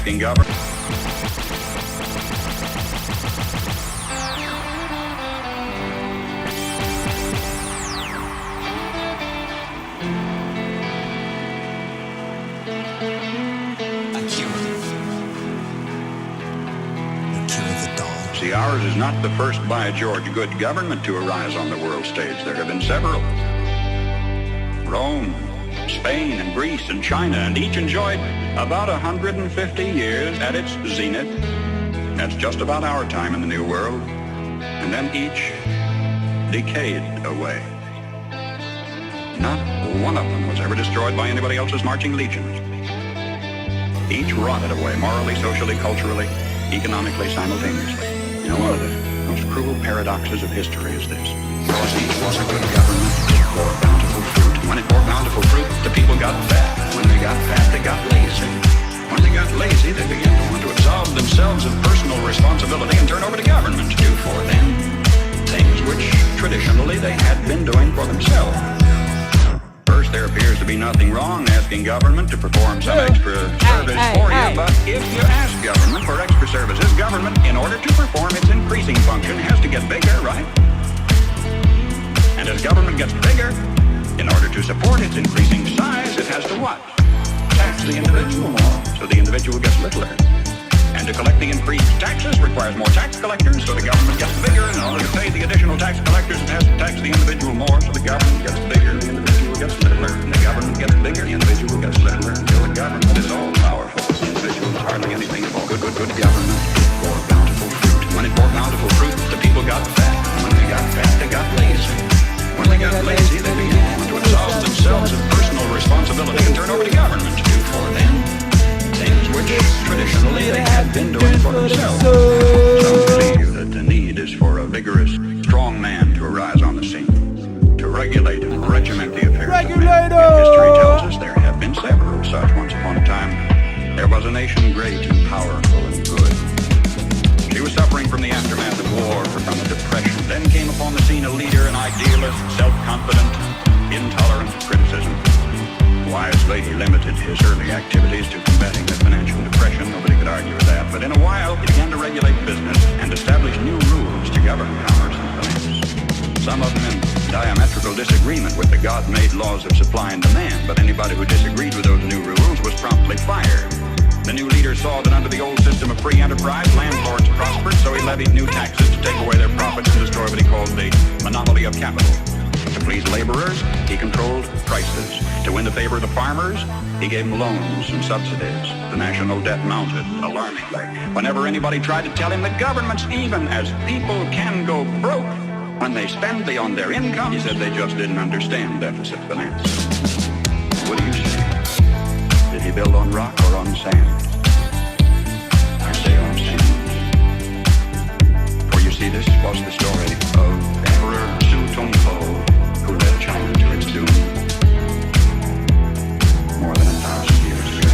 asking government. Akira The Don. See, ours is not the first by George good government to arise on the world stage. There have been several. Rome, Spain, and Greece, and China, and each enjoyed about 150 years at its zenith. That's just about our time in the New World. And then each decayed away. Not one of them was ever destroyed by anybody else's marching legions. Each rotted away morally, socially, culturally, economically, simultaneously. You know, one of the most cruel paradoxes of history is this. Because each was a good government, it bore bountiful fruit. When it bore bountiful fruit, the people got fat. When they got fat, they got lazy. When they got lazy, they began to want to absolve themselves of personal responsibility and turn over to government to do for them things which traditionally they had been doing for themselves. First, there appears to be nothing wrong asking government to perform some extra service for you, but if you ask government for extra services, government, in order to perform its increasing function, has to get bigger, right? And as government gets bigger, in order to support its increasing size, it has to what? Tax the individual more, so the individual gets littler. And to collect the increased taxes requires more tax collectors, so the government gets bigger, and in order to pay the additional tax collectors, it has to tax the individual more, so the government gets bigger, the individual gets littler, and the government gets bigger, the individual gets littler, until the government is all-powerful. The individual is hardly anything at all. Good government bore bountiful fruit. When it bore bountiful fruit, the people got fat. When they got fat, they got lazy. When they got lazy, they began to absolve themselves of personal responsibility and turn over to government to do for them things which traditionally they had been doing for themselves. Some believe that the need is for a vigorous, strong man to arise on the scene, to regulate and regiment the affairs of men. Yet history tells us there have been several such. Once upon a time, there was a nation great and powerful and good. She was suffering from the aftermath of war, from a depression. Then came upon the scene a leader, an idealist, self-confident, intolerant of criticism. Wisely, he limited his early activities to combating the financial depression. Nobody could argue with that. But in a while, he began to regulate business and establish new rules to govern commerce and finance. Some of them in diametrical disagreement with the God-made laws of supply and demand. But anybody who disagreed with those new rules was promptly fired. The new leader saw that under the old system of free enterprise, landlords prospered, so he levied new taxes to take away their profits and destroy what he called the monopoly of capital. To please laborers, he controlled prices. To win the favor of the farmers, he gave them loans and subsidies. The national debt mounted alarmingly. Whenever anybody tried to tell him that governments, even as people, can go broke when they spend beyond their income, he said they just didn't understand deficit finance. What do you say? Did he build on rock or on sand? I say on sand. For you see, this was the story of Emperor Su, who led China to its doom more than 1,000 years ago.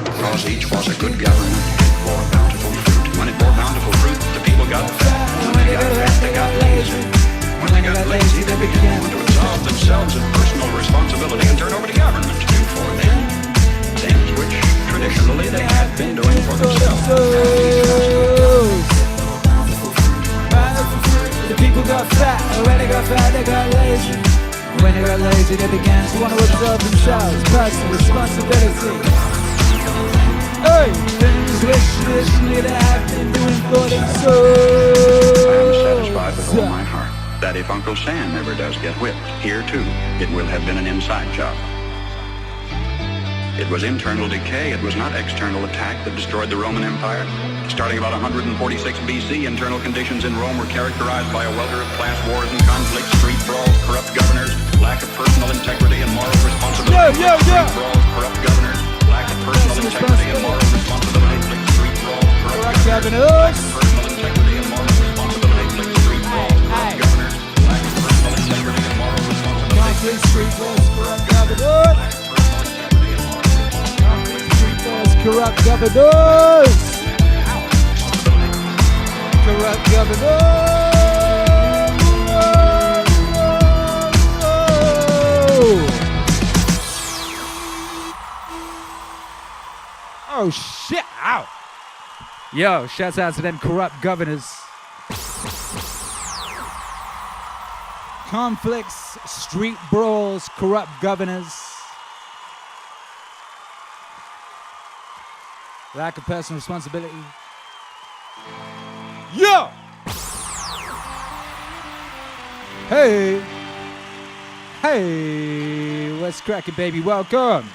Because each was a good government, it bore bountiful fruit. When it bore bountiful fruit, the people got fat. When they got fat, they got lazy. When they got lazy, they began to absolve themselves of personal responsibility and turn over to government to do for them things which traditionally they had been doing for themselves. The people got fat, and when they got fat, they got lazy. When they got lazy, they began to want to observe themselves, personal responsibility. Hey, things which traditionally they have been doing for themselves. I am satisfied with all my heart that if Uncle Sam ever does get whipped, here too, it will have been an inside job. It was internal decay, it was not external attack that destroyed the Roman Empire. Starting about 146 BC, internal conditions in Rome were characterized by a welter of class wars and conflicts, street brawls, corrupt governors, lack of personal integrity and moral responsibility. Street brawls, corrupt governors, lack of personal integrity and moral responsibility. Street brawls, corrupt governors, lack of personal integrity and moral responsibility. Street brawls, corrupt governors, lack of personal integrity and moral responsibility. Street brawls, corrupt governors. Corrupt governors! Corrupt governors! Yo, shouts out to them corrupt governors. Conflicts, street brawls, corrupt governors. Lack of personal responsibility. Yo! Hey! Hey! What's cracking, baby? Welcome!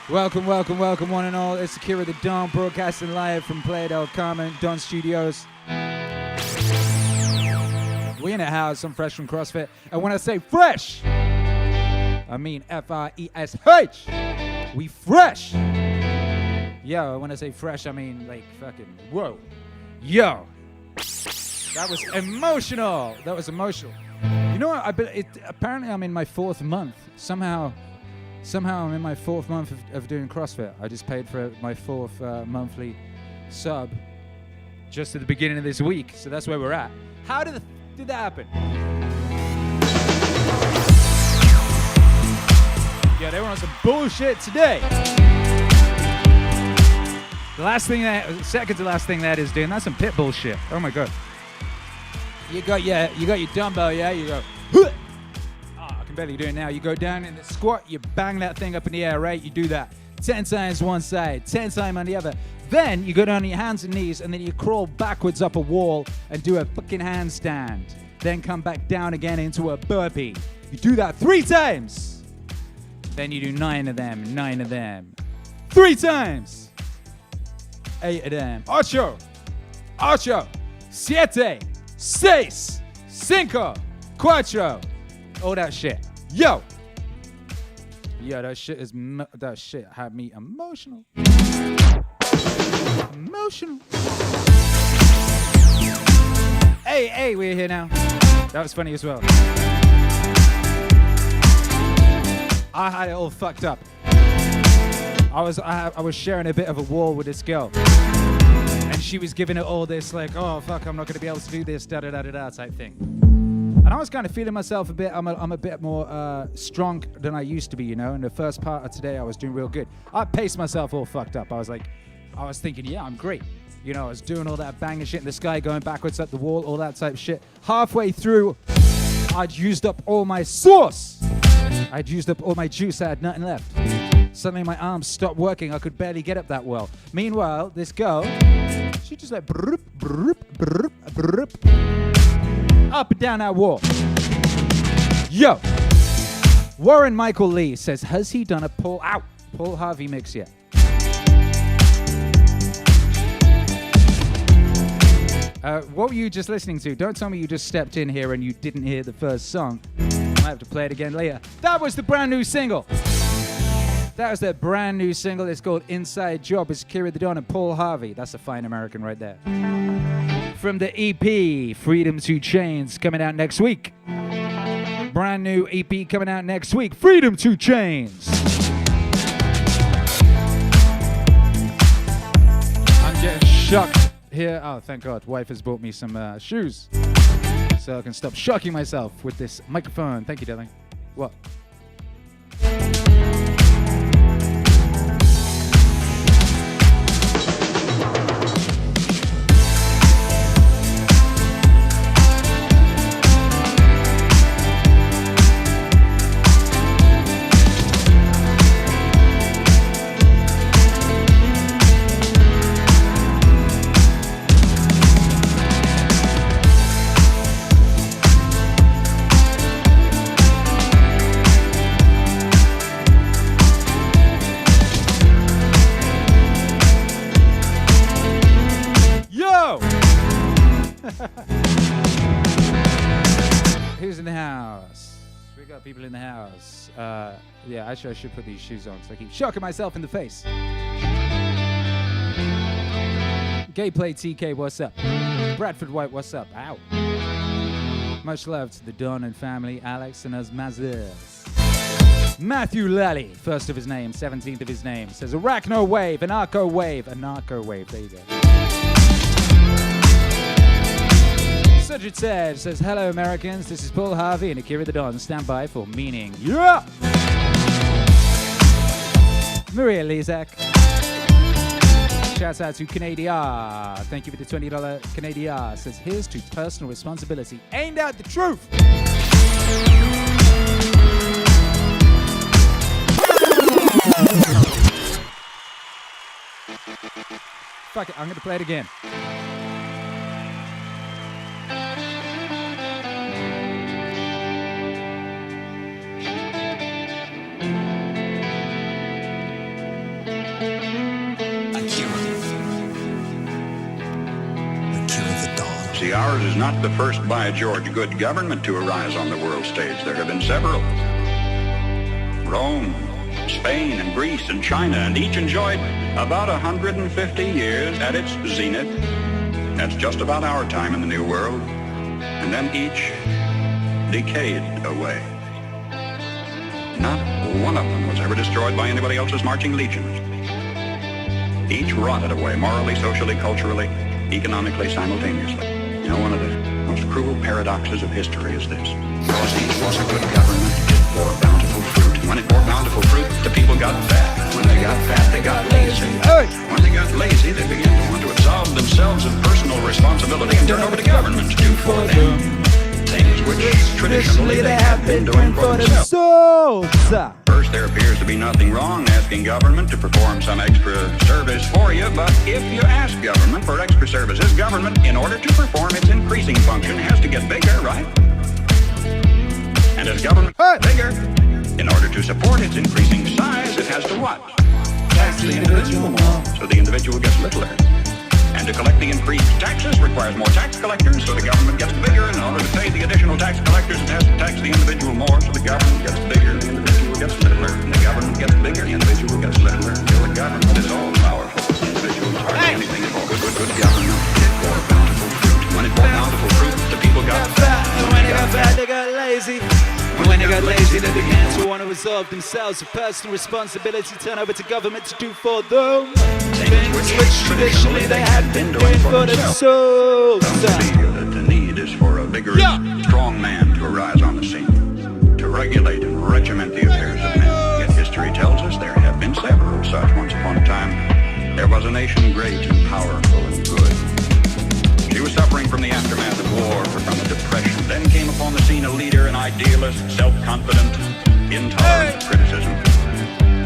Welcome, welcome, welcome, one and all. It's Akira The Don, broadcasting live from Playa del Carmen, Don Studios. We in a house, I'm fresh from CrossFit. And when I say fresh, I mean F-R-E-S-H. We fresh. Yo, when I say fresh, I mean like fucking whoa. Yo. That was emotional. That was emotional. You know what? Apparently I'm in my 4th month. Somehow I'm in my 4th month of doing CrossFit. I just paid for my 4th monthly sub just at the beginning of this week. So that's where we're at. How did that happen? Yeah, they were on some bullshit today. Second to last thing that is doing, that's some pit bullshit. Oh my god. You got your dumbbell, yeah? You go, oh, I can barely do it now. You go down in the squat, you bang that thing up in the air, right? You do that 10 times one side, 10 times on the other. Then you go down on your hands and knees, and then you crawl backwards up a wall and do a fucking handstand. Then come back down again into a burpee. You do that 3 times. Then you do 9 of them. 3 times. 8 of them. 8, 7, 6, 5, 4. All that shit. Yo, that shit had me emotional. Hey, we're here now. That was funny as well. I had it all fucked up. I was sharing a bit of a wall with this girl, and she was giving it all this like, oh fuck, I'm not gonna be able to do this, da da da da da type thing. And I was kind of feeling myself a bit. I'm a bit more strong than I used to be, you know. In the first part of today, I was doing real good. I paced myself all fucked up. I was thinking, yeah, I'm great. You know, I was doing all that banging shit in the sky, going backwards up the wall, all that type of shit. Halfway through, I'd used up all my sauce. I'd used up all my juice. I had nothing left. Suddenly my arms stopped working. I could barely get up that well. Meanwhile, this girl, she just like broop, broop, broop, broop, up and down that wall. Yo. Warren Michael Lee says, has he done a Paul Harvey mix yet? What were you just listening to? Don't tell me you just stepped in here and you didn't hear the first song. I might have to play it again later. That was the brand new single. That was their brand new single. It's called Inside Job. It's Akira The Don and Paul Harvey. That's a fine American right there. From the EP, Freedom to Chains, coming out next week. Brand new EP coming out next week. Freedom to Chains. I'm getting shocked here. Oh, thank God. Wife has bought me some shoes so I can stop shocking myself with this microphone. Thank you, darling. What? Who's in the house? We got people in the house. Yeah, actually I should put these shoes on because I keep shocking myself in the face. Gayplay TK, what's up? Bradford White, what's up? Ow. Much love to the Don and family, Alex and us Mazers. Matthew Lally, first of his name, 17th of his name, says Arachno Wave, Anarcho Wave, Anarcho Wave. There you go. Cedric says, hello Americans, this is Paul Harvey and Akira The Don. Stand by for Meaning. Yeah! Maria Lizak. shouts out to Canada. Thank you for the $20 Canada. Says, here's to personal responsibility. Ain't that the truth? Fuck it, I'm gonna play it again. Akira The Don. See, ours is not the first by George good government to arise on the world stage. There have been several. Rome, Spain, and Greece, and China, and each enjoyed about 150 years at its zenith. That's just about our time in the New World. And then each decayed away. Not one of them was ever destroyed by anybody else's marching legions. Each rotted away morally, socially, culturally, economically, simultaneously. You know, one of the most cruel paradoxes of history is this. Because each was a good government, it bore bountiful fruit. And when it bore bountiful fruit, the people got fat. When they got fat, they got lazy. When they got lazy, they began to want to absolve themselves of personal responsibility and turn over to government to do for them things which traditionally they have been doing for themselves. First, there appears to be nothing wrong asking government to perform some extra service for you, but if you ask government for extra services, government, in order to perform its increasing function, has to get bigger, right? And as government gets bigger, in order to support its increasing size, it has to what? Tax the individual more, so the individual gets littler. And to collect the increased taxes requires more tax collectors, so the government gets bigger. And in order to pay the additional tax collectors, it has to tax the individual more, so the government gets bigger, the individual gets littler. And the government gets bigger, the individual gets littler, until the government is all powerful. The individual is hardly anything at all. Good government, it bore bountiful fruit. When it bore bountiful fruit, the people got fat. And when they got fat, they got lazy. And when they got lazy, they began to want to absolve themselves of personal responsibility, turn over to government to do for them things which traditionally they had been doing for themselves. Some feel that the need is for a vigorous, strong man to arise on the scene, to regulate and regiment the affairs of men. Yet history tells us there have been several such. Once upon a time, there was a nation great and powerful and good. She was suffering from the aftermath of war, from the depression. Then came upon the scene a leader, an idealist, self-confident, intolerant of criticism.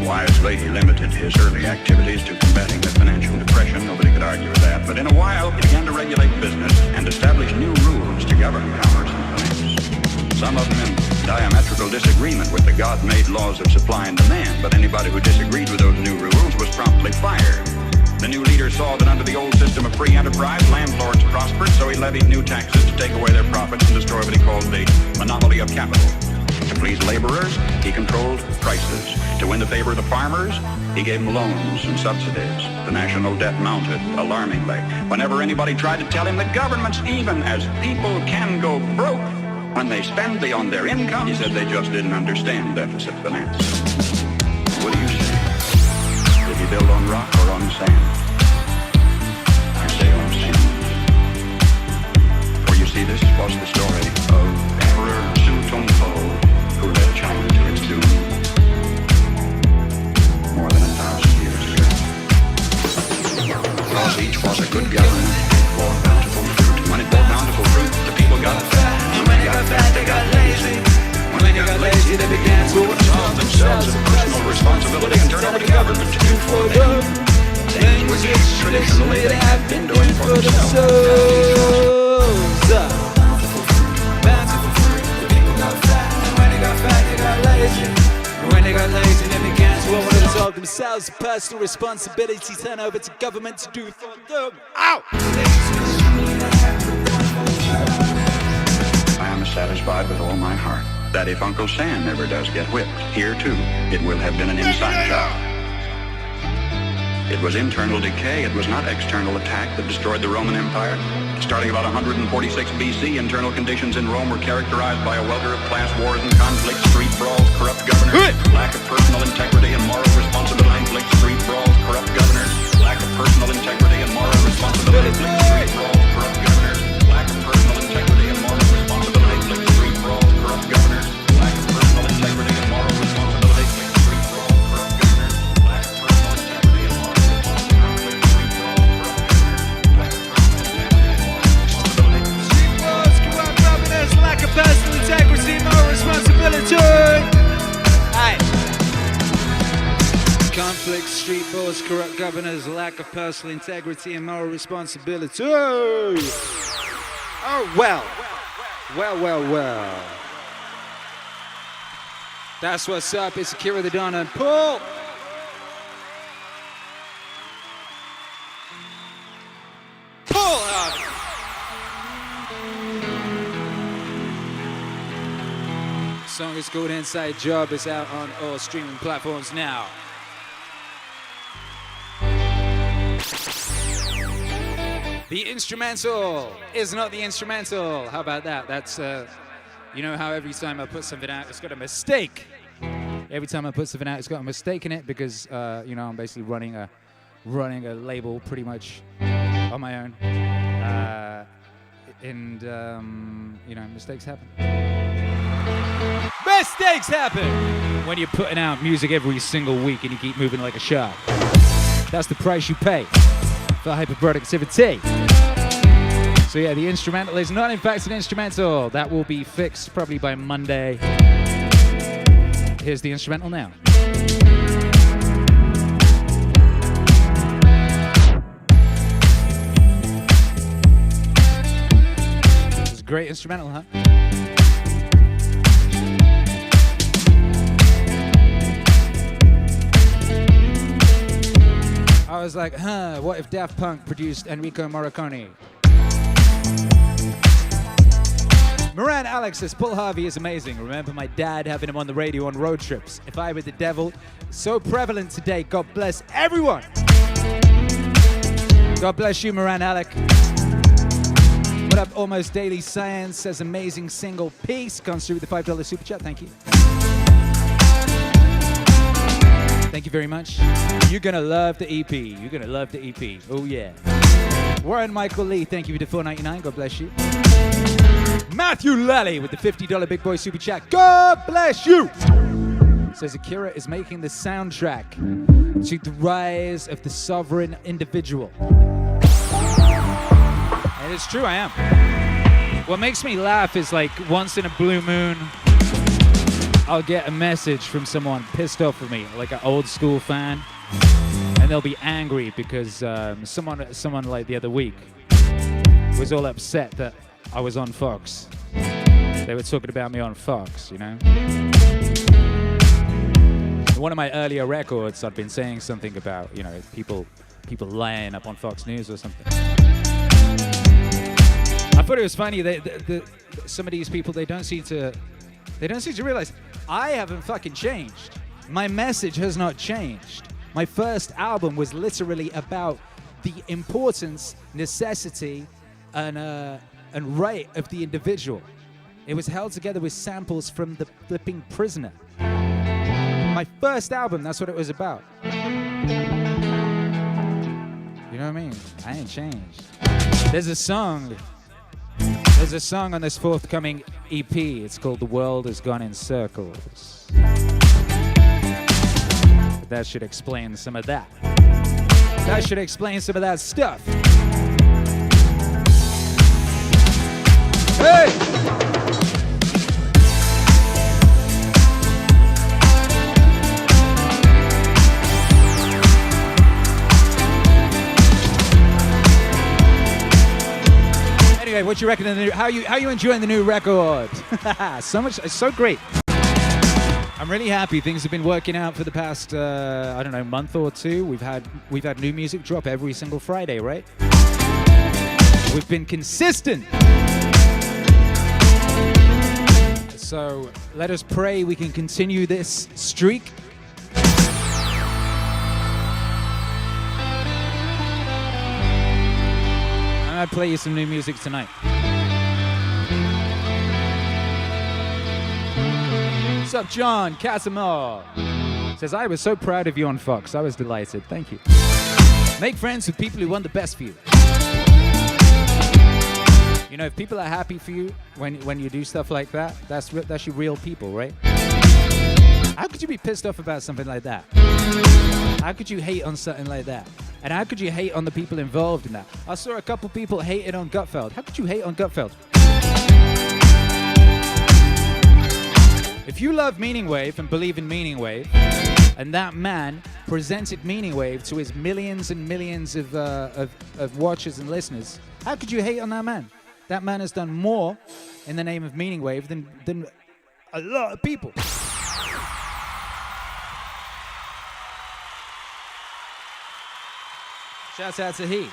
Wisely, he limited his early activities to combating the financial depression. Nobody could argue with that. But in a while, he began to regulate business and establish new rules to govern commerce and finance. Some of them in diametrical disagreement with the God-made laws of supply and demand. But anybody who disagreed with those new rules was promptly fired. The new leader saw that under the old system of free enterprise, landlords prospered, so he levied new taxes to take away their profits and destroy what he called the monopoly of capital. To please laborers, he controlled prices. To win the favor of the farmers, he gave them loans and subsidies. The national debt mounted alarmingly. Whenever anybody tried to tell him that governments, even as people, can go broke when they spend beyond their income, he said they just didn't understand deficit finance. What do you say? Did he build on rock or on sand? I say on sand. For you see, this was the story of Emperor Su Tongpo, who led China to its doom more than 1,000 years ago. Because each was a good government, it bore bountiful fruit. When it bore bountiful fruit, the people got fat. And when they got fat, they got lazy. When they got lazy, they began to absolve themselves of personal responsibility and turn over to government to do for them things which traditionally they have been doing for themselves. When they got lazy, they began to absolve themselves of personal responsibility, turn over to government to do for them. Ow! I am satisfied with all my heart that if Uncle Sam ever does get whipped, here too, it will have been an inside job. It was internal decay, it was not external attack that destroyed the Roman Empire. Starting about 146 BC, internal conditions in Rome were characterized by a welter of class wars and conflicts, street brawls, corrupt governors, lack of personal integrity and moral responsibility, conflicts, street brawls, corrupt governors, lack of personal integrity and moral responsibility, street brawls, corrupt governors, lack of personal integrity and moral responsibility, street brawls, corrupt governors, lack of personal integrity and moral responsibility, street brawls, corrupt governors, lack of personal integrity and moral responsibility, street brawls, laws, corrupt governors, lack of personal integrity and moral responsibility. Oh, well. Well. That's what's up. It's Akira The Don and Paul. The song is called Inside Job. It's out on all streaming platforms now. The instrumental is not the instrumental. How about that? That's, you know how every time I put something out, it's got a mistake. Every time I put something out, it's got a mistake in it because, you know, I'm basically running a label pretty much on my own. And, you know, mistakes happen. Mistakes happen when you're putting out music every single week and you keep moving like a shark. That's the price you pay for hyperproductivity. So yeah, the instrumental is not in fact an instrumental. That will be fixed probably by Monday. Here's the instrumental now. This is a great instrumental, huh? I was like, what if Daft Punk produced Enrico Morricone? Moran Alex says, Paul Harvey is amazing. Remember my dad having him on the radio on road trips. If I were the devil, so prevalent today. God bless everyone. God bless you, Moran Alec. What up, Almost Daily Science says, amazing single piece. Comes through with the $5 super chat. Thank you. Thank you very much. You're gonna love the EP. You're gonna love the EP. Oh yeah. Warren Michael Lee, thank you for the $4.99. God bless you. Matthew Lally with the $50 big boy super chat. God bless you. Says Akira is making the soundtrack to the rise of the sovereign individual. And it's true, I am. What makes me laugh is like once in a blue moon, I'll get a message from someone pissed off with me, like an old school fan, and they'll be angry because someone like the other week was all upset that I was on Fox. They were talking about me on Fox, you know? In one of my earlier records, I'd been saying something about, you know, people lying up on Fox News or something. I thought it was funny that some of these people, they don't seem to realize I haven't fucking changed. My message has not changed. My first album was literally about the importance, necessity, and right of the individual. It was held together with samples from The Flipping Prisoner. My first album, that's what it was about. You know what I mean? I ain't changed. There's a song on this forthcoming EP. It's called The World Has Gone in Circles. That should explain some of that. That should explain some of that stuff. Hey! Anyway, what you reckon of the new? How you enjoying the new record? It's so great. I'm really happy. Things have been working out for the past month or two. We've had new music drop every single Friday, right? We've been consistent. So let us pray we can continue this streak. I'm gonna play you some new music tonight. What's up, John Casimir? Says, I was so proud of you on Fox. I was delighted. Thank you. Make friends with people who want the best for you. You know, if people are happy for you when you do stuff like that, that's your real people, right? How could you be pissed off about something like that? How could you hate on something like that? And how could you hate on the people involved in that? I saw a couple people hating on Gutfeld. How could you hate on Gutfeld? If you love Meaningwave and believe in Meaningwave, And that man presented Meaningwave to his millions and millions of watchers and listeners. How could you hate on that man? That man has done more in the name of Meaningwave than a lot of people. Shouts out to he.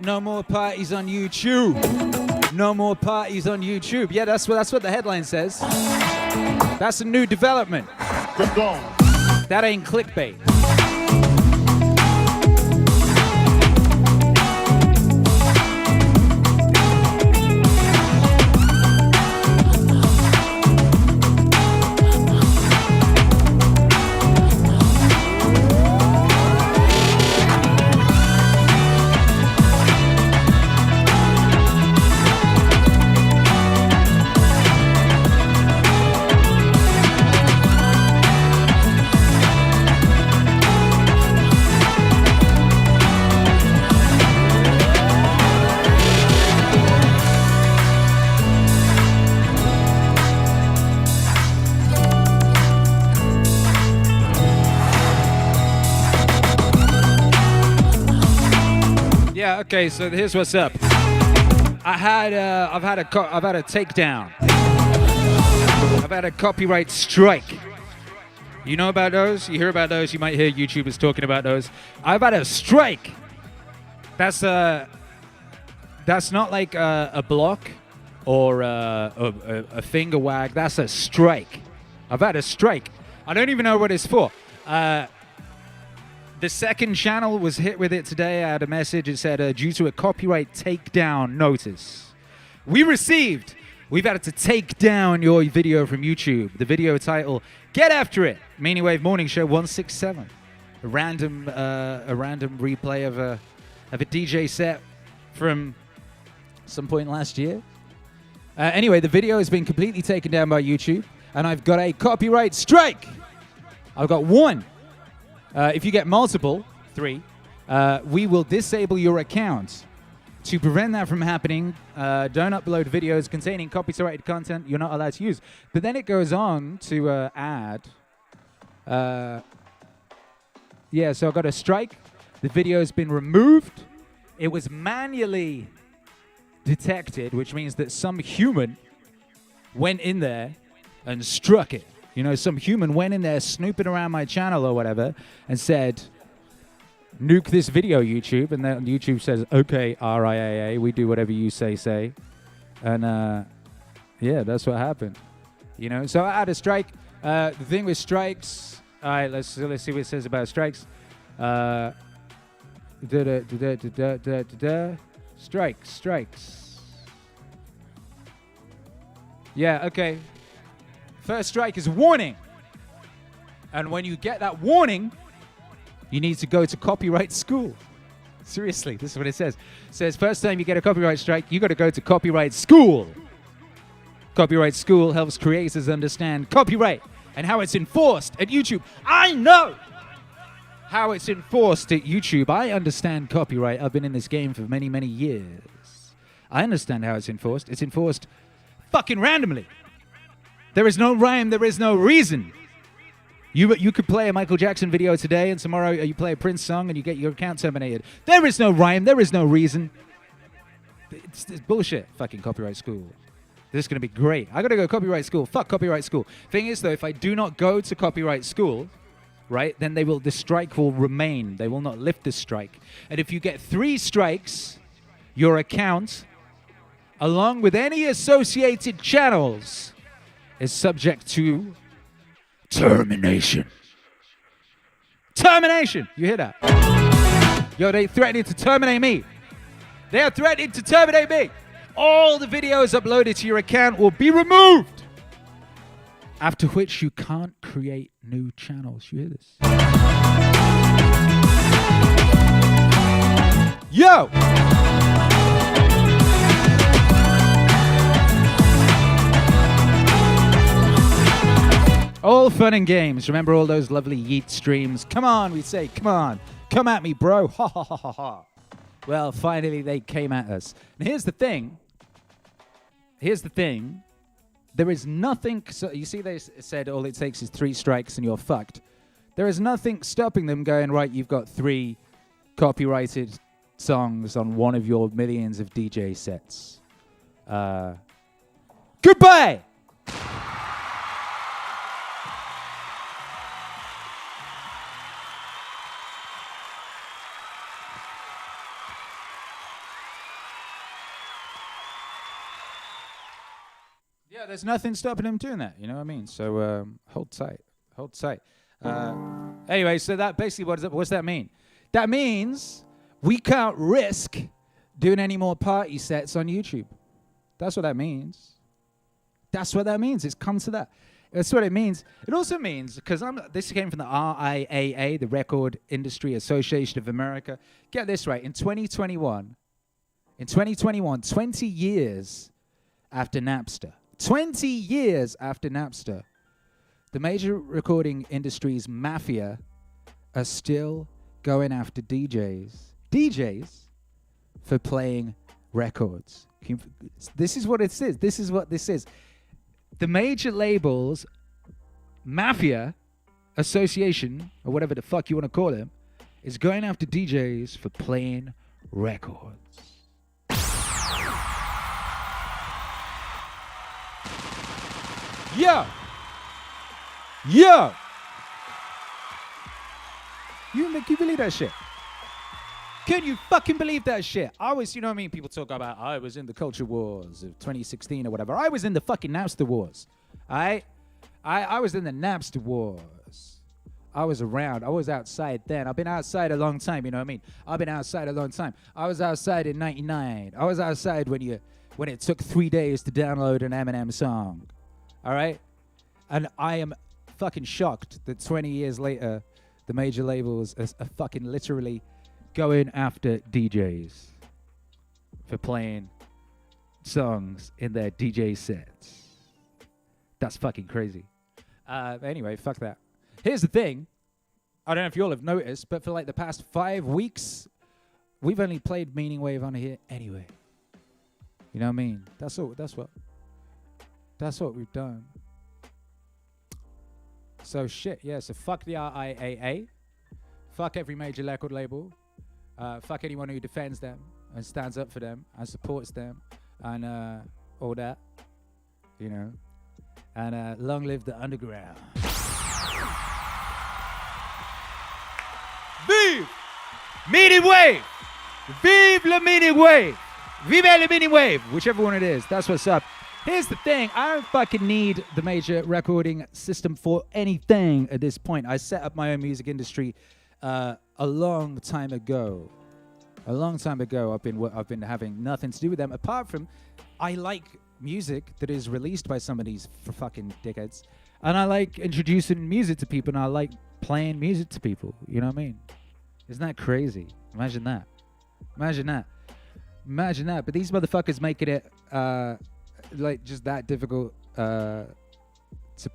No more parties on YouTube. No more parties on YouTube. Yeah, that's what the headline says. That's a new development. That ain't clickbait. Yeah, okay, so here's what's up. I've had a takedown. I've had a copyright strike. You know about those? You hear about those? You might hear YouTubers talking about those. I've had a strike. That's not like a block or a finger wag. That's a strike. I've had a strike. I don't even know what it's for. The second channel was hit with it today. I had a message. It said, due to a copyright takedown notice. We've had to take down your video from YouTube. The video title, Get After It, Meaningwave Morning Show 167. A random replay of a DJ set from some point last year. Anyway, the video has been completely taken down by YouTube, and I've got a copyright strike. I've got one. If you get multiple, 3, we will disable your account. To prevent that from happening, don't upload videos containing copyrighted content you're not allowed to use. But then it goes on to add, so I got a strike. The video has been removed. It was manually detected, which means that some human went in there and struck it. You know, some human went in there snooping around my channel or whatever and said, nuke this video, YouTube. And then YouTube says, okay, RIAA, we do whatever you say. And yeah, that's what happened. You know, so I had a strike. The thing with strikes, all right, let's see what it says about strikes. Strikes. Yeah, okay. First strike is a warning. And when you get that warning, you need to go to copyright school. Seriously, this is what it says. It says, first time you get a copyright strike, you got to go to copyright school. Copyright school helps creators understand copyright and how it's enforced at YouTube. I know how it's enforced at YouTube. I understand copyright. I've been in this game for many, many years. I understand how it's enforced. It's enforced fucking randomly. There is no rhyme, there is no reason. You could play a Michael Jackson video today and tomorrow you play a Prince song and you get your account terminated. There is no rhyme, there is no reason. It's bullshit, fucking copyright school. This is going to be great. I got to go copyright school. Fuck copyright school. Thing is, though, if I do not go to copyright school, right, then the strike will remain. They will not lift the strike. And if you get 3 strikes, your account, along with any associated channels, is subject to termination. Termination! You hear that? Yo, they threatening to terminate me. They are threatening to terminate me. All the videos uploaded to your account will be removed. After which you can't create new channels. You hear this? Yo! All fun and games. Remember all those lovely yeet streams? Come on, we say, come on. Come at me, bro. Ha ha ha ha ha. Well, finally they came at us. And here's the thing. There is nothing. So you see, they said all it takes is 3 strikes and you're fucked. There is nothing stopping them going, right, you've got 3 copyrighted songs on one of your millions of DJ sets. Goodbye! Yeah, there's nothing stopping them doing that, you know what I mean? So hold tight. Anyway, so that basically, what's that mean? That means we can't risk doing any more party sets on YouTube. That's what that means. It's come to that. That's what it means. It also means, because this came from the RIAA, the Record Industry Association of America. Get this right. In 2021, 20 years after Napster, the major recording industry's mafia are still going after DJs for playing records. This is what it is. This is what this is. The major labels, mafia association, or whatever the fuck you want to call them, is going after DJs for playing records. Yo! Can you believe that shit? Can you fucking believe that shit? I was, you know what I mean? People talk about, I was in the culture wars of 2016 or whatever. I was in the fucking Napster wars. I was in the Napster wars. I was around. I was outside then. I've been outside a long time, you know what I mean? I've been outside a long time. I was outside in 99. I was outside when it took 3 days to download an Eminem song. All right? And I am fucking shocked that 20 years later, the major labels are fucking literally going after DJs for playing songs in their DJ sets. That's fucking crazy. Anyway, fuck that. Here's the thing. I don't know if you all have noticed, but for like the past 5 weeks, we've only played MEANINGWAVE on here anyway. You know what I mean? That's what we've done. So shit, yeah, so fuck the RIAA. Fuck every major record label. Fuck anyone who defends them and stands up for them and supports them and all that, you know. And long live the underground. Vive MEANINGWAVE! Vive le MEANINGWAVE! Vive le MEANINGWAVE! Whichever one it is, that's what's up. Here's the thing, I don't fucking need the major recording system for anything at this point. I set up my own music industry a long time ago. I've been having nothing to do with them apart from I like music that is released by some of these fucking dickheads, and I like introducing music to people, and I like playing music to people. You know what I mean? Isn't that crazy? Imagine that. But these motherfuckers making it like just that difficult to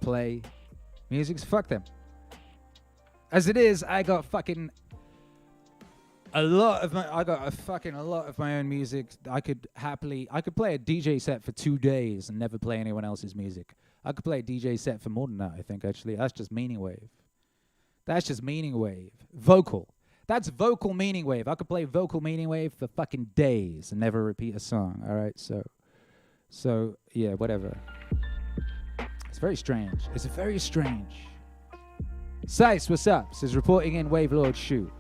play music. So fuck them. As it is, I got a lot of my own music. I could play a DJ set for 2 days and never play anyone else's music. I could play a DJ set for more than that, I think, actually. That's just MEANINGWAVE. Vocal. That's vocal MEANINGWAVE. I could play vocal MEANINGWAVE for fucking days and never repeat a song. All right, so yeah, whatever. It's very strange. Sice, what's up? Says reporting in Wave Lord Shoot.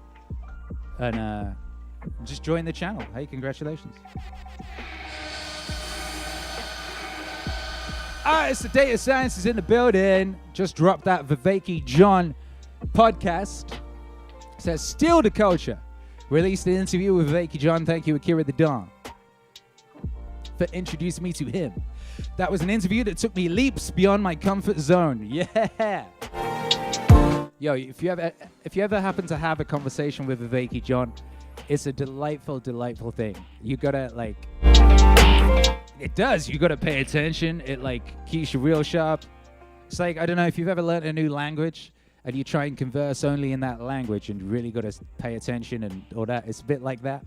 And just join the channel. Hey, congratulations. It's the Data Science is in the building. Just dropped that Viveki John podcast. It says Steal the Culture. Released an interview with Viveki John. Thank you, Akira The Don, for introducing me to him. That was an interview that took me leaps beyond my comfort zone. Yeah. Yo, if you ever happen to have a conversation with Viveki John, it's a delightful thing. You gotta it does. You gotta pay attention. It keeps you real sharp. It's like, I don't know if you've ever learned a new language and you try and converse only in that language and you really got to pay attention and all that. It's a bit like that.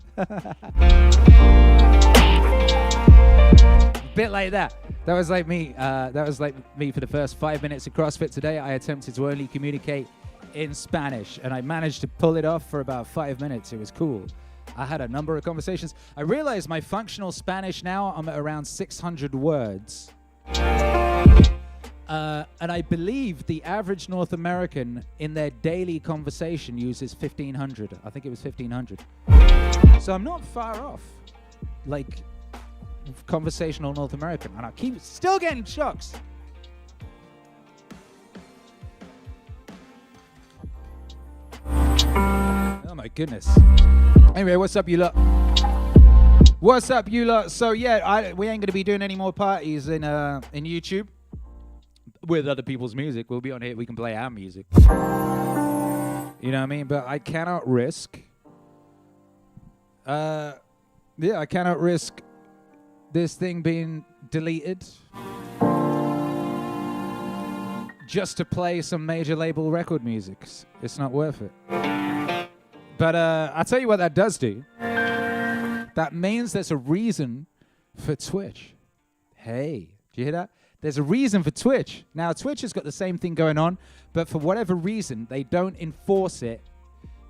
Bit like that. That was like me. That was like me for the first 5 minutes of CrossFit today. I attempted to only communicate in Spanish and I managed to pull it off for about 5 minutes. It was cool. I had a number of conversations. I realized my functional Spanish now, I'm at around 600 words. And I believe the average North American in their daily conversation uses 1,500. I think it was 1,500. So I'm not far off, like, conversational North American. And I keep still getting shocks. Oh my goodness. Anyway, what's up, you lot? What's up, you lot? So yeah, we ain't gonna be doing any more parties in YouTube with other people's music. We'll be on here. We can play our music. You know what I mean? But I cannot risk. I cannot risk this thing being deleted just to play some major label record music. It's not worth it. But I'll tell you what that does do. That means there's a reason for Twitch. Hey, do you hear that? There's a reason for Twitch. Now, Twitch has got the same thing going on, but for whatever reason, they don't enforce it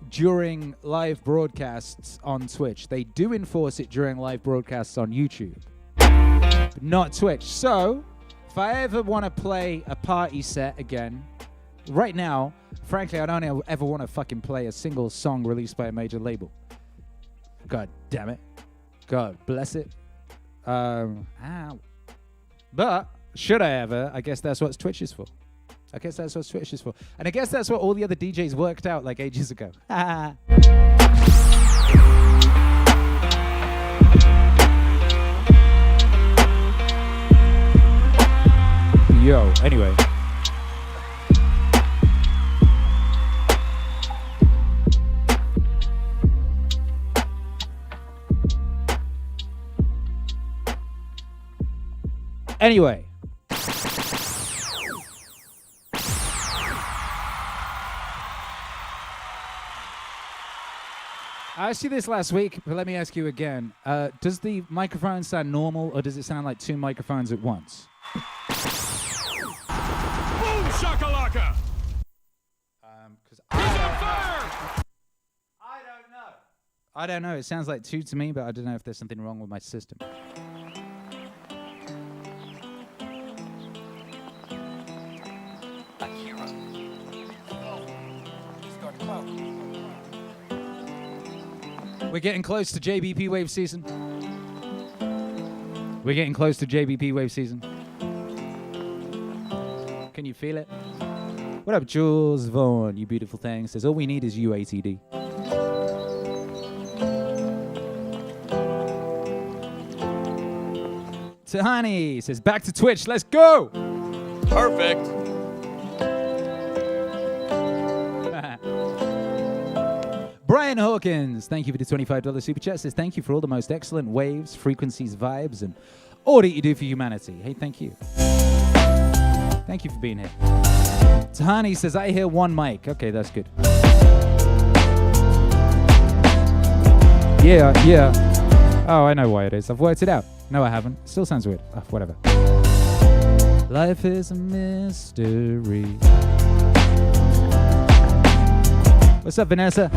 during live broadcasts on Twitch. They do enforce it during live broadcasts on YouTube, but not Twitch. So, if I ever want to play a party set again, right now, frankly, I don't ever want to fucking play a single song released by a major label. God damn it. God bless it. But should I ever, I guess that's what Twitch is for. I guess that's what Twitch is for. And I guess that's what all the other DJs worked out like ages ago. Yo, anyway. Anyway. I asked you this last week, but let me ask you again. Does the microphone sound normal, or does it sound like two microphones at once? Boom shakalaka! He's on fire! I don't know. It sounds like two to me, but I don't know if there's something wrong with my system. Akira. We're getting close to JBP Wave season. We're getting close to JBP Wave season. Can you feel it? What up, Jules Vaughn? You beautiful thing. Says, all we need is UATD. Tahani says, back to Twitch. Let's go. Perfect. Brian Hawkins, thank you for the $25 super chat. Says, thank you for all the most excellent waves, frequencies, vibes, and all that you do for humanity. Hey, thank you. Thank you for being here. Tahani says, I hear one mic. Okay, that's good. Yeah. Oh, I know why it is. I've worked it out. No, I haven't. Still sounds weird. Oh, whatever. Life is a mystery. What's up, Vanessa?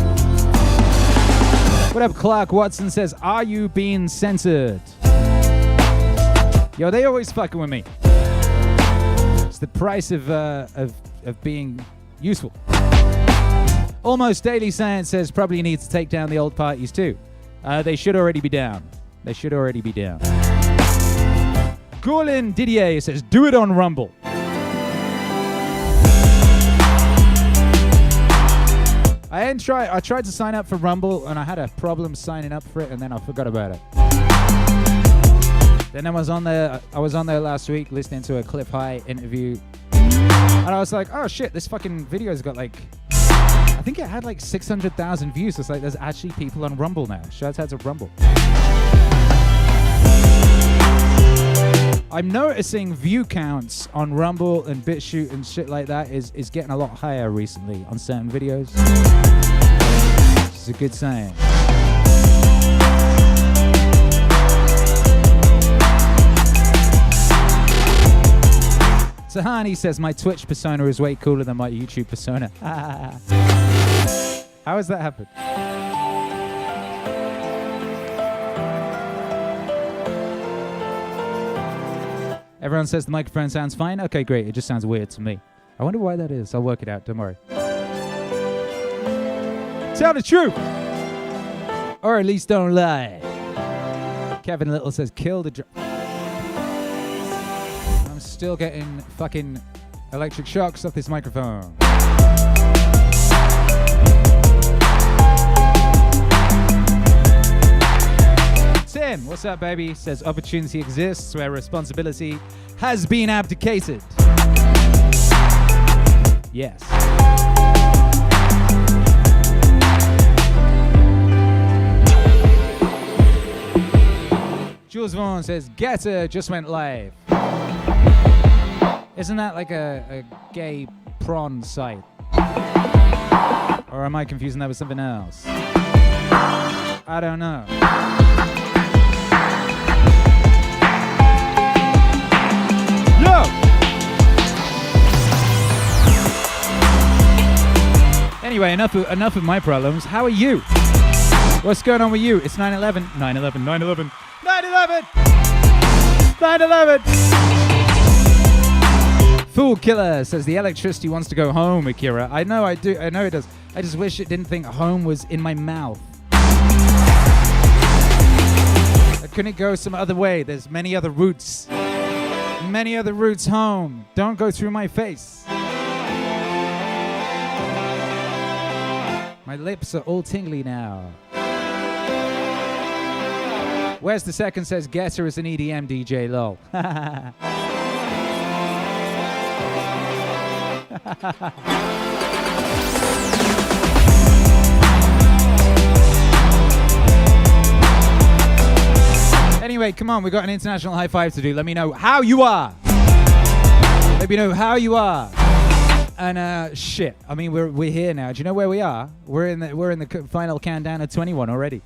What up, Clark Watson says, are you being censored? Yo, they always fucking with me. It's the price of being useful. Almost Daily Science says, probably need to take down the old parties too. They should already be down. They should already be down. Gorlin Didier says, do it on Rumble. I tried to sign up for Rumble and I had a problem signing up for it and then I forgot about it. Then I was on there last week listening to a Cliff High interview and I was like, oh shit, this fucking video's got like, I think it had like 600,000 views. It's like there's actually people on Rumble now. Shout out to Rumble. I'm noticing view counts on Rumble and BitChute and shit like that is getting a lot higher recently on certain videos. It's a good sign. Sahani says my Twitch persona is way cooler than my YouTube persona. How has that happened? Everyone says the microphone sounds fine. Okay, great. It just sounds weird to me. I wonder why that is. I'll work it out. Don't worry. Tell the truth. Or at least don't lie. Kevin Little says kill the I'm still getting fucking electric shocks off this microphone. Tim, what's up, baby? Says opportunity exists where responsibility has been abdicated. Yes. Jules Vaughn says Getter just went live. Isn't that like a gay prawn site? Or am I confusing that with something else? I don't know. Yo! Anyway, enough of my problems. How are you? What's going on with you? It's 9/11. 9/11. 9/11. 9/11. 9/11. Fool Killer says the electricity wants to go home, Akira. I know I do. I know it does. I just wish it didn't think home was in my mouth. Couldn't it go some other way? There's many other routes. Many other routes home. Don't go through my face. My lips are all tingly now. Where's the second says Getter is an EDM DJ, lol. Anyway, come on, we got an international high five to do. Let me know how you are. Let me know how you are. And shit, I mean we're here now. Do you know where we are? We're in the final countdown of 21 already.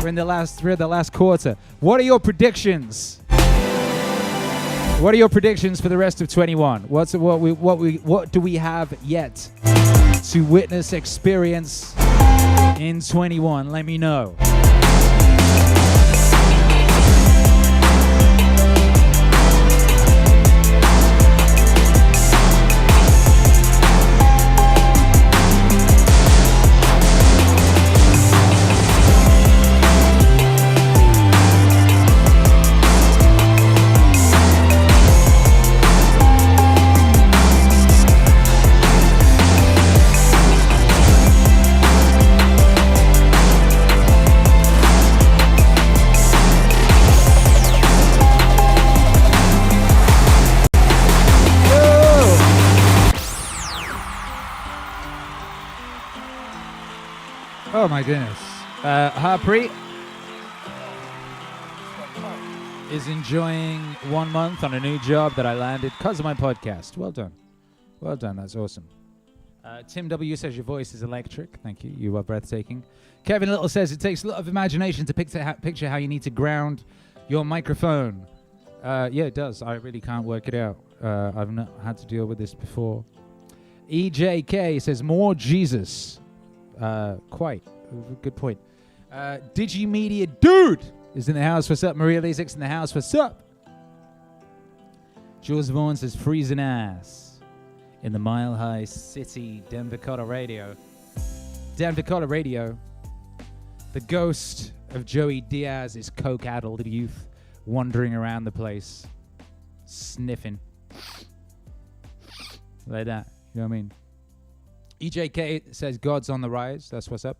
We're in the last quarter. What are your predictions? What are your predictions for the rest of 21? What do we have yet to witness, experience in 21? Let me know. Oh my goodness. Harpreet is enjoying 1 month on a new job that I landed because of my podcast. Well done. Well done. That's awesome. Tim W. says your voice is electric. Thank you. You are breathtaking. Kevin Little says it takes a lot of imagination to picture how you need to ground your microphone. Yeah, it does. I really can't work it out. I've not had to deal with this before. EJK says more Jesus. Quite. Good point. Digimedia Dude is in the house. What's up? Maria Lasix in the house. What's up? Jules Vaughn says freezing ass in the Mile High City, Denver, Colorado. Denver, Colorado. The ghost of Joey Diaz is coke-addled youth wandering around the place, sniffing. Like that. You know what I mean? EJK says God's on the rise. That's what's up.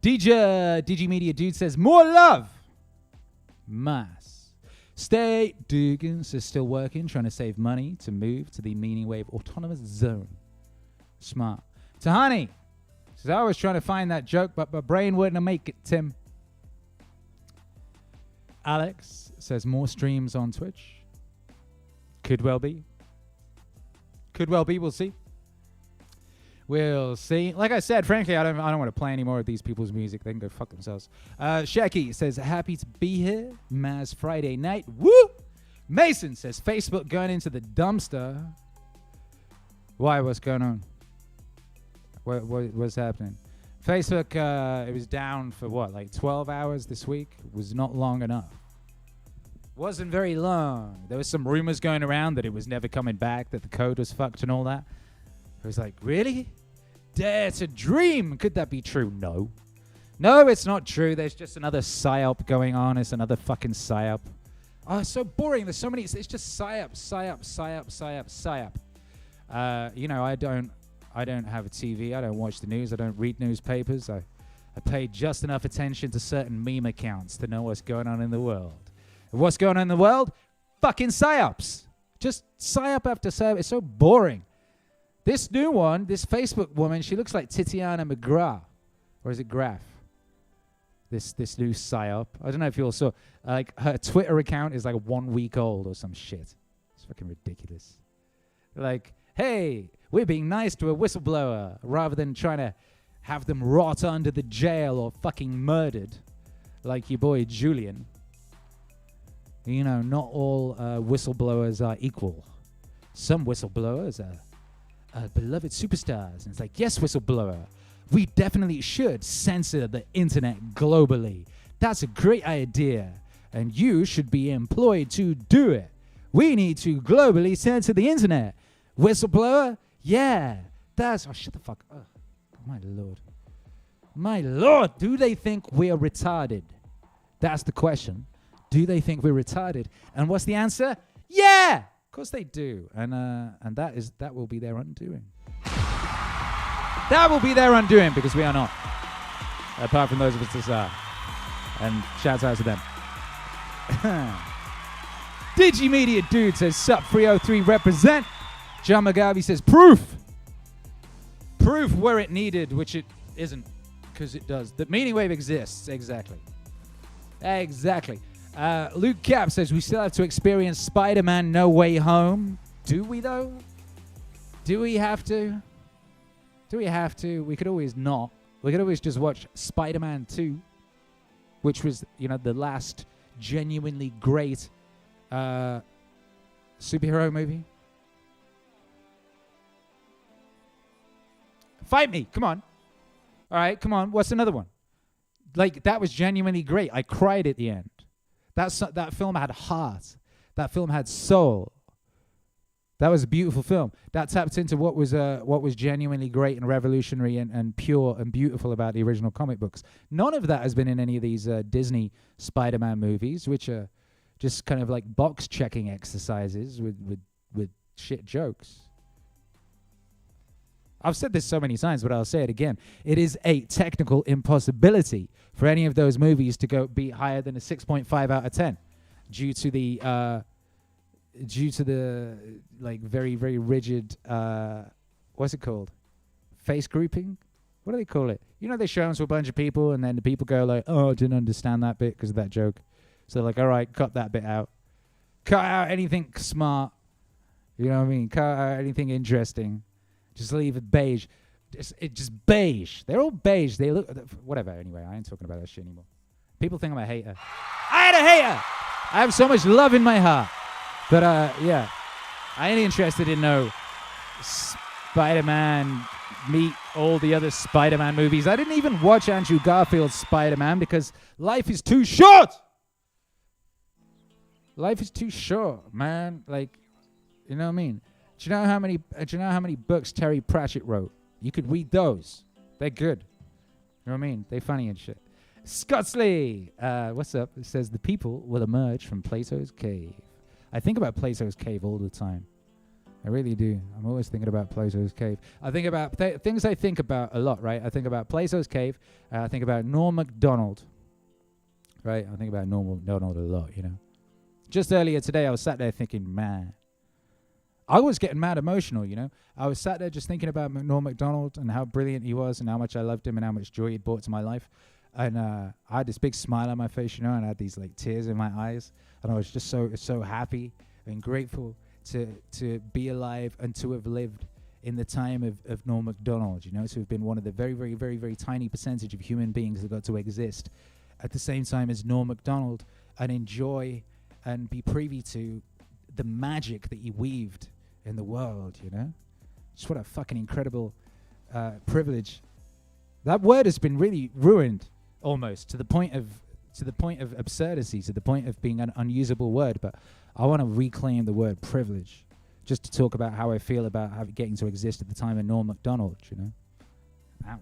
Digimedia Dude says more love. Mass. Stay Dugan says still working, trying to save money to move to the MEANINGWAVE autonomous zone. Smart. Tahani says I was trying to find that joke, but my brain wouldn't make it, Tim. Alex says more streams on Twitch. Could well be. Could well be. We'll see. We'll see. Like I said, frankly, I don't want to play any more of these people's music. They can go fuck themselves. Shaki says, happy to be here. Maz Friday night. Woo! Mason says, Facebook going into the dumpster. Why? What's going on? What's happening? Facebook, it was down for what, like 12 hours this week? It was not long enough. Wasn't very long. There was some rumors going around that it was never coming back, that the code was fucked and all that. It was like, really? Dare to dream. Could that be true? No. No, it's not true. There's just another psyop going on. It's another fucking psyop. Oh, it's so boring. There's so many. It's just psyop. You know, I don't have a TV. I don't watch the news. I don't read newspapers. I pay just enough attention to certain meme accounts to know what's going on in the world. And what's going on in the world? Fucking psyops. Just psyop after psyop. It's so boring. This new one, this Facebook woman, she looks like Titiana McGrath. Or is it Graf? This new psyop. I don't know if you all saw. Like, her Twitter account is like 1 week old or some shit. It's fucking ridiculous. Like, hey, we're being nice to a whistleblower rather than trying to have them rot under the jail or fucking murdered like your boy Julian. You know, not all whistleblowers are equal. Some whistleblowers are beloved superstars. And it's like, yes, whistleblower, we definitely should censor the internet globally. That's a great idea. And you should be employed to do it. We need to globally censor the internet. Whistleblower? Yeah. That's... Oh, shut the fuck up. Oh, my Lord. My Lord. Do they think we're retarded? That's the question. Do they think we're retarded? And what's the answer? Yeah! Of course they do. And that will be their undoing. That will be their undoing because we are not. Apart from those of us that are. And shouts out to them. Digimedia Dude says, sup 303 represent. John McGarvey says, proof. Proof where it needed, which it isn't, because it does. The MEANINGWAVE exists. Exactly. Luke Cap says, we still have to experience Spider-Man No Way Home. Do we, though? Do we have to? We could always not. We could always just watch Spider-Man 2, which was, you know, the last genuinely great superhero movie. Fight me. Come on. All right, come on. What's another one? Like, that was genuinely great. I cried at the end. That film had heart. That film had soul. That was a beautiful film. That tapped into what was genuinely great and revolutionary and pure and beautiful about the original comic books. None of that has been in any of these Disney Spider-Man movies, which are just kind of like box-checking exercises with shit jokes. I've said this so many times, but I'll say it again. It is a technical impossibility for any of those movies to be higher than a 6.5 out of 10 due to the like very, very rigid, what's it called? Face grouping? What do they call it? You know, they show them to a bunch of people and then the people go like, oh, I didn't understand that bit because of that joke. So they're like, all right, cut that bit out. Cut out anything smart. You know what I mean? Cut out anything interesting. Just leave it beige. Just beige. They're all beige. They look... Whatever, anyway. I ain't talking about that shit anymore. People think I'm a hater. I ain't a hater! I have so much love in my heart. But, yeah. I ain't interested in no Spider-Man meet all the other Spider-Man movies. I didn't even watch Andrew Garfield's Spider-Man because life is too short! Life is too short, man. Like, you know what I mean? Do you know how many books Terry Pratchett wrote? You could read those. They're good. You know what I mean? They're funny and shit. Scotsley, what's up? It says the people will emerge from Plato's cave. I think about Plato's cave all the time. I really do. I'm always thinking about Plato's cave. I think about things I think about a lot, right? I think about Plato's cave. I think about Norm Macdonald, right? I think about Norm Macdonald a lot, you know. Just earlier today, I was sat there thinking, man, I was getting mad emotional, you know. I was sat there just thinking about Norm Macdonald and how brilliant he was and how much I loved him and how much joy he'd brought to my life. And I had this big smile on my face, you know, and I had these like tears in my eyes. And I was just so happy and grateful to be alive and to have lived in the time of Norm Macdonald, you know, to have been one of the very, very, very, very tiny percentage of human beings that got to exist at the same time as Norm Macdonald and enjoy and be privy to the magic that he weaved in the world, you know? Just what a fucking incredible privilege. That word has been really ruined almost to the point of absurdity, to the point of being an unusable word, but I want to reclaim the word privilege just to talk about how I feel about getting to exist at the time of Norm Macdonald, you know? Ow.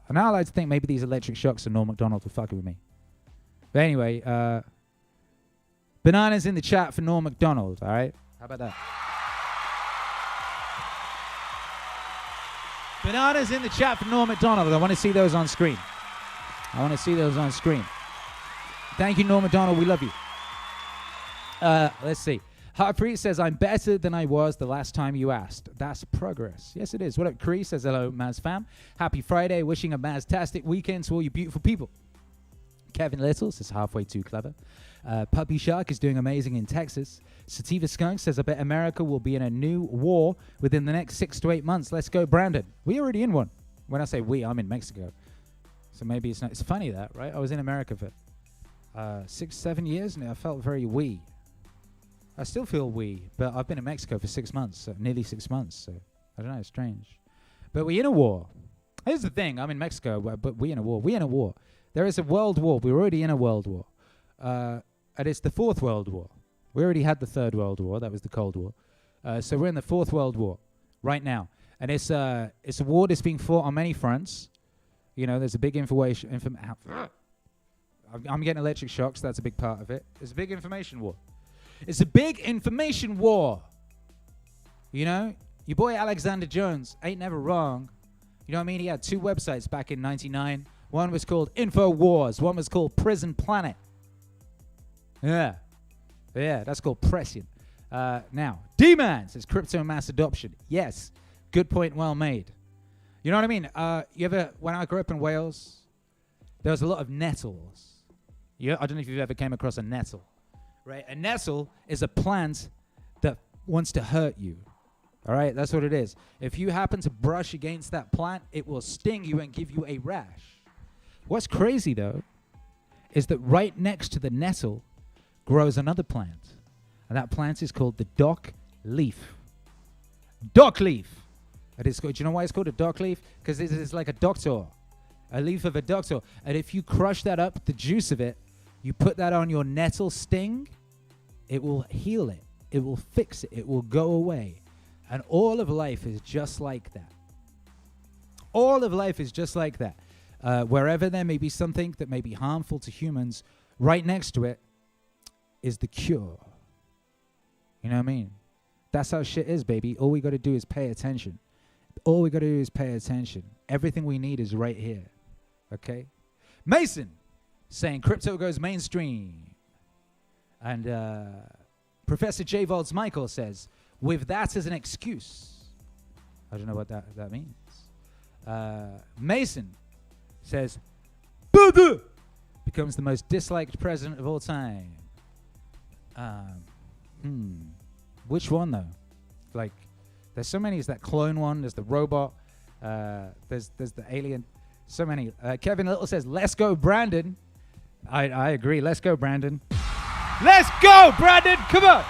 And now I like to think maybe these electric shocks and Norm Macdonald were fucking with me. But anyway, bananas in the chat for Norm Macdonald, all right? How about that? Bananas in the chat for Norm Macdonald. I want to see those on screen. Thank you, Norm Macdonald. We love you. Let's see. Harpreet says, I'm better than I was the last time you asked. That's progress. Yes, it is. What up, Cree? Says, hello, Maz fam. Happy Friday. Wishing a Maz-tastic weekend to all you beautiful people. Kevin Little says, halfway too clever. Puppy Shark is doing amazing in Texas. Sativa Skunk says, I bet America will be in a new war within the next 6 to 8 months. Let's go, Brandon. We're already in one. When I say we, I'm in Mexico. So maybe it's not. It's funny that, right? I was in America for 6, 7 years and I felt very wee. I still feel wee, but I've been in Mexico for 6 months, nearly 6 months. So I don't know, it's strange. But we're in a war. Here's the thing. I'm in Mexico, but we're in a war. We're in a war. There is a world war. We're already in a world war. And it's the 4th World War. We already had the 3rd World War. That was the Cold War. So we're in the 4th World War right now. And it's a war that's being fought on many fronts. You know, there's a big I'm getting electric shocks. That's a big part of it. It's a big information war. It's a big information war. You know, your boy Alexander Jones ain't never wrong. You know what I mean? He had 2 websites back in 99. One was called InfoWars. One was called Prison Planet. Yeah, that's called prescient. Now, D-Man says crypto mass adoption. Yes, good point, well made. You know what I mean? When I grew up in Wales, there was a lot of nettles. I don't know if you've ever came across a nettle, right? A nettle is a plant that wants to hurt you. All right, that's what it is. If you happen to brush against that plant, it will sting you and give you a rash. What's crazy, though, is that right next to the nettle grows another plant. And that plant is called the dock leaf. Dock leaf. Do you know why it's called a dock leaf? Because it is like a doctor. A leaf of a doctor. And if you crush that up, the juice of it, you put that on your nettle sting, it will heal it. It will fix it. It will go away. And all of life is just like that. All of life is just like that. Wherever there may be something that may be harmful to humans, right next to it is the cure. You know what I mean? That's how shit is, baby. All we got to do is pay attention. Everything we need is right here. Okay? Mason saying crypto goes mainstream. And Professor J. Volts Michael says, with that as an excuse. I don't know what that means. Mason says, Buddha becomes the most disliked president of all time. Which one, though? Like, there's so many. There's that clone one. There's the robot. There's the alien. So many. Kevin Little says, let's go, Brandon. I agree. Let's go, Brandon. Let's go, Brandon. Come on.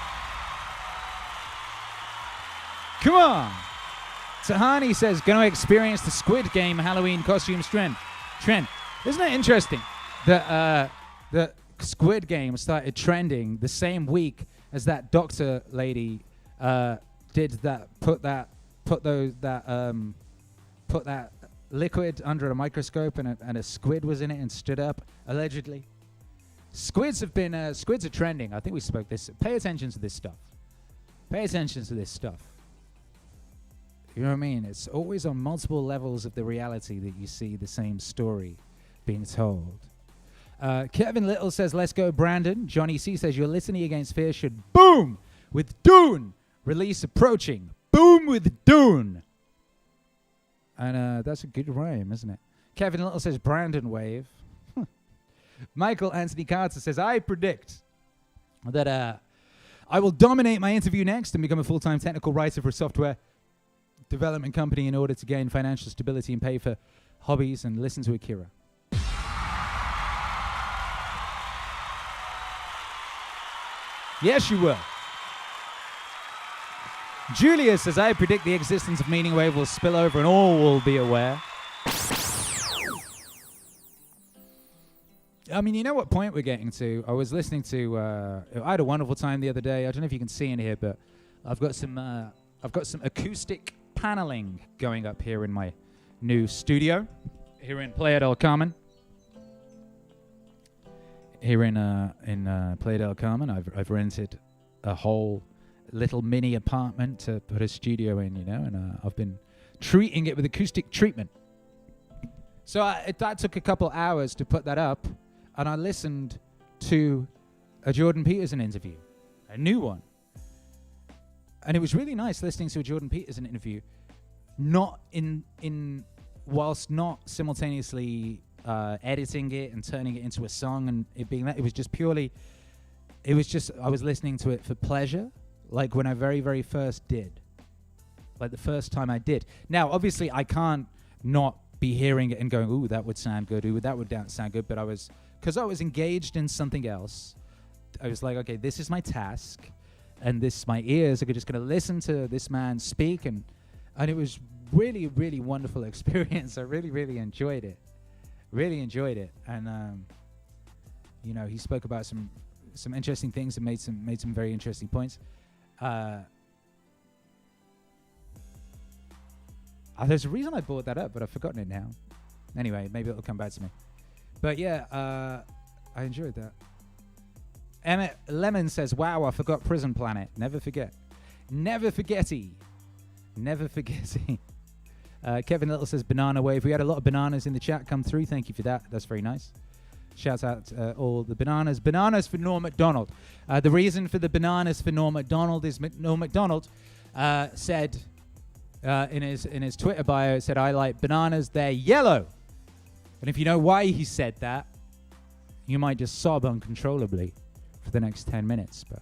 Come on. Tahani says, going to experience the Squid Game Halloween costumes trend. Isn't it interesting that the Squid Game started trending the same week as that doctor lady did that, put that liquid under a microscope and a squid was in it and stood up, allegedly. Squids are trending. I think we spoke this. Pay attention to this stuff. You know what I mean? It's always on multiple levels of the reality that you see the same story being told. Kevin Little says, let's go, Brandon. Johnny C says, your Litany Against Fear should boom with Dune. Release approaching. Boom with Dune. And that's a good rhyme, isn't it? Kevin Little says, Brandon wave. Michael Anthony Carter says, I predict that I will dominate my interview next and become a full-time technical writer for a software development company in order to gain financial stability and pay for hobbies and listen to Akira. Yes, you will. Julia says, I predict the existence of MEANINGWAVE will spill over and all will be aware. I mean, you know what point we're getting to? I was listening to, I had a wonderful time the other day. I don't know if you can see in here, but I've got some acoustic paneling going up here in my new studio here in Playa del Carmen. Here in Playa del Carmen, I've rented a whole little mini apartment to put a studio in, you know, and I've been treating it with acoustic treatment. So that took a couple hours to put that up, and I listened to a Jordan Peterson interview, a new one. And it was really nice listening to a Jordan Peterson interview, whilst not simultaneously editing it and turning it into a song and it being that. I was listening to it for pleasure, like when I very, very first did. Like the first time I did. Now, obviously, I can't not be hearing it and going, ooh, that would sound good, ooh, that would sound good, but because I was engaged in something else, I was like, okay, this is my task, and my ears are just going to listen to this man speak, and it was really, really wonderful experience. I really, really enjoyed it. And you know, he spoke about some interesting things and made some very interesting points. There's a reason I brought that up, but I've forgotten it now. Anyway, maybe it'll come back to me. But yeah, I enjoyed that. Emmett Lemon says, wow, I forgot Prison Planet. Never forget. Never forgetty. Kevin Little says, banana wave. We had a lot of bananas in the chat come through. Thank you for that. That's very nice. Shouts out all the bananas. Bananas for Norm MacDonald. The reason for the bananas for Norm MacDonald is Norm MacDonald said in his Twitter bio, it said, I like bananas, they're yellow. And if you know why he said that, you might just sob uncontrollably for the next 10 minutes. But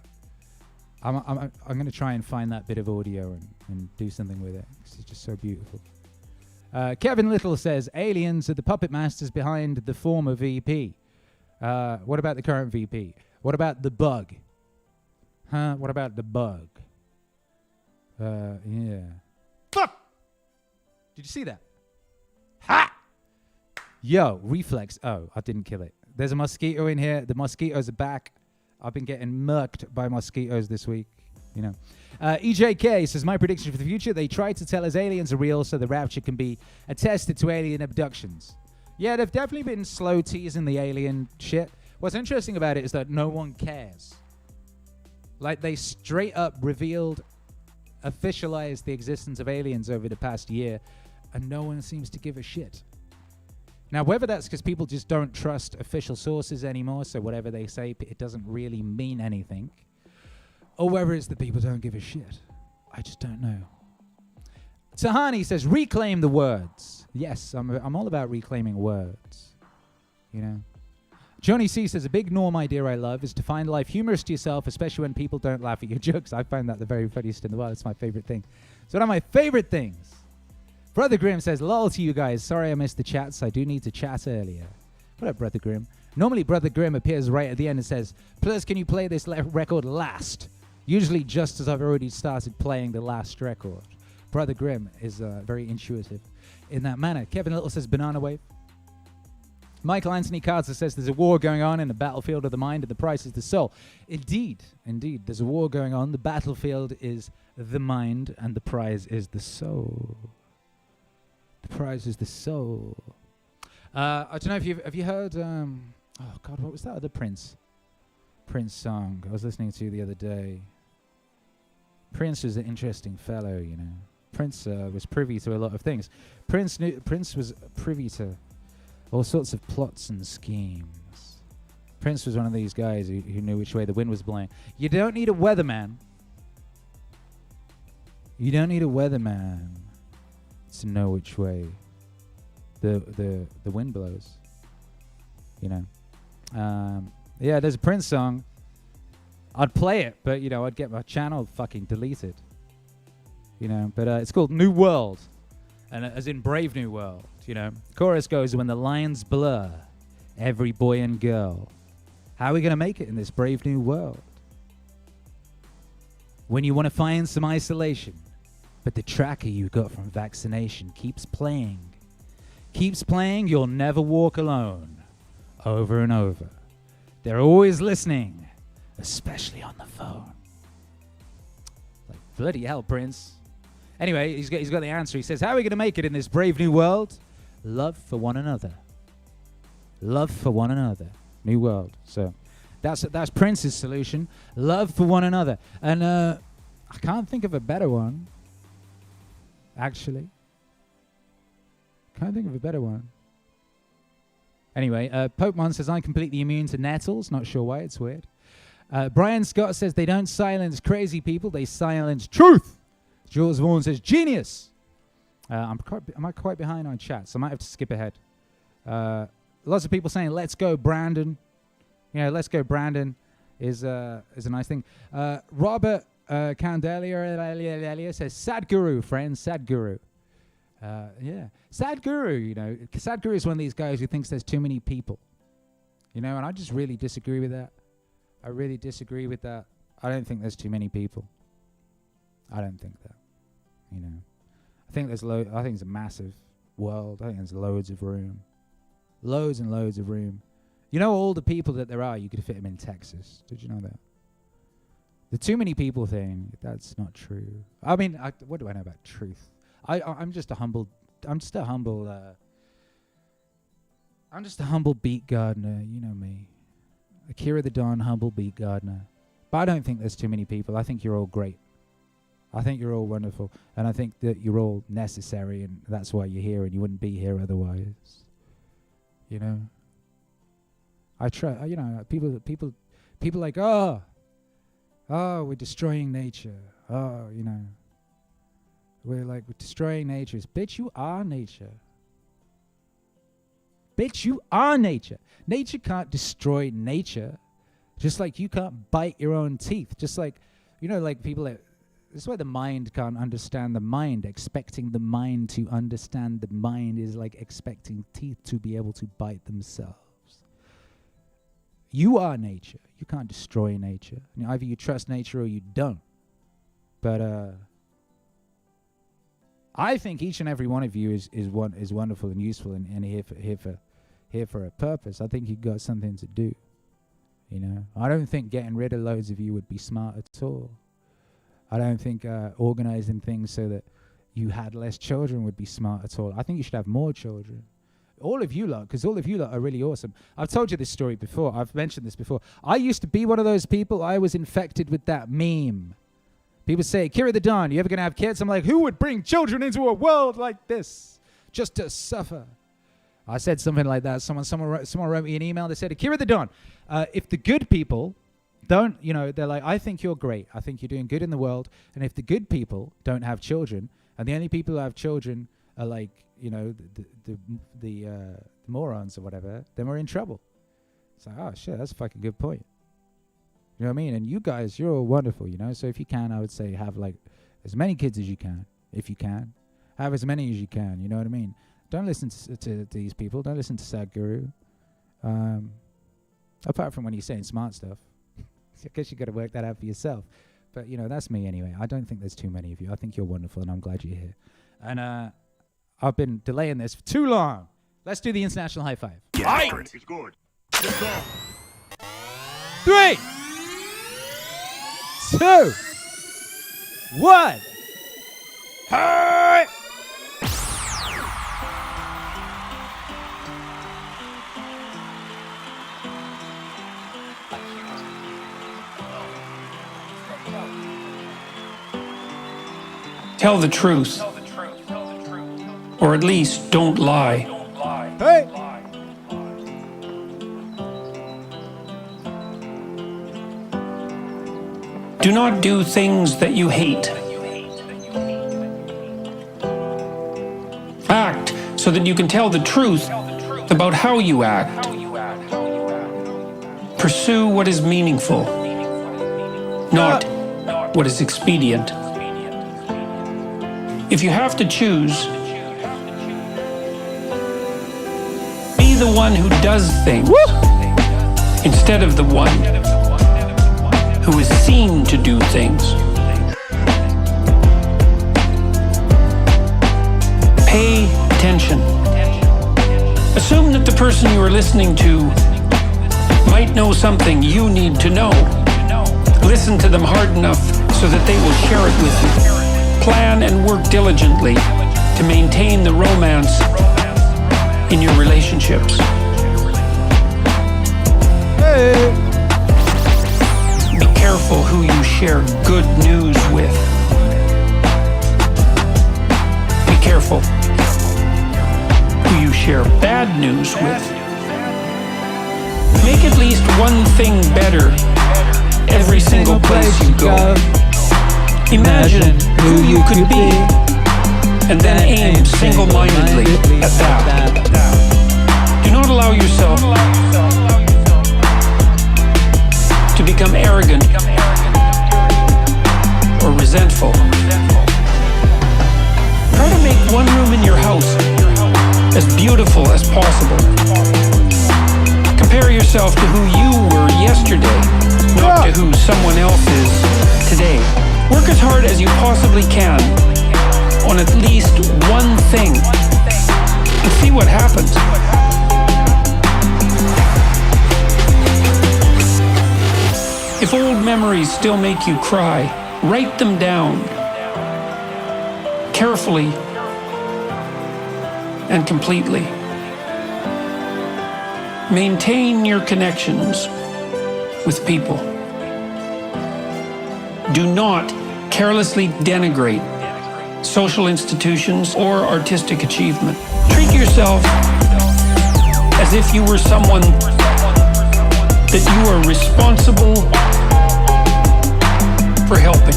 I'm going to try and find that bit of audio and do something with it, because it's just so beautiful. Kevin Little says, aliens are the puppet masters behind the former VP. What about the current VP? What about the bug? What about the bug? Yeah. Fuck! Did you see that? Ha! Yo, reflex. Oh, I didn't kill it. There's a mosquito in here. The mosquitoes are back. I've been getting murked by mosquitoes this week. You know. EJK says, my prediction for the future, they try to tell us aliens are real so the rapture can be attested to alien abductions. Yeah, they've definitely been slow teasing the alien shit. What's interesting about it is that no one cares. Like, they straight up officialized the existence of aliens over the past year, and no one seems to give a shit. Now, whether that's because people just don't trust official sources anymore, so whatever they say, it doesn't really mean anything, or whether it's that people don't give a shit, I just don't know. Tahani says, reclaim the words. Yes, I'm all about reclaiming words, you know. Johnny C says, a big norm idea I love is to find life humorous to yourself, especially when people don't laugh at your jokes. I find that the very funniest in the world. It's my favorite thing. It's one of my favorite things. Brother Grimm says, lol to you guys. Sorry I missed the chats. I do need to chat earlier. What up, Brother Grimm? Normally, Brother Grimm appears right at the end and says, plus, can you play this record last? Usually just as I've already started playing the last record. Brother Grimm is very intuitive in that manner. Kevin Little says, banana wave. Michael Anthony Carter says, there's a war going on in the battlefield of the mind and the price is the soul. Indeed, there's a war going on. The battlefield is the mind and the prize is the soul. The prize is the soul. I don't know if have you heard, oh God, what was that other Prince song I was listening to the other day? Prince was an interesting fellow, you know. Prince was privy to a lot of things. Prince was privy to all sorts of plots and schemes. Prince was one of these guys who knew which way the wind was blowing. You don't need a weatherman. You don't need a weatherman to know which way the wind blows. You know. Yeah, there's a Prince song. I'd play it, but, you know, I'd get my channel fucking deleted. You know, but it's called New World. And as in Brave New World, you know. Chorus goes, when the lines blur, every boy and girl. How are we going to make it in this brave new world? When you want to find some isolation, but the tracker you got from vaccination keeps playing. Keeps playing, you'll never walk alone. Over and over. They're always listening, especially on the phone. Like, bloody hell, Prince. Anyway, he's got the answer. He says, how are we going to make it in this brave new world? Love for one another. Love for one another. New world. So that's Prince's solution. Love for one another. And I can't think of a better one. Actually. Can't think of a better one. Anyway, Pokemon says, I'm completely immune to nettles. Not sure why. It's weird. Brian Scott says, they don't silence crazy people. They silence truth. Jules Vaughan says, genius. I'm quite behind on chat, so I might have to skip ahead. Lots of people saying, let's go, Brandon. You know, let's go, Brandon is a nice thing. Robert Candelia says, Sadhguru, friends, Sadhguru. Yeah, Sadhguru, you know, Sadhguru is one of these guys who thinks there's too many people. You know, and I just really disagree with that. I really disagree with that. I don't think there's too many people. I don't think that. You know, I think there's I think it's a massive world. I think there's loads of room. Loads and loads of room. You know, all the people that there are, you could fit them in Texas. Did you know that? The too many people thing, that's not true. I mean, what do I know about truth? I'm just a humble beat gardener. You know me. Akira the Don, humble beat gardener. But I don't think there's too many people. I think you're all great. I think you're all wonderful. And I think that you're all necessary, and that's why you're here, and you wouldn't be here otherwise. You know? I try, you know, people like, oh, we're destroying nature. Oh, you know. We're destroying nature. Bitch, you are nature. Bitch, you are nature. Nature can't destroy nature. Just like you can't bite your own teeth. Just like, you know, like people that, this is why the mind can't understand the mind. Expecting the mind to understand the mind is like expecting teeth to be able to bite themselves. You are nature. You can't destroy nature. You know, either you trust nature or you don't. But I think each and every one of you is wonderful and useful and here for a purpose. I think you've got something to do. You know, I don't think getting rid of loads of you would be smart at all. I don't think organizing things so that you had less children would be smart at all. I think you should have more children. All of you lot, because all of you lot are really awesome. I've told you this story before. I've mentioned this before. I used to be one of those people. I was infected with that meme. People say, Akira the Don, you ever going to have kids? I'm like, who would bring children into a world like this just to suffer? I said something like that. Someone wrote me an email. They said, Akira the Don, if the good people don't, you know, they're like, I think you're great. I think you're doing good in the world. And if the good people don't have children, and the only people who have children are like, you know, the morons or whatever, then we're in trouble. It's like, oh, shit, that's a fucking good point. You know what I mean? And you guys, you're all wonderful, you know? So if you can, I would say have, like, as many kids as you can. If you can. Have as many as you can, you know what I mean? Don't listen to these people. Don't listen to Sadhguru. Apart from when he's saying smart stuff. I guess you got to work that out for yourself. But, you know, that's me anyway. I don't think there's too many of you. I think you're wonderful, and I'm glad you're here. And I've been delaying this for too long. Let's do the international high five. Right. It's good. 3, 2, 1. Hey! Tell the truth. Or at least don't lie. Hey! Do not do things that you hate. Act so that you can tell the truth about how you act. Pursue what is meaningful. not what is expedient. If you have to choose, be the one who does things instead of the one who is seen to do things. Pay attention. Assume that the person you are listening to might know something you need to know. Listen to them hard enough so that they will share it with you. Plan and work diligently to maintain the romance in your relationships. Hey. Be careful who you share good news with. Be careful who you share bad news with. Make at least one thing better every single place you go. Imagine who you could be, and then aim single-mindedly at that. Do not allow yourself to become arrogant or resentful. Try to make one room in your house as beautiful as possible. Compare yourself to who you were yesterday, not to who someone else is today. Work as hard as you possibly can on at least one thing and see what happens. If old memories still make you cry, write them down carefully and completely. Maintain your connections with people. Do not carelessly denigrate social institutions or artistic achievement. Treat yourself as if you were someone that you are responsible for helping.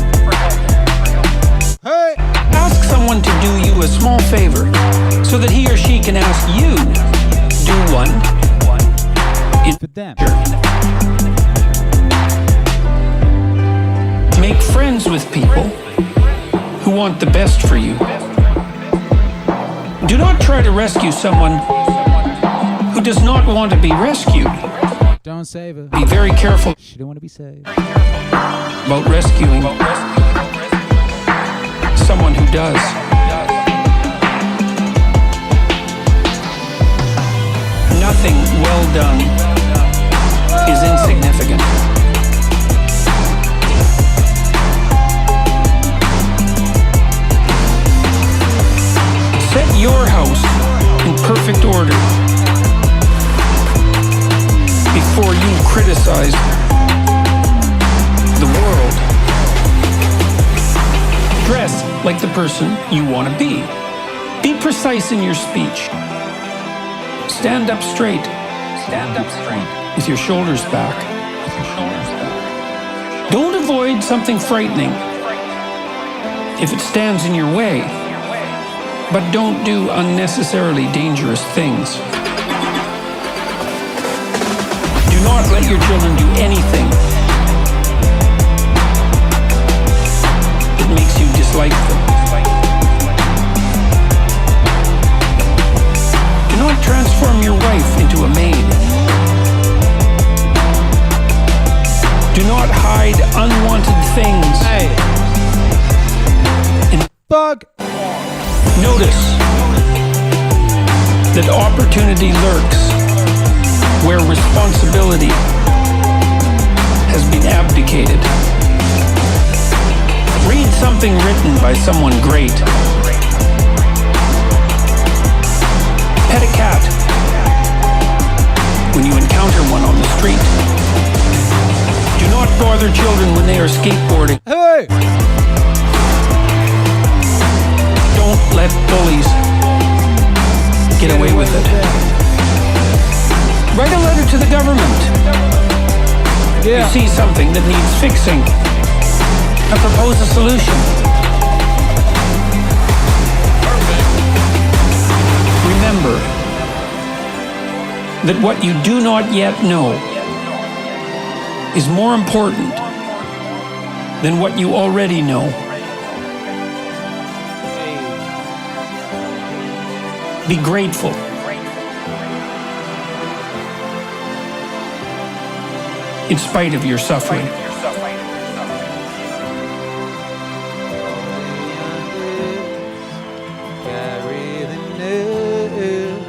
Hey. Ask someone to do you a small favor so that he or she can ask you to do one For them. Make friends with people who want the best for you. Do not try to rescue someone who does not want to be rescued. Don't save her. Be very careful She don't want to be saved. about rescuing someone who does. Nothing well done is insignificant. Set your house in perfect order before you criticize the world. Dress like the person you want to be. Be precise in your speech. Stand up straight. Stand up straight. With your shoulders back. Don't avoid something frightening if it stands in your way, but don't do unnecessarily dangerous things. Do not let your children do anything that makes you dislike them. Do not transform your wife into a maid. Do not hide unwanted things. Hey. Fuck. Notice that opportunity lurks where responsibility has been abdicated. Read something written by someone great. Pet a cat when you encounter one on the street. Do not bother children when they are skateboarding. Hey. Don't let bullies get away with it. Write a letter to the government. Yeah. You see something that needs fixing and propose a solution. Remember that what you do not yet know is more important than what you already know. Be grateful. In spite of your suffering. Carry the news.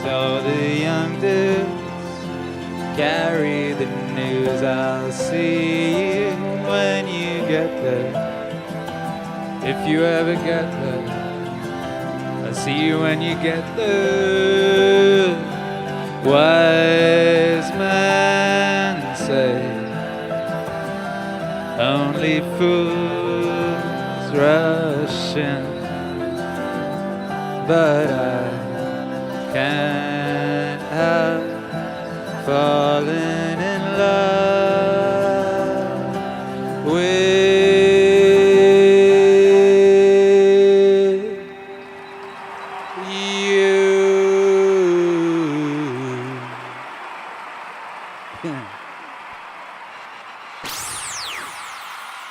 So the young dudes carry the news. I'll see you when you get there. If you ever get there. I'll see you when you get there. Wise men say only fools rush in, but I can't help falling in love with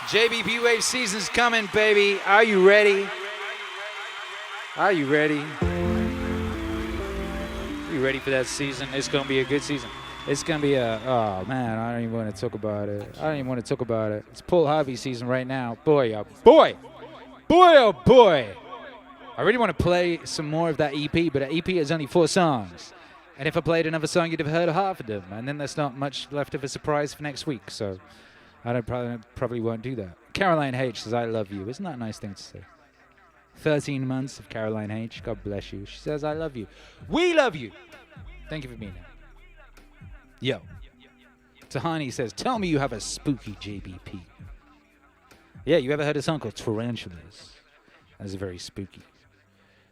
JBP Wave season's coming, baby. Are you ready? Are you ready? Are you ready for that season? It's gonna be a good season. It's gonna be oh man, I don't even want to talk about it. I don't even want to talk about it. It's Paul Harvey season right now. Boy, oh boy. Boy, oh boy. I really want to play some more of that EP, but that EP is only 4 songs. And if I played another song, you'd have heard half of them. And then there's not much left of a surprise for next week, so I probably won't do that. Caroline H says, I love you. Isn't that a nice thing to say? 13 months of Caroline H. God bless you. She says, I love you. We love you. Thank you for being here. Yo. Tahani says, tell me you have a spooky JBP. Yeah, you ever heard a song called Tarantulas? That's very spooky.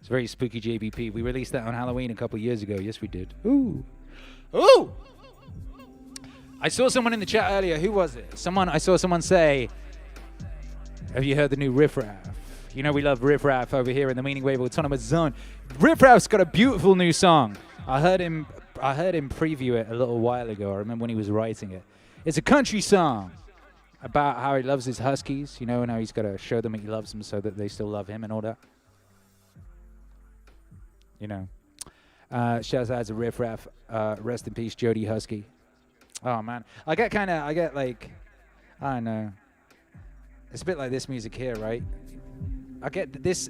It's very spooky JBP. We released that on Halloween a couple years ago. Yes, we did. Ooh. Ooh! I saw someone in the chat earlier. Who was it? I saw someone say, have you heard the new Riff Raff? You know we love Riff Raff over here in the Meaningwave Autonomous Zone. Riff Raff's got a beautiful new song. I heard him preview it a little while ago. I remember when he was writing it. It's a country song about how he loves his huskies, you know, and how he's got to show them he loves them so that they still love him and all that. You know. Shouts out to Riff Raff. Rest in peace, Jody Husky. Oh, man. I get like, I don't know. It's a bit like this music here, right? I get this.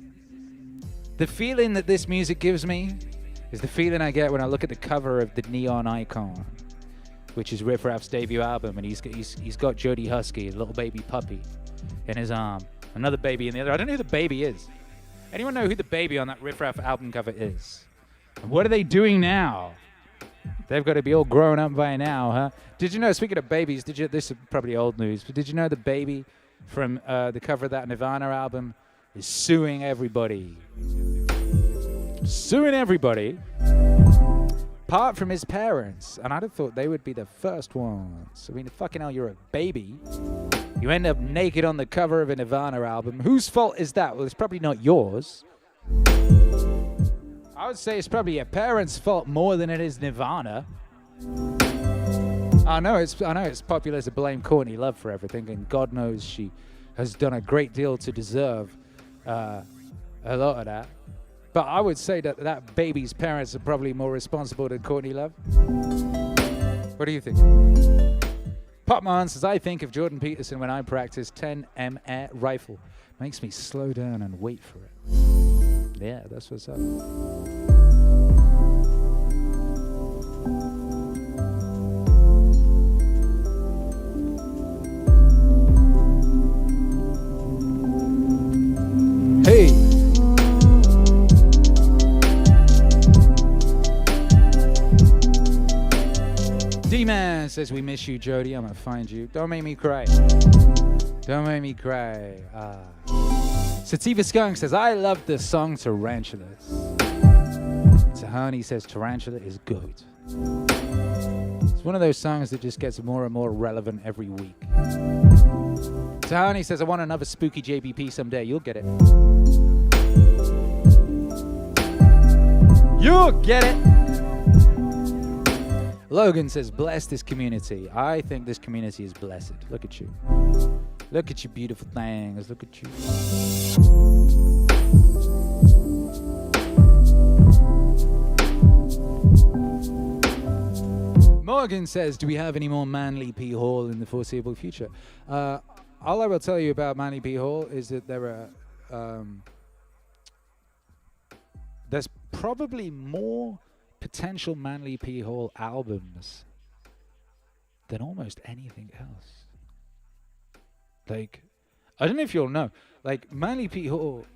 The feeling that this music gives me is the feeling I get when I look at the cover of the Neon Icon, which is Riff Raff's debut album, and he's got Jody Husky, a little baby puppy, in his arm, another baby in the other. I don't know who the baby is. Anyone know who the baby on that Riff Raff album cover is? And what are they doing now? They've got to be all grown up by now, huh? Did you know, speaking of babies, this is probably old news, but did you know the baby from the cover of that Nirvana album is suing everybody? Suing everybody, apart from his parents. And I'd have thought they would be the first ones. I mean, fucking hell, you're a baby. You end up naked on the cover of a Nirvana album. Whose fault is that? Well, it's probably not yours. I would say it's probably your parents' fault more than it is Nirvana. I know it's popular to blame Courtney Love for everything, and God knows she has done a great deal to deserve a lot of that. But I would say that baby's parents are probably more responsible than Courtney Love. What do you think? Popman says, I think of Jordan Peterson when I practice 10M air rifle. Makes me slow down and wait for it. Yeah, that's what's up. Hey! D-Man says, we miss you, Jody. I'm gonna find you. Don't make me cry. Don't make me cry. Sativa Skunk says, I love the song Tarantulas. Tahani says, Tarantula is good. It's one of those songs that just gets more and more relevant every week. Tahani says, I want another spooky JBP someday. You'll get it. You'll get it. Logan says, bless this community. I think this community is blessed. Look at you. Look at you beautiful things. Look at you. Morgan says, do we have any more Manly P. Hall in the foreseeable future? All I will tell you about Manly P. Hall is that there are... there's probably more potential Manly P. Hall albums than almost anything else. Like, I don't know if you'll know, like, Manly P. Hall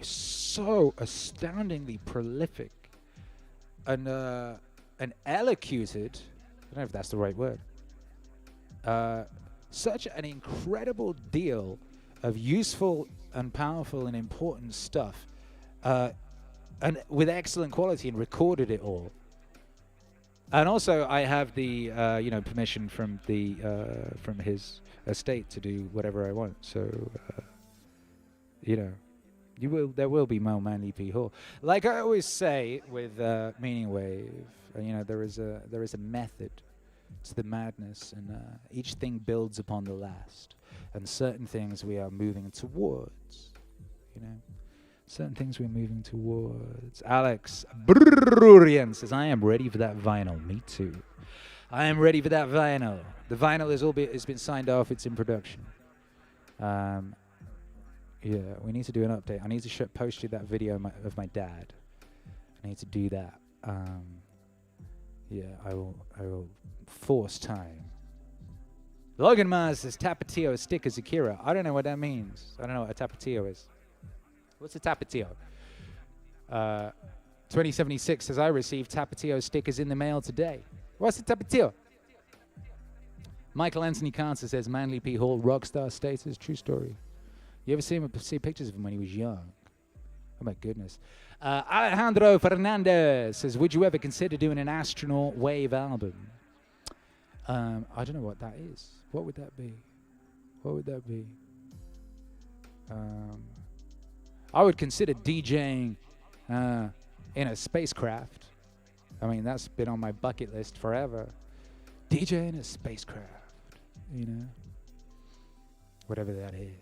is so astoundingly prolific and elocuted, I don't know if that's the right word, such an incredible deal of useful and powerful and important stuff, and with excellent quality, and recorded it all. And also, I have the permission from the from his estate to do whatever I want. So, there will be more Manly P. Hall. Like I always say with MEANINGWAVE, there is a method to the madness, and each thing builds upon the last. And certain things we are moving towards, certain things we're moving towards. Alex Brurian says, I am ready for that vinyl. Me too. I am ready for that vinyl. The vinyl has been signed off. It's in production. Yeah, we need to do an update. I need to post you that video of my dad. I need to do that. Yeah, I will force time. Logan Mars says, Tapatio stickers Akira. I don't know what that means. I don't know what a Tapatio is. What's a Tapatio? 2076 says, I received Tapatio stickers in the mail today. What's a Tapatio? Michael Anthony Carter says, Manly P. Hall, rockstar status, true story. You ever see pictures of him when he was young? Oh my goodness. Alejandro Fernandez says, would you ever consider doing an astronaut wave album? I don't know what that is. What would that be? What would that be? I would consider DJing in a spacecraft. I mean, that's been on my bucket list forever. DJ in a spacecraft, whatever that is.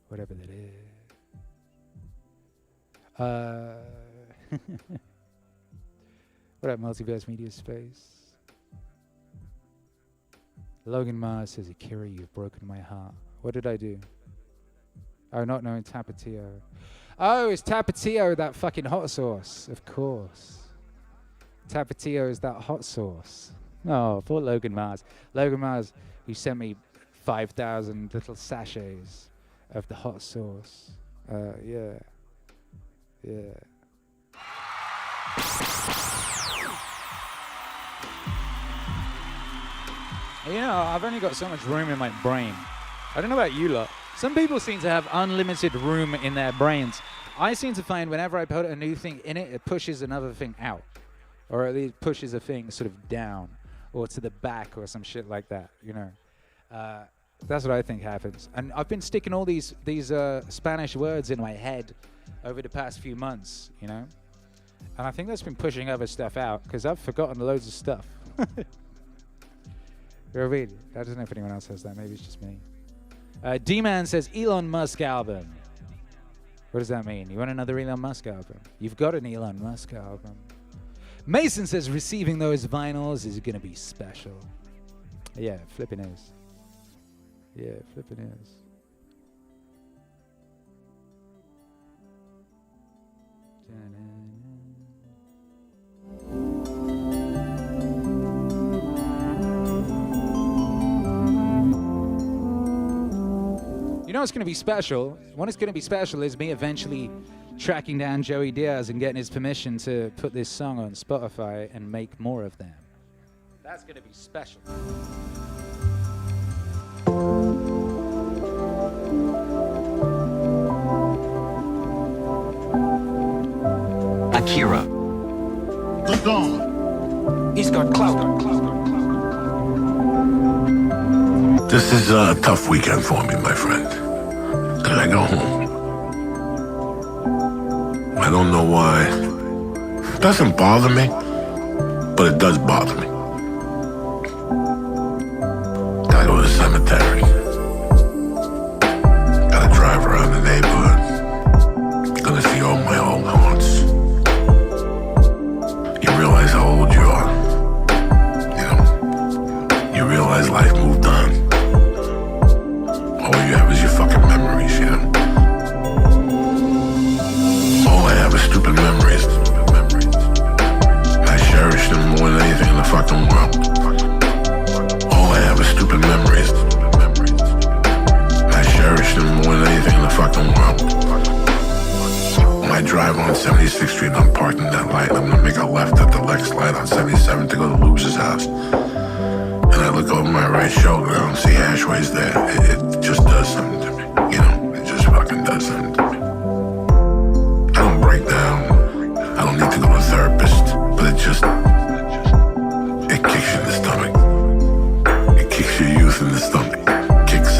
Whatever that is. What up, Multiverse Media Space? Logan Mars says, Akira, you've broken my heart. What did I do? Oh, not knowing Tapatio. Oh, it's Tapatio, that fucking hot sauce. Of course. Tapatio is that hot sauce. Oh, poor Logan Mars. Logan Mars, who sent me 5,000 little sachets of the hot sauce. Yeah. I've only got so much room in my brain. I don't know about you lot. Some people seem to have unlimited room in their brains. I seem to find whenever I put a new thing in it, it pushes another thing out. Or at least pushes a thing sort of down. Or to the back or some shit like that, That's what I think happens. And I've been sticking all these Spanish words in my head over the past few months, And I think that's been pushing other stuff out, because I've forgotten loads of stuff. Really? I don't know if anyone else has that. Maybe it's just me. D-Man says, Elon Musk album. What does that mean? You want another Elon Musk album? You've got an Elon Musk album. Mason says, receiving those vinyls is going to be special. Yeah, flipping is. Yeah, flipping is. You know what's going to be special? What is going to be special is me eventually tracking down Joey Diaz and getting his permission to put this song on Spotify and make more of them. That's going to be special. Akira The Don. He's got clout. This is a tough weekend for me, my friend. Till I go home. I don't know why. It doesn't bother me, but it does bother me. Gotta go to the cemetery. drive on 76th Street and I'm parked in that light. I'm gonna make a left at the Lex light on 77th to go to Luke's house. And I look over my right shoulder and I don't see Ashways there. It just does something to me. You know, it just fucking does something to me. I don't break down. I don't need to go to a therapist. But it kicks you in the stomach. It kicks your youth in the stomach. Kicks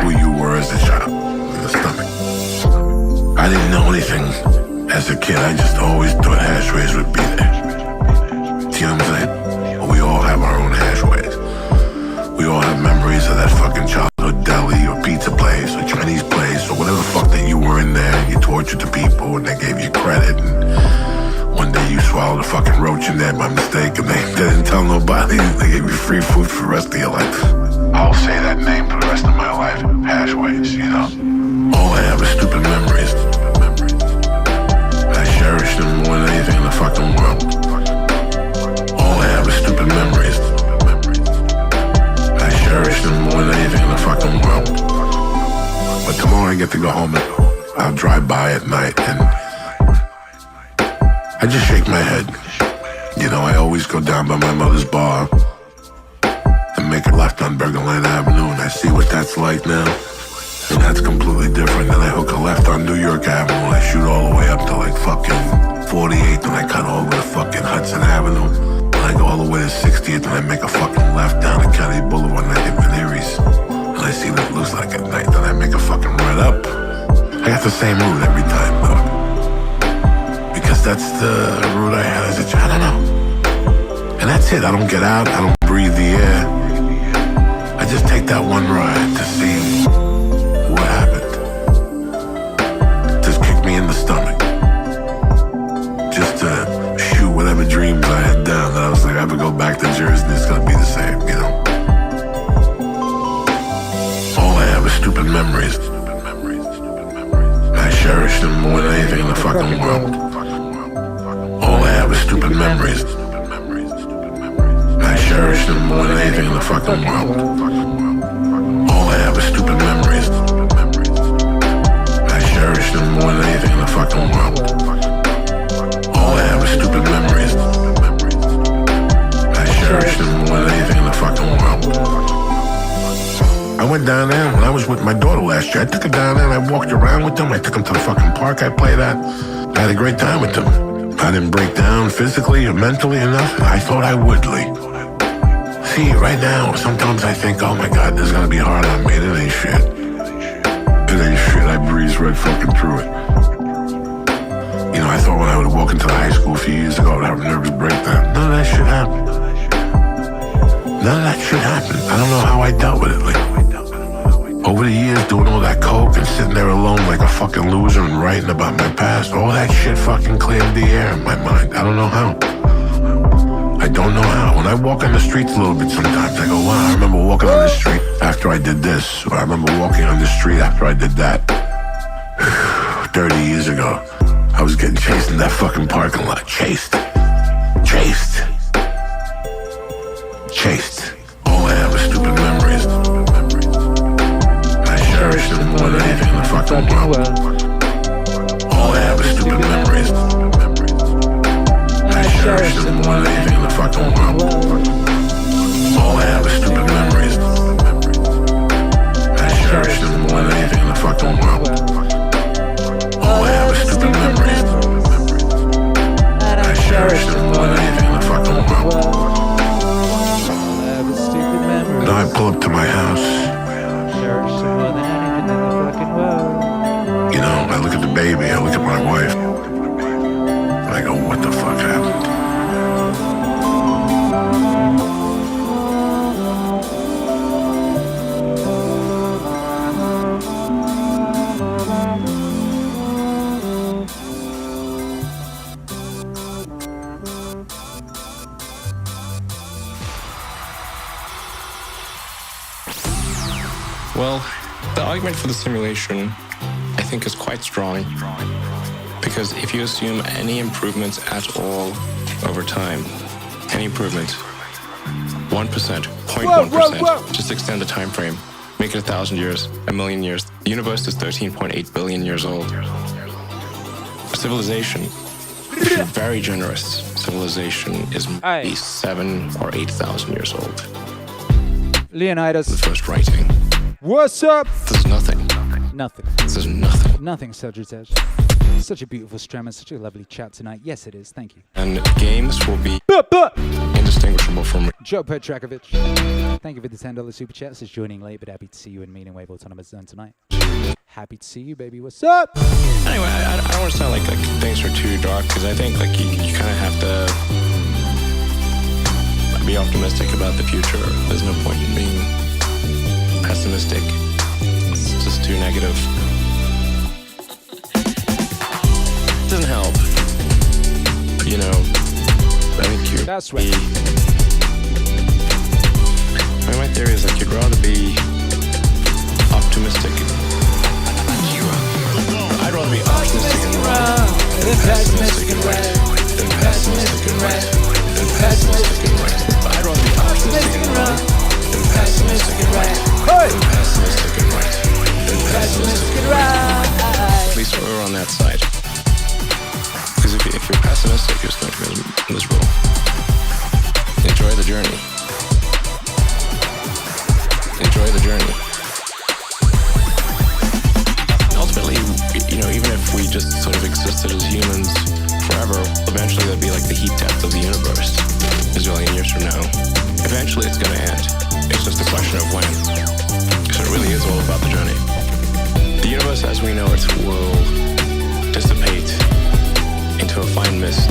who you were as a child in the stomach. I didn't know anything as a kid. I just always thought Ashways would be there. See what I'm saying? We all have our own Ashways. We all have memories of that fucking childhood deli or pizza place or Chinese place or whatever the fuck that you were in there and you tortured the people and they gave you credit and one day you swallowed a fucking roach in there by mistake and they didn't tell nobody. They gave you free food for the rest of your life. I'll say that name for the rest of my life. Ashways, you know. All I have is stupid memories. I cherish them more than anything in the fucking world. All I have is stupid memories. I cherish them more than anything in the fucking world. But tomorrow I get to go home and I'll drive by at night and I just shake my head. You know, I always go down by my mother's bar and make a left on Bergenland Avenue and I see what that's like now. And that's completely different. Then I hook a left on New York Avenue and I shoot all the way up to like fucking 48th and I cut all over to fucking Hudson Avenue. And I go all the way to 60th and I make a fucking left down to Kennedy Boulevard and I hit Veneris. And I see what it looks like at night. Then I make a fucking right up. I got the same route every time though. Because that's the route I had as a child. I don't know. And that's it. I don't get out. I don't breathe the air. I just take that one ride to see what happened. Just kick me in the stomach. Just to shoot whatever dreams I had down. That I was like, I would go back to Jersey and it's gonna be the same, you know? All I have is stupid memories. I cherish them more than anything in the fucking world. All I have is stupid memories. I cherish them more than anything in the fucking world. All I have is stupid memories. I cherish them more than anything in the fucking world. All I have is stupid memories. I cherish them more than anything in the fucking world. I went down there when I was with my daughter last year. I took her down there and I walked around with them. I took them to the fucking park I played at. I had a great time with them. I didn't break down physically or mentally enough. I thought I would, Lee. See, right now, sometimes I think, oh my God, this is gonna be hard on me. It ain't shit. It ain't shit. I breeze right fucking through it. You know, I thought when I would walk into the high school a few years ago, I would have a nervous breakdown. None of that shit happened. None of that shit happened. I don't know how I dealt with it, Lee. Over the years, doing all that coke and sitting there alone like a fucking loser and writing about my past, all that shit fucking cleared the air in my mind. I don't know how. I don't know how. When I walk on the streets a little bit sometimes, I go, wow, I remember walking on the street after I did this, or I remember walking on the street after I did that. 30 years ago, I was getting chased in that fucking parking lot. Chased. All I have is stupid memories. I cherish them more than anything in the fucking world. All I have is stupid memories. I cherish them more than anything in the fucking world. All I have is stupid memories. I cherish them more than anything in the fucking world. All I have is stupid memories. I cherish them more than anything in the fucking world. Now I pull up to my house. Cherish them more than anything in the fucking world. You know, I look at the baby, I look at my wife, and I go, what the fuck happened? Well, the argument for the simulation, I think, is quite strong. Because if you assume any improvements at all over time, any improvement, 1%, 0.1%, just extend the time frame, make it 1,000 years, 1,000,000 years. The universe is 13.8 billion years old. civilization, if you're very generous, civilization is maybe 7,000 or 8,000 years old. Leonidas. The first writing. What's up? There's nothing. Nothing. There's nothing. Nothing, Sagittarius. Such a beautiful stream and such a lovely chat tonight. Yes, it is. Thank you. And games will be indistinguishable from Joe Petrakovich. Thank you for the $10 super chat. Says joining late, but happy to see you in Meaningwave Autonomous Zone tonight. Happy to see you, baby. What's up? Anyway, I don't want to sound like things are too dark, because I think like you kind of have to be optimistic about the future. There's no point in being pessimistic. It's just too negative. It doesn't help. You know, I think you're... That's right. My theory is like you'd rather be optimistic. I'd rather be optimistic and wrong than pessimistic and right. Than pessimistic and right. Than pessimistic and right. I'd rather be optimistic and wrong than pessimistic and right. Than pessimistic and right. Than pessimistic and right. At least we're on that side. Because if you're pessimistic, you're just going to be miserable. Enjoy the journey. Enjoy the journey. Ultimately, you know, even if we just sort of existed as humans forever, eventually there'd be like the heat death of the universe a zillion years from now. Eventually it's going to end. It's just a question of when. So it really is all about the journey. The universe as we know it will dissipate into a fine mist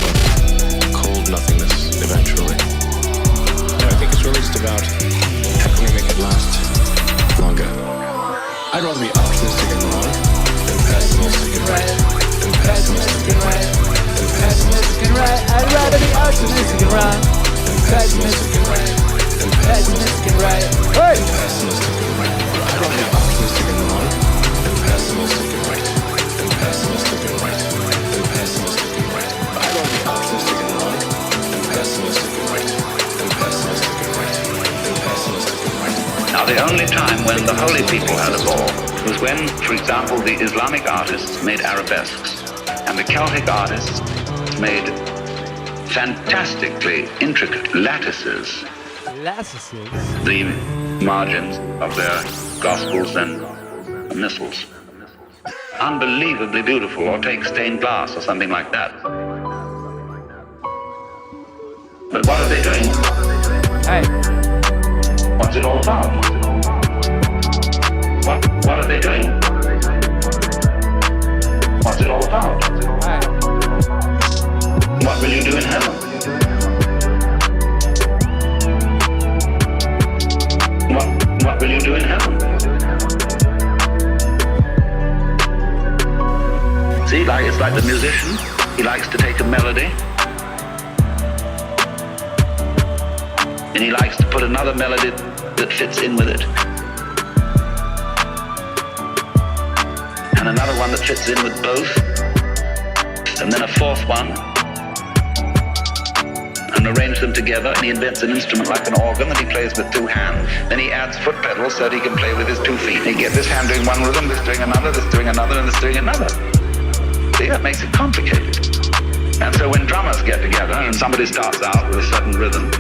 of cold nothingness eventually. And I think it's really just about how can we make it last longer. I'd rather be optimistic and wrong than pessimistic and right. Than pessimistic and right. Than pessimistic and right. I'd rather be optimistic and wrong than pessimistic and right. Than pessimistic and right. Hey! Than pessimistic and right. I'd rather be optimistic and wrong than pessimistic and right. Than pessimistic and right. Than pessimistic and right. I'd rather be optimistic and wrong than pessimistic and right. Than pessimistic and right. Than pessimistic and right. Now, the only time when the holy people had a ball was when, for example, the Islamic artists made arabesques and the Celtic artists made fantastically intricate lattices. Lattices? The margins of their gospels and missals. Unbelievably beautiful, or take stained glass or something like that. But what are they doing? Hey. What's it all about? What are they doing? What's it all about? Hey. What will you do in heaven? What will you do in heaven? See, it's like the musician. He likes to take a melody and he likes to put another melody that fits in with it. And another one that fits in with both. And then a fourth one. And arrange them together, and he invents an instrument like an organ that he plays with two hands. Then he adds foot pedals so that he can play with his 2 feet. And he gets this hand doing one rhythm, this doing another, this doing another, and this doing another. See, that makes it complicated. And so when drummers get together and somebody starts out with a certain rhythm,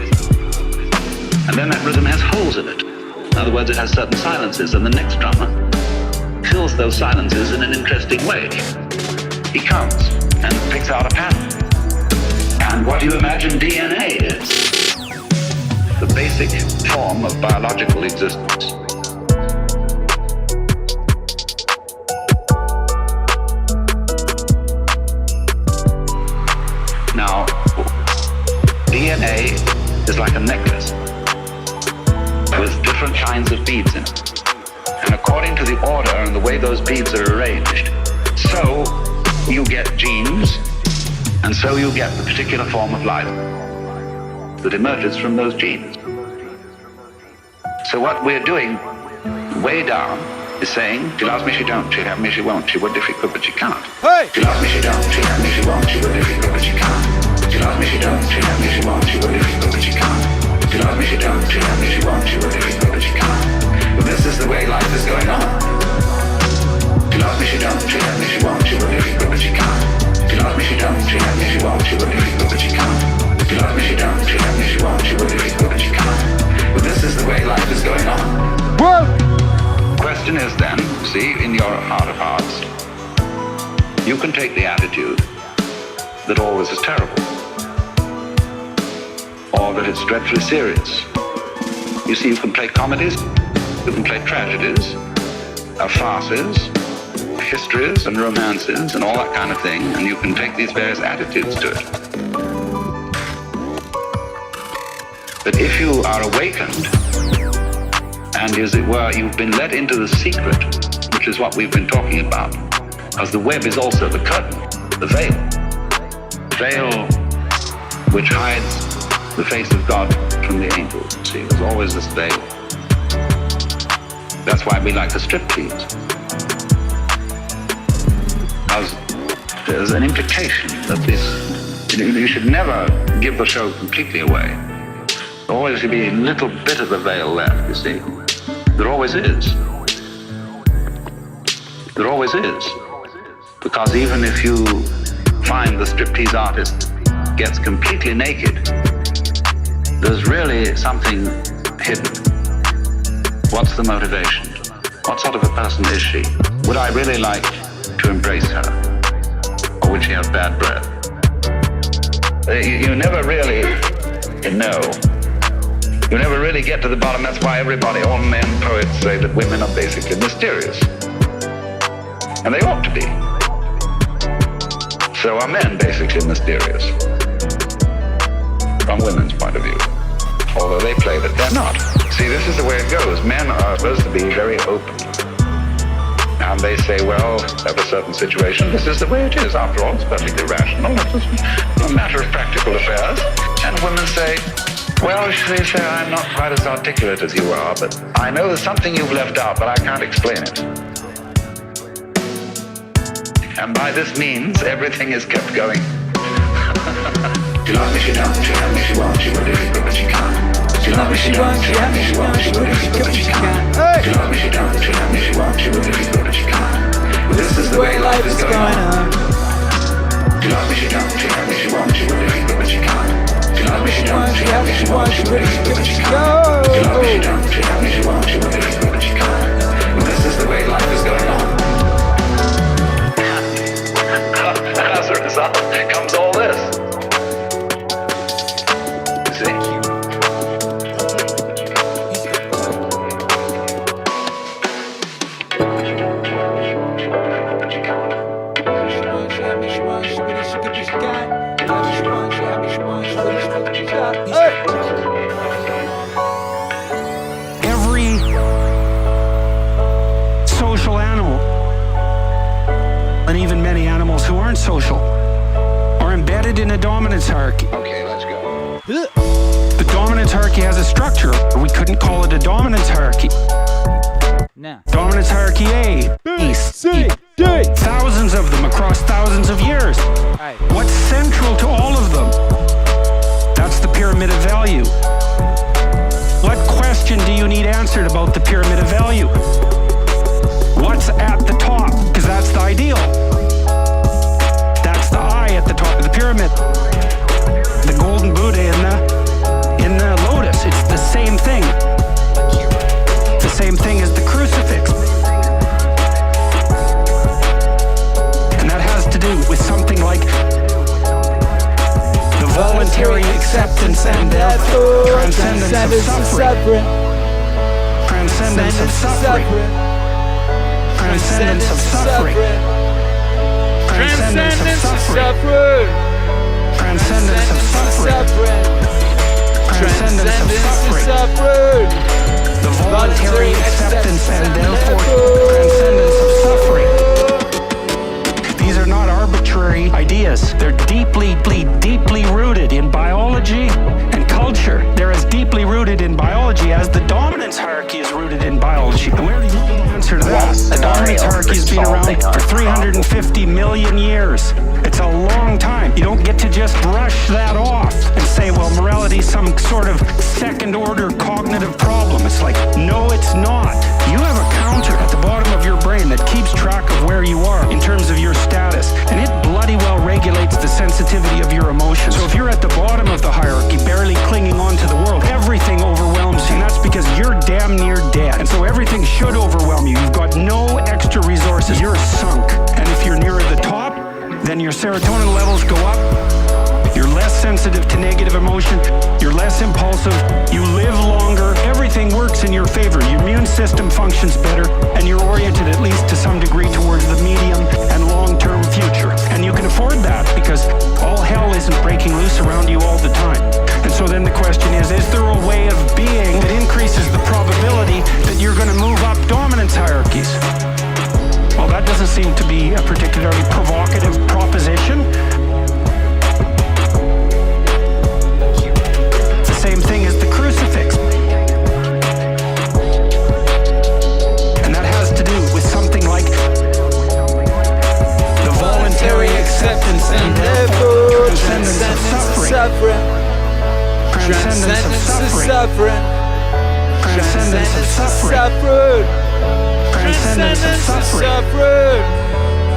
and then that rhythm has holes in it. In other words, it has certain silences, and the next drummer fills those silences in an interesting way. He comes and picks out a pattern. And what do you imagine DNA is? The basic form of biological existence. Now, DNA is like a necklace with different kinds of beads in it. And according to the order and the way those beads are arranged, so you get genes, and so you get the particular form of life that emerges from those genes. So what we're doing way down is saying, she loves me, she don't, she'll have me, she won't, she would if she could, but she can't. Hey! She loves me, she don't, she'll have me, she won't, she would if she could, but she can't. She loves me, she don't, she'll have me, she won't, she would if she could, but she can't. She loves me, she don't, she'll have me, she won't, she would if she could, but she can't. But this is the way life is going on. She loves me, she don't, she'll have me, she won't, she would if You can take the attitude that all this is terrible, or that it's dreadfully serious. You see, you can play comedies, you can play tragedies, farces, histories and romances and all that kind of thing, and you can take these various attitudes to it. But if you are awakened, and as it were, you've been let into the secret, which is what we've been talking about, because the web is also the curtain, the veil which hides the face of God from the angels. See, there's always this veil. That's why we like the striptease. Because there's an implication that you should never give the show completely away. There always should be a little bit of the veil left, you see. There always is. There always is. Because even if you find the striptease artist gets completely naked, there's really something hidden. What's the motivation? What sort of a person is she? Would I really like to embrace her? Or would she have bad breath? You never really know. You never really get to the bottom. That's why everybody, all men, poets, say that women are basically mysterious. And they ought to be. So are men basically mysterious, from women's point of view. Although they play that they're not. See, this is the way it goes. Men are supposed to be very open. And they say, well, of a certain situation, this is the way it is. After all, it's perfectly rational. It's a matter of practical affairs. And women say, well, they say, I'm not quite as articulate as you are, but I know there's something you've left out, but I can't explain it. And by this means, everything is kept going. She loves me, she don't, she have me, she won't, she would if she could, but she can't. She loves me, she don't, she have me, she won't, she would if she could, but she can't. She loves me, she don't, she have me, she won't, she would if she could, but she can't. But this is the way life is going on. She loves me, she don't, she have me, she won't, she would if she could, but she can't. She loves me, she don't, she have me, she won't, she would if she could, but she can't. She loves me, she don't, she have me, she won't, she would if she could, but she can't. But this is the way life is going on. As a result comes all this. You see? Every social animal, and even many animals who aren't social, are embedded in a dominance hierarchy. Okay, let's go. The dominance hierarchy has a structure. We couldn't call it a dominance hierarchy. No. Dominance hierarchy A, East, C, D. thousands of them across thousands of years. Aye. What's central to all of them? That's the pyramid of value. What question do you need answered about the pyramid of value? What's at the top? Because that's the ideal. That's the eye at the top of the pyramid. The golden Buddha in the lotus. It's the same thing. The same thing as the crucifix. And that has to do with something like the voluntary acceptance and therefore transcendence of suffering. Transcendence of suffering. Transcendence of suffering. Transcendence of suffering. Transcendence of suffering. Transcendence of suffering. The voluntary acceptance and therefore transcendence of suffering. These are not arbitrary ideas. They're deeply rooted in biology and culture. They're as deeply rooted in biology as the dominance hierarchy is rooted in biology. And where do you answer to that? The dominance hierarchy has been around for 350 million years. It's a long time. You don't get to just brush that off and say, well, morality is some sort of second-order cognitive problem. It's like, no, it's not. You have a counter at the bottom of your brain that keeps track of where you are in terms of your status, and it bloody well regulates the sensitivity of your emotions. So if you're at the bottom of the hierarchy, barely clinging on to the world, everything overwhelms you, and that's because you're damn near dead. And so everything should overwhelm you. You've got no extra resources. You're sunk. And if you're nearer the top, then your serotonin levels go up. You're less sensitive to negative emotion. You're less impulsive. You live longer. Everything works in your favor. Your immune system functions better, and you're oriented at least to some degree towards the medium and long-term future. And you can afford that because all hell isn't breaking loose around you all the time. And so then the question is there a way of being that increases the probability that you're going to move up dominance hierarchies? Well, that doesn't seem to be a particularly provocative proposition. Same thing as the crucifix. And that has to do with something like the voluntary acceptance and therefore transcendence of suffering. Transcendence of suffering. Transcendence of suffering. Transcendence of suffering.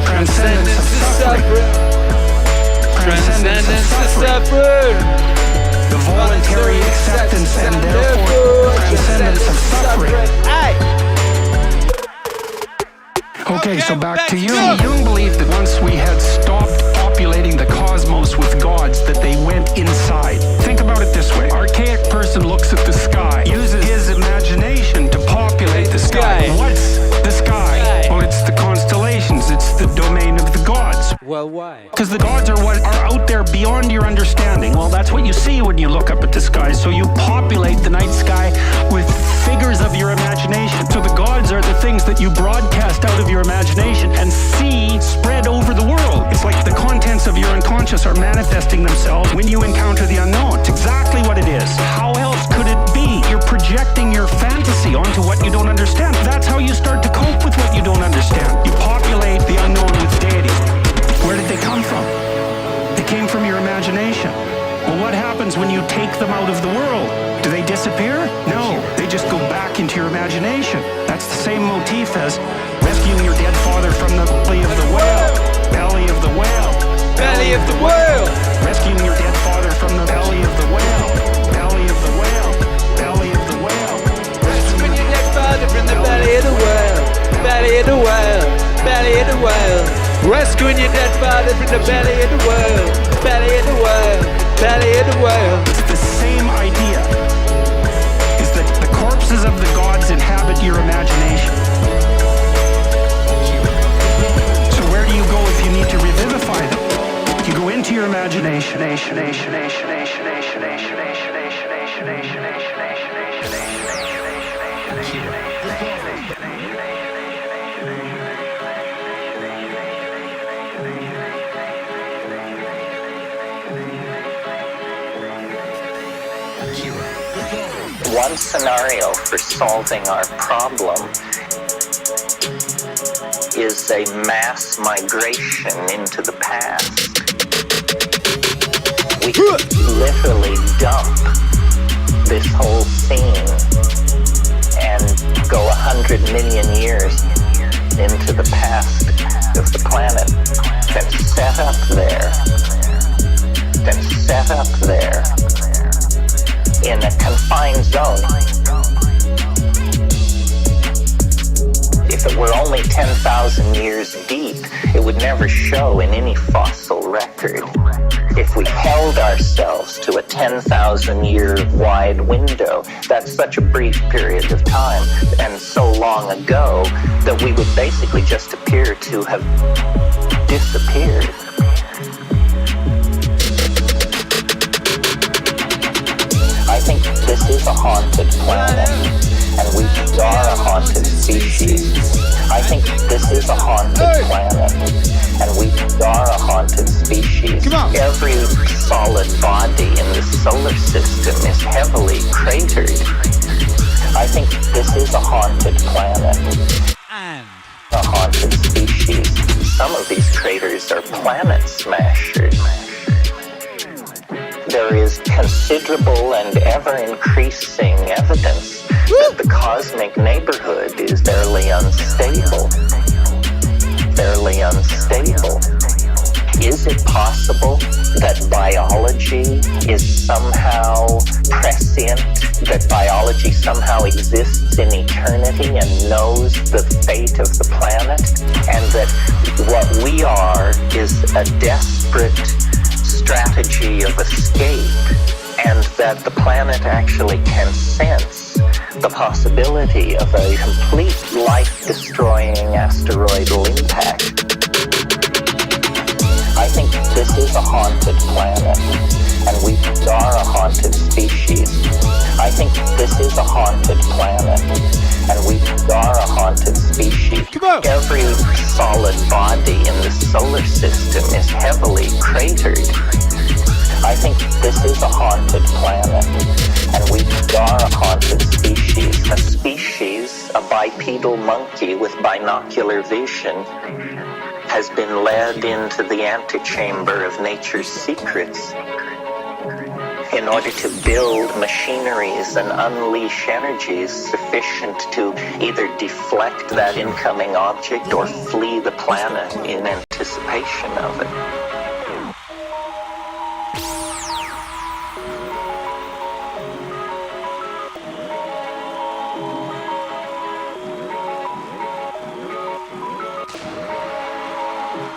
Transcendence of suffering. Transcendence of suffering. The voluntary acceptance and therefore transcendence of suffering. Okay, so back to Jung. Jung believed that once we had stopped populating the cosmos with gods, that they went inside. Think about it this way. Archaic person looks at the sky, uses his imagination to populate the sky. What's the sky? Well, it's the constellations. It's the domain of the gods. Well, why? Because the gods are what are out there beyond your understanding. Well, that's what you see when you look up at the sky. So you populate the night sky with figures of your imagination. So the gods are the things that you broadcast out of your imagination and see spread over the world. It's like the contents of your unconscious are manifesting themselves when you encounter the unknown. It's exactly what it is. How else could it be? You're projecting your fantasy onto what you don't understand. That's how you start to cope with what you don't understand. You populate the unknown with deities. Where did they come from? They came from your imagination. Well, what happens when you take them out of the world? Do they disappear? No, they just go back into your imagination. That's the same motif as rescuing your dead father from the belly of the whale. Belly of the whale. Belly of the whale. Rescuing your dead father from the belly of the whale. Belly of the whale. Belly of the whale. Rescuing your dead father from the belly of the whale. Belly of the whale. Belly of the whale. Rescuing your dead father from the belly of the whale. Belly of the whale. Belly of the whale. It's the same idea. Is that the corpses of the gods inhabit your imagination. So where do you go if you need to revivify them? You go into your imagination. One scenario for solving our problem is a mass migration into the past. We literally dump this whole scene and go 100 million years into the past of the planet, then set up there in a confined zone. If it were only 10,000 years deep, it would never show in any fossil record. If we held ourselves to a 10,000 year wide window, that's such a brief period of time and so long ago that we would basically just appear to have disappeared. I think this is a haunted planet, and we are a haunted species. I think this is a haunted planet, and we are a haunted species. Every solid body in the solar system is heavily cratered. I think this is a haunted planet, and a haunted species. Some of these craters are planet smashers. There is considerable and ever-increasing evidence that the cosmic neighborhood is fairly unstable. Is it possible that biology is somehow prescient that biology somehow exists in eternity and knows the fate of the planet, and that what we are is a desperate strategy of escape, and that the planet actually can sense the possibility of a complete life-destroying asteroidal impact. I think this is a haunted planet, and we are a haunted species. I think this is a haunted planet, and we are a haunted species. Every solid body in the solar system is heavily cratered. I think this is a haunted planet, and we are a haunted species. A species, a bipedal monkey with binocular vision, has been led into the antechamber of nature's secrets in order to build machineries and unleash energies sufficient to either deflect that incoming object or flee the planet in anticipation of it.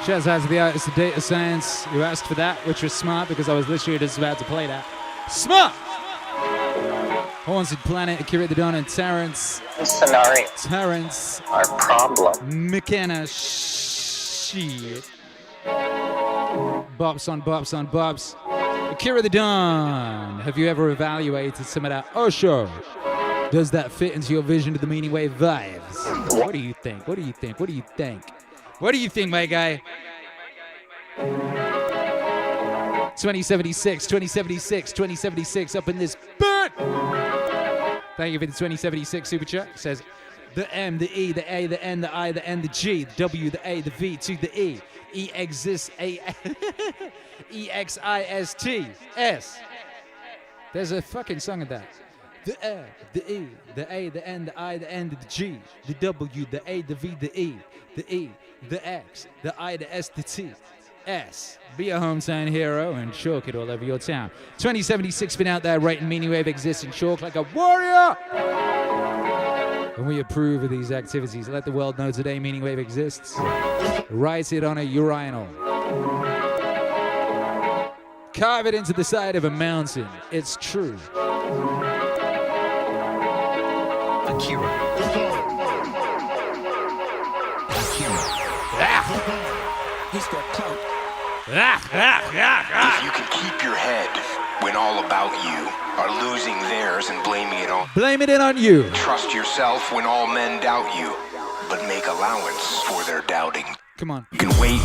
Shouts out to the artist of Data Science who asked for that, which was smart because I was literally just about to play that. Smart! Haunted Planet, Akira The Don, and Terence. Scenario. Terence. Our problem. McKenna. Shit. Bops on bops on bops. Akira The Don. Have you ever evaluated some of that? Oh, sure. Does that fit into your vision of the meaning wave vibes? What do you think? What do you think? What do you think? What do you think, my guy? 2076, 2076, 2076 up in this bird. Thank you for the 2076 super chat. It says the M, the E, the A, the N, the I, the N, the G, the W, the A, the V to the E. E exists A EXIST S. There's a fucking song of that. The L, the E, the A, the N, the I, the N, the G, the W, the A, the V, the E, the E, the X, the I, the S, the T, S. Be a hometown hero and chalk it all over your town. 2076 been out there writing Meaning Wave exists and chalk like a warrior. And we approve of these activities. Let the world know today Meaning Wave exists. Write it on a urinal. Carve it into the side of a mountain. It's true. Akira. He's got clout. If you can keep your head when all about you are losing theirs and blaming it on you. Trust yourself when all men doubt you, but make allowance for their doubting. Come on. You can wait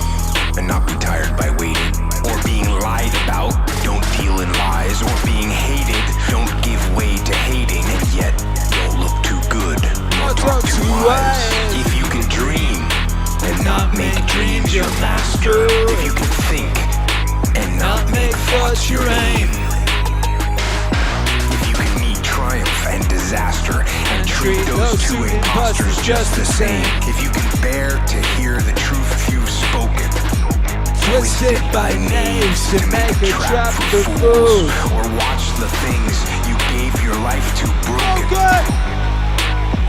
and not be tired by waiting, or being lied about. Don't deal in lies, or being hated. Don't give way to hating, and yet don't look too good. Don't talk too wise. If you can dream and not make dreams your master. If you can think and not make thoughts your aim. If you can meet triumph and disaster and treat those two imposters just the same. If you can bear to hear the truth you've spoken, twisted by knaves to make a trap for fools, or watch the things you gave your life to broken,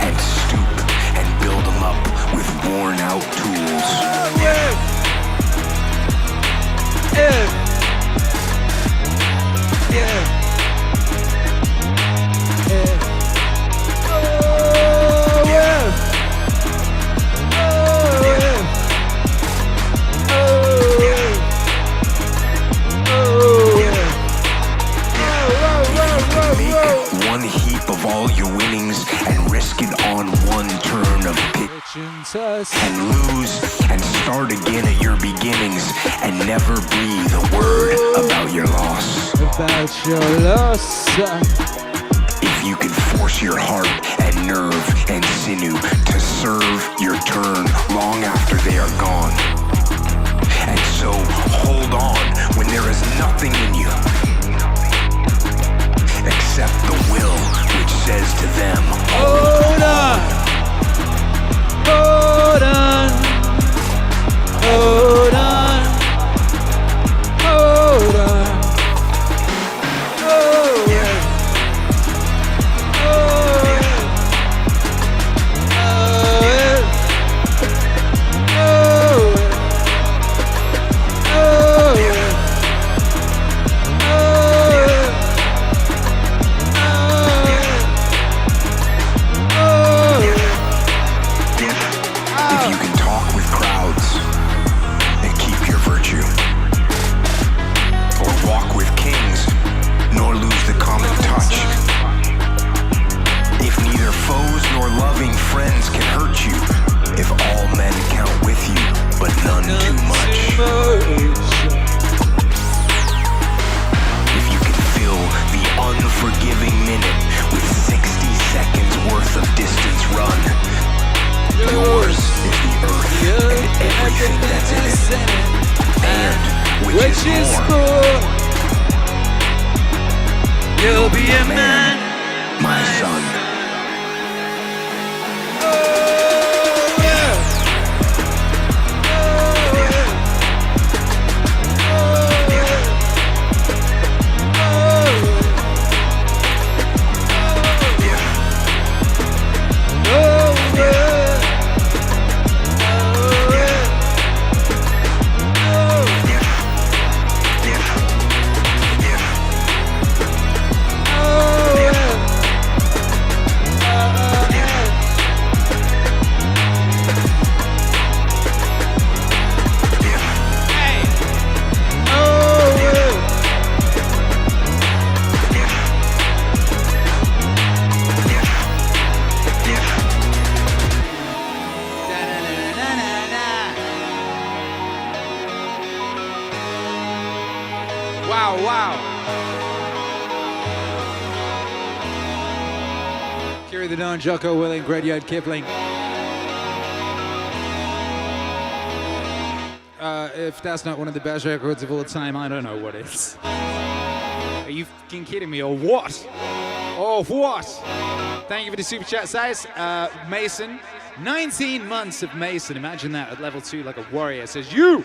and stoop and build them up with worn out tools. One heap of all your winnings and risk it on one turn of pitch and lose and start again at your beginnings and never breathe a word about your loss. If you can force your heart and nerve and sinew to serve your turn long after they are gone, and so hold on when there is nothing in you except the will which says to them, hold on, hold on, hold on, hold on, hold on. everything is in it, And which is more. You'll be a man, my son. Oh, yeah. Akira The Don, Jocko Willink, Rudyard Kipling. If that's not one of the best records of all time, I don't know what is. Are you fucking kidding me, or what? Or what? Thank you for the super chat size. Mason, 19 months of Mason. Imagine that at level 2 like a warrior. Says, you!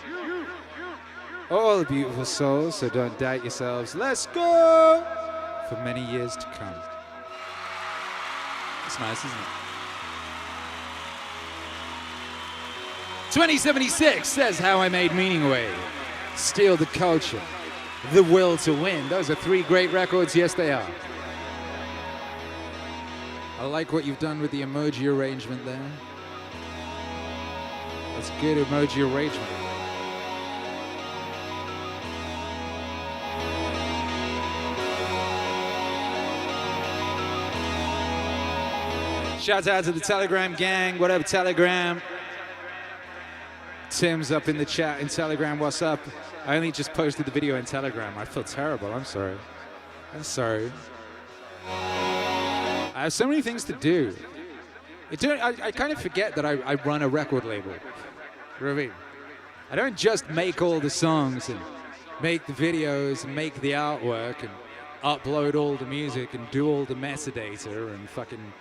All the beautiful souls, so don't doubt yourselves. Let's go! For many years to come. It's nice, isn't it? 2076 says How I Made Meaningwave. Steal the Culture. The Will to Win. Those are 3 great records. Yes, they are. I like what you've done with the emoji arrangement there. That's good emoji arrangement. Shout out to the Telegram gang. What up, Telegram? Tim's up in the chat in Telegram. What's up? I only just posted the video in Telegram. I feel terrible. I'm sorry. I'm sorry. I have so many things to do. I kind of forget that I run a record label. You know what I mean? I don't just make all the songs and make the videos and make the artwork and upload all the music and do all the metadata and fucking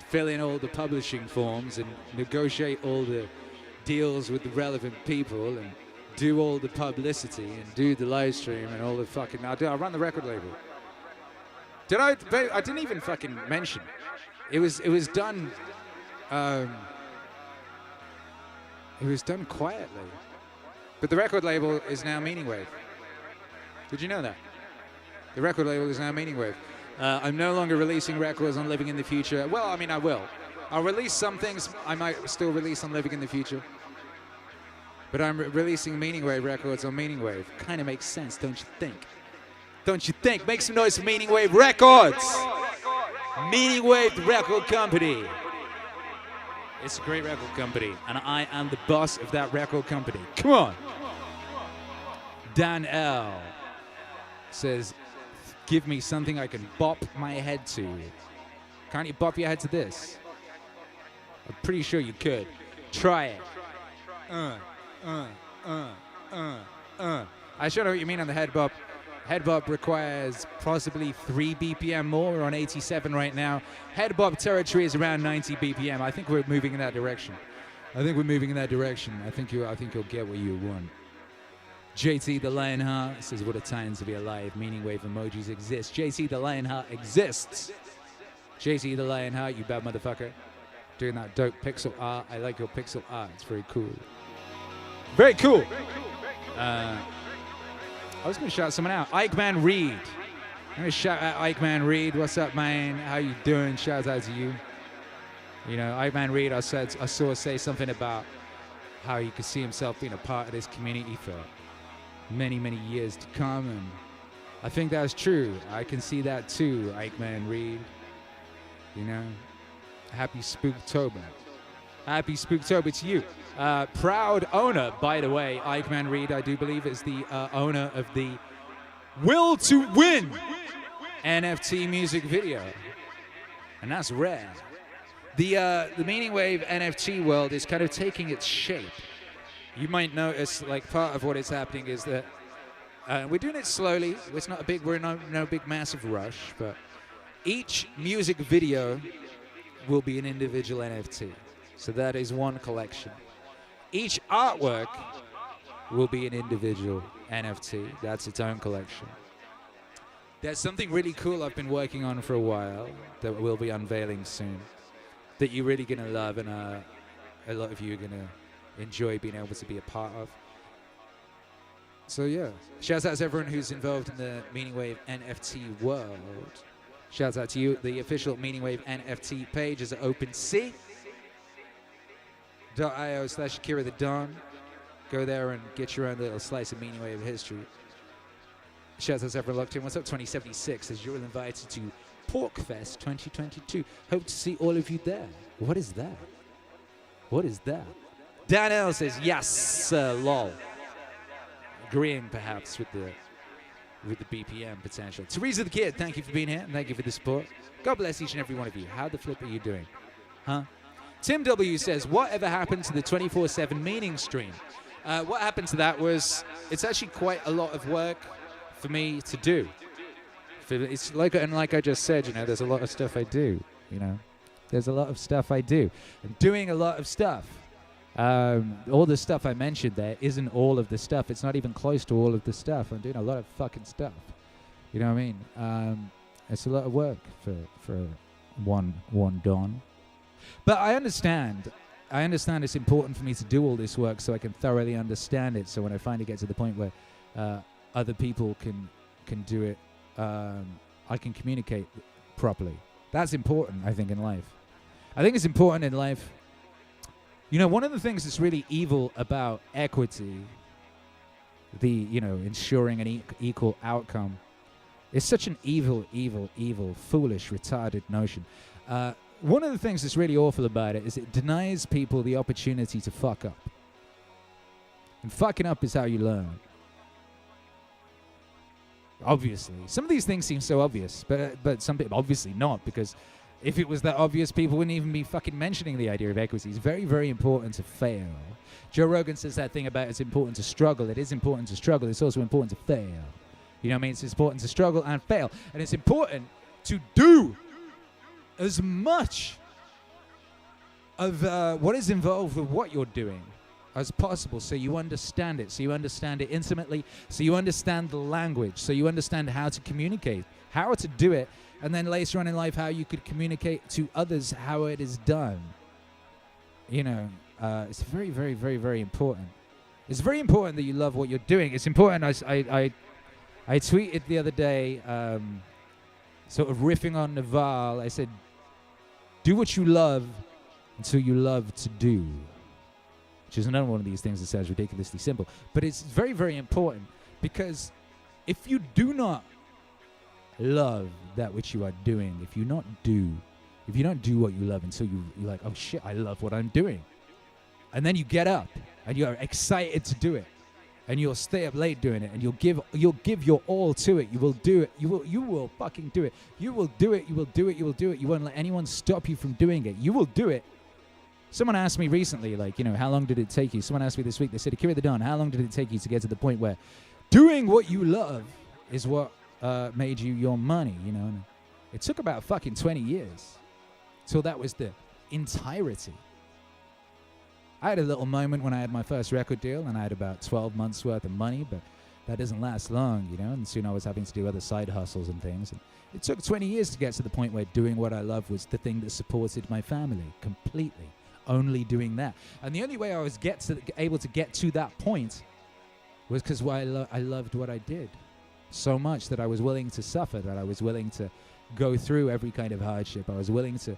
fill in all the publishing forms and negotiate all the deals with the relevant people and do all the publicity and do the live stream and all the fucking... I run the record label. I didn't even fucking mention. It was done... it was done quietly. But the record label is now Meaningwave. Did you know that? The record label is now Meaningwave. I'm no longer releasing records on Living in the Future. Well, I mean, I will. I'll release some things I might still release on Living in the Future. But I'm releasing Meaningwave records on Meaningwave. Kind of makes sense, don't you think? Don't you think? Make some noise for Meaningwave Records! Meaningwave, the record company. It's a great record company, and I am the boss of that record company. Come on! Dan L. says, give me something I can bop my head to. Can't you bop your head to this? I'm pretty sure you could. Try it. I sure know what you mean on the head bop. Head bop requires possibly 3 BPM more. We're on 87 right now. Head bop territory is around 90 BPM. I think we're moving in that direction. I think you'll get what you want. JT the Lionheart says, what a time to be alive. Meaningwave emojis exist. JT the Lionheart exists. JT the Lionheart, you bad motherfucker. Doing that dope pixel art. I like your pixel art. It's very cool. Very cool. I was going to shout someone out. Ike Man Reed. I'm going to shout out Ike Man Reed. What's up, man? How you doing? Shout out to you. You know, Ike Man Reed, I saw say something about how he could see himself being a part of this community for many, many years to come. And I think that's true. I can see that too, Ike Man Reed. You know, happy Spooktober. Happy Spooktober to you. Proud owner, by the way, Ike Man Reed, I do believe, is the owner of the Will to Win NFT music video. And that's rare. The Meaningwave NFT world is kind of taking its shape. you might notice, like, part of what is happening is that we're doing it slowly. It's not a big, we're in no big massive rush, but each music video will be an individual NFT. So that is one collection. Each artwork will be an individual NFT. That's its own collection. There's something really cool I've been working on for a while that we'll be unveiling soon that you're really going to love, and a lot of you are going to enjoy being able to be a part of. So yeah, shouts out to everyone who's involved in the Meaningwave NFT world. Shouts out to you. The official Meaningwave NFT page is at OpenSea.io/Akira The Don. Go there and get your own little slice of Meaningwave history. Shouts out to everyone locked in. What's up, 2076? As you're all invited to Porkfest 2022. Hope to see all of you there. What is that? What is that? Dan L says, yes, lol. Agreeing perhaps with the BPM potential. Teresa the Kid, thank you for being here and thank you for the support. God bless each and every one of you. How the flip are you doing? Huh? Tim W says, whatever happened to the 24/7 meaning stream? What happened to that was, it's actually quite a lot of work for me to do. It's like I just said, you know, there's a lot of stuff I do, you know. There's a lot of stuff I do. I'm doing a lot of stuff. All the stuff I mentioned there isn't all of the stuff. It's not even close to all of the stuff. I'm doing a lot of fucking stuff. You know what I mean? It's a lot of work for one Don. But I understand. I understand it's important for me to do all this work so I can thoroughly understand it. So when I finally get to the point where other people can do it, I can communicate properly. That's important, I think, in life. I think it's important in life. You know, one of the things that's really evil about equity, ensuring an equal outcome, is such an evil, foolish, retarded notion. One of the things that's really awful about it is it denies people the opportunity to fuck up. And fucking up is how you learn. Obviously. Some of these things seem so obvious, but some people, obviously not, because if it was that obvious, people wouldn't even be fucking mentioning the idea of equity. It's very, very important to fail. Joe Rogan says that thing about it's important to struggle. It is important to struggle. It's also important to fail. You know what I mean? It's important to struggle and fail. And it's important to do as much of what is involved with what you're doing as possible, so you understand it, so you understand it intimately, so you understand the language, so you understand how to communicate, how to do it, and then later on in life how you could communicate to others how it is done. You know, it's very, very, very, very important. It's very important that you love what you're doing. It's important. I tweeted the other day, sort of riffing on Naval. I said, do what you love until you love to do. Which is another one of these things that sounds ridiculously simple. But it's very, very important, because if you do not love that which you are doing, if you don't do what you love until you're like, oh shit, I love what I'm doing. And then you get up and you're excited to do it. And you'll stay up late doing it, and you'll give your all to it. You will do it. You will fucking do it. You will do it. You will do it. You will do it. You won't let anyone stop you from doing it. You will do it. Someone asked me recently, like, you know, how long did it take you? Someone asked me this week, they said, Akira The Don, how long did it take you to get to the point where doing what you love is what made you your money, you know? And it took about fucking 20 years till that was the entirety. I had a little moment when I had my first record deal, and I had about 12 months worth of money, but that doesn't last long, you know? And soon I was having to do other side hustles and things. And it took 20 years to get to the point where doing what I love was the thing that supported my family completely. Only doing that. And the only way I was able to get to that point was because I loved what I did so much that I was willing to suffer, that I was willing to go through every kind of hardship. I was willing to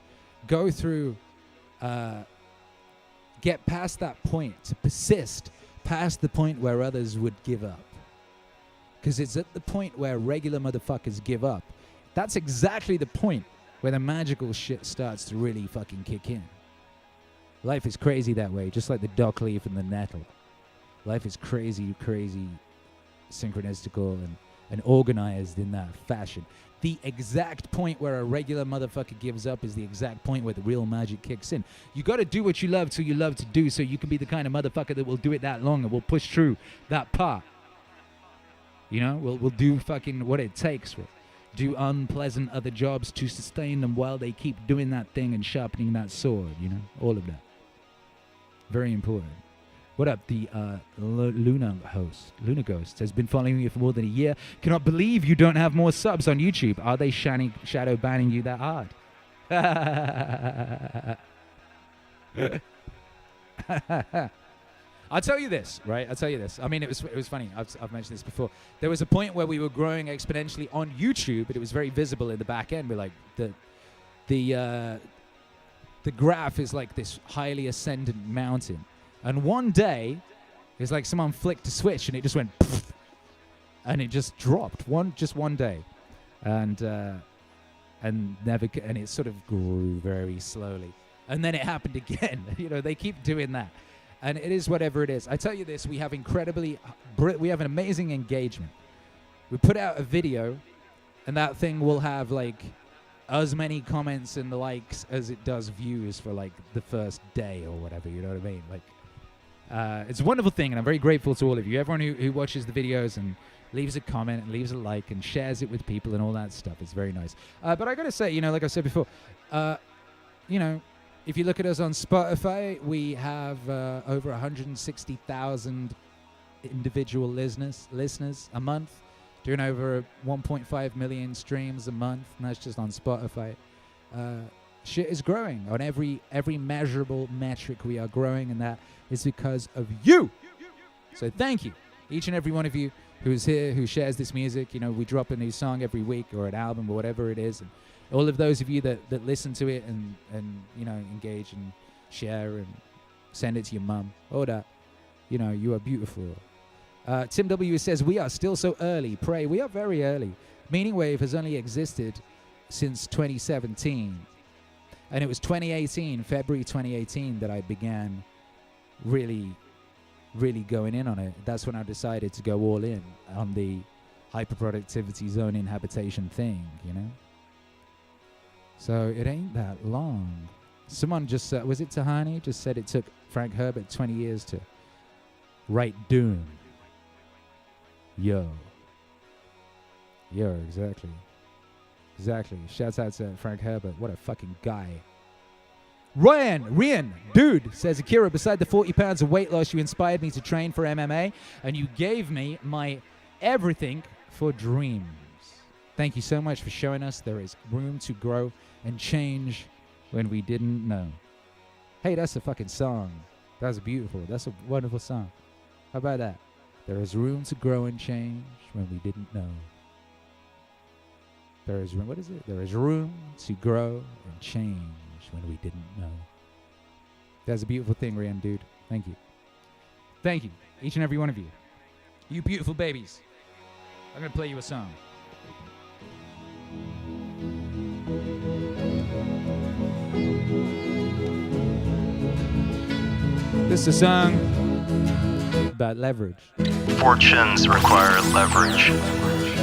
go through, get past that point, to persist past the point where others would give up. Because it's at the point where regular motherfuckers give up. That's exactly the point where the magical shit starts to really fucking kick in. Life is crazy that way, just like the dock leaf and the nettle. Life is crazy, crazy, synchronistical, and and organized in that fashion. The exact point where a regular motherfucker gives up is the exact point where the real magic kicks in. You got to do what you love till you love to do, so you can be the kind of motherfucker that will do it that long and will push through that part. You know, we'll do fucking what it takes. We'll do unpleasant other jobs to sustain them while they keep doing that thing and sharpening that sword, you know, all of that. Very important. What up, the Luna Ghost has been following you for more than a year. Cannot believe you don't have more subs on YouTube. Are they shadow banning you that hard? I'll tell you this, right? I'll tell you this. I mean, it was funny. I've mentioned this before. There was a point where we were growing exponentially on YouTube, but it was very visible in the back end. We're like the graph is like this highly ascendant mountain. And one day, it's like someone flicked a switch and it just went poof, and it just dropped just one day, and it sort of grew very slowly, and then it happened again. You know, they keep doing that, and it is whatever it is. I tell you this: we have we have an amazing engagement. We put out a video, and that thing will have like as many comments and the likes as it does views for like the first day or whatever. You know what I mean? Like. It's a wonderful thing, and I'm very grateful to all of you. Everyone who watches the videos and leaves a comment and leaves a like and shares it with people and all that stuff. It's very nice. But I gotta say, you know, like I said before, you know, if you look at us on Spotify, we have over 160,000 individual listeners a month, doing over 1.5 million streams a month, and that's just on Spotify. Shit is growing on every measurable metric. We are growing, and that is because of you. So thank you, each and every one of you who is here, who shares this music. You know, we drop a new song every week or an album or whatever it is, and all of those of you that listen to it and you know, engage and share and send it to your mum, all that, you know, you are beautiful. Tim W says, we are still so early. Pray, we are very early. MEANINGWAVE has only existed since 2017. And it was 2018, February 2018, that I began really, really going in on it. That's when I decided to go all in on the hyperproductivity zone inhabitation thing, you know? So it ain't that long. Someone just, was it Tahani? Just said it took Frank Herbert 20 years to write Dune. Yo, exactly. Exactly. Shouts out to Frank Herbert. What a fucking guy. Rian, dude, says Akira, beside the 40 pounds of weight loss, you inspired me to train for MMA, and you gave me my everything for dreams. Thank you so much for showing us there is room to grow and change when we didn't know. Hey, that's a fucking song. That's beautiful. That's a wonderful song. How about that? There is room to grow and change when we didn't know. There is room, what is it? There is room to grow and change when we didn't know. That's a beautiful thing, Rian, dude. Thank you. Thank you, each and every one of you. You beautiful babies. I'm going to play you a song. This is a song about leverage. Fortunes require leverage.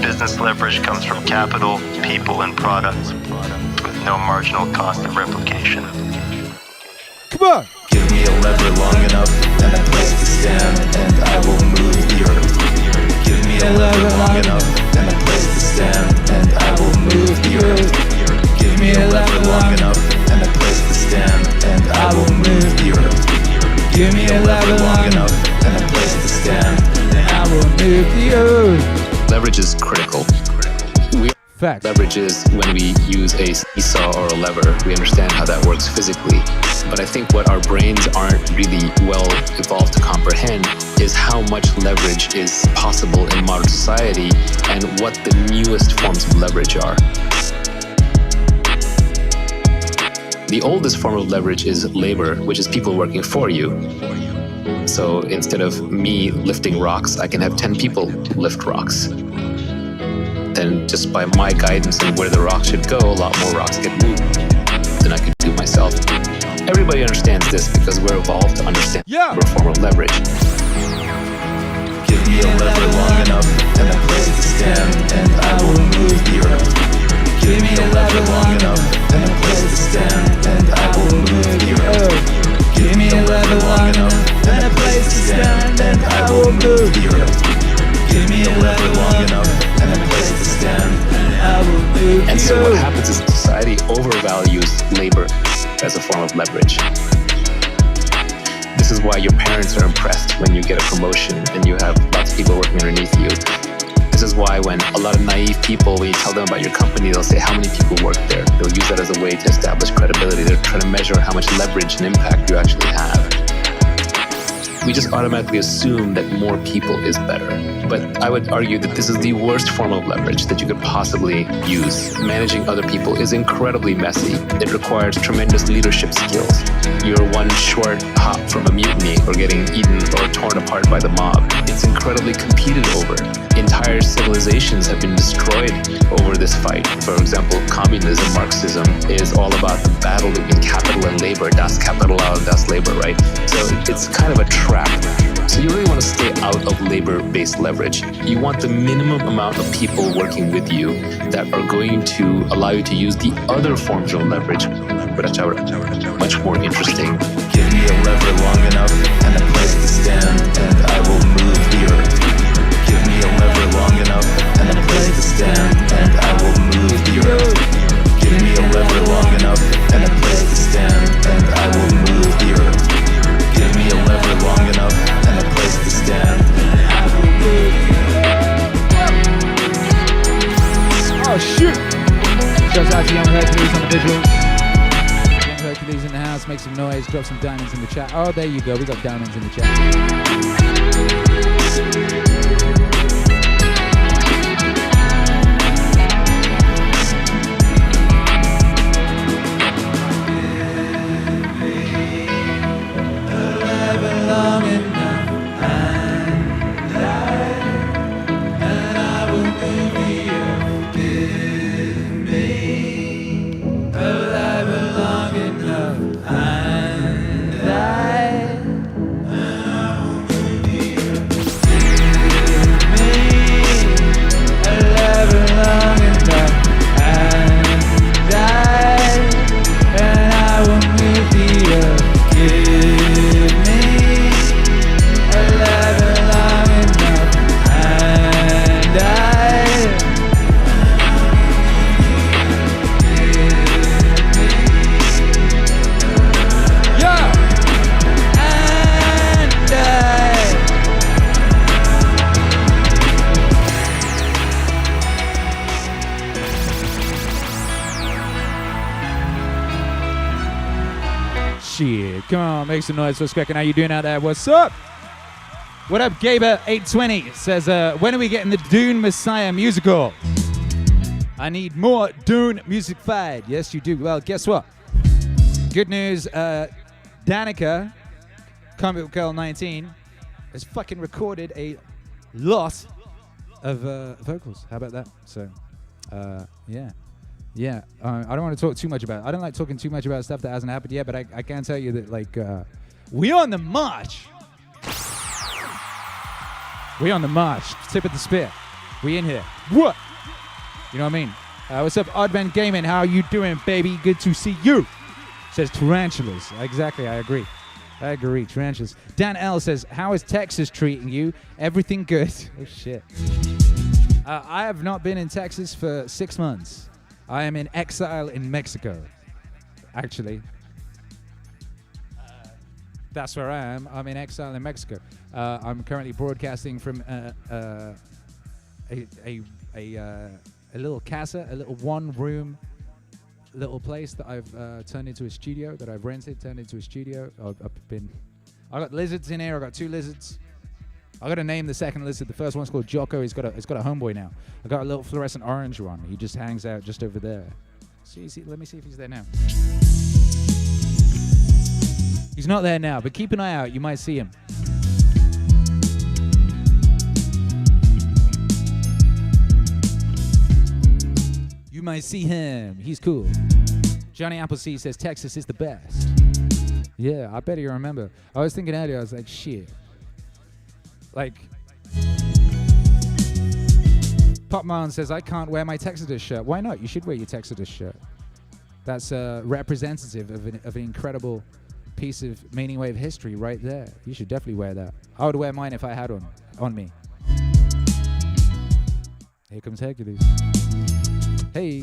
Business leverage comes from capital, people, and products, with no marginal cost of replication. Come on! Give me a lever long enough and a place to stand, and I will move the earth. Give me a lever long enough and a place to stand, and I will move the earth. Give me a lever long enough and a place to stand, and I will move the earth. Give me a lever long enough and a place to stand, and I will move the earth. Leverage is critical. Fact. Leverage is when we use a seesaw or a lever. We understand how that works physically. But I think what our brains aren't really well evolved to comprehend is how much leverage is possible in modern society and what the newest forms of leverage are. The oldest form of leverage is labor, which is people working for you. So instead of me lifting rocks, I can have 10 people lift rocks. Then just by my guidance and where the rock should go, a lot more rocks get moved than I could do myself. Everybody understands this because we're evolved to understand the form of leverage. Give me a lever long enough and a place to stand, lever long enough and a place to stand, and I will move the earth. Give me a lever long enough and a place to stand, and I will move the earth. Give me a lever long enough and a place to stand, and I will move the earth. And so what happens is society overvalues labor as a form of leverage. This is why your parents are impressed when you get a promotion and you have lots of people working underneath you. This is why when a lot of naive people, when you tell them about your company, they'll say how many people work there. They'll use that as a way to establish credibility. They're trying to measure how much leverage and impact you actually have. We just automatically assume that more people is better. But I would argue that this is the worst form of leverage that you could possibly use. Managing other people is incredibly messy. It requires tremendous leadership skills. You're one short hop from a mutiny or getting eaten or torn apart by the mob. It's incredibly competed over. Entire civilizations have been destroyed over this fight. For example, communism, Marxism is all about the battle between capital and labor. Das Kapital und das Labor, right? So it's kind of a trap. So you really want to stay out of labor-based leverage. You want the minimum amount of people working with you that are going to allow you to use the other forms of leverage, which are much more interesting. Give me a lever long enough and a place to stand, and I will move the earth. Give me a lever long enough and a place to stand, and I will move the earth. Give me a lever long enough and a place to stand, and I will move the earth. Give me a lever long enough and a place to stand, and I will move the earth. Oh shoot! Shouts out to Young Hercules on the visuals. Young Hercules in the house, make some noise, drop some diamonds in the chat. Oh, there you go, we got diamonds in the chat. Come on, make some noise. What's cracking? How you doing out there? What's up? What up, Gaber820 says, when are we getting the Dune Messiah musical? I need more Dune music-fied. Yes, you do. Well, guess what? Good news, Danica, Comic Girl 19, has fucking recorded a lot of vocals. How about that? So, yeah. Yeah, I don't want to talk too much about it. I don't like talking too much about stuff that hasn't happened yet, but I can tell you that, like, we on the march. We on the march. Tip of the spear. We in here. What? You know what I mean? What's up, Oddman Gaming? How are you doing, baby? Good to see you. Says tarantulas. Exactly, I agree. Tarantulas. Dan L says, how is Texas treating you? Everything good? Oh, shit. I have not been in Texas for 6 months. I am in exile in Mexico, actually. That's where I am. I'm in exile in Mexico. I'm currently broadcasting from a little casa, a little one-room little place that I've turned into a studio, that I've rented, turned into a studio. I got lizards in here. I got 2 lizards. I got to name the second lizard. The first one's called Jocko. It's got a homeboy now. I got a little fluorescent orange one. He just hangs out just over there. See, let me see if he's there now. He's not there now, but keep an eye out. You might see him. You might see him. He's cool. Johnny Appleseed says Texas is the best. Yeah, I bet you remember. I was thinking earlier, I was like, shit. Like, Popman says, I can't wear my Texadus shirt. Why not? You should wear your Texadus shirt. That's representative of an incredible piece of Meaningwave history right there. You should definitely wear that. I would wear mine if I had one on me. Here comes Hercules. Hey.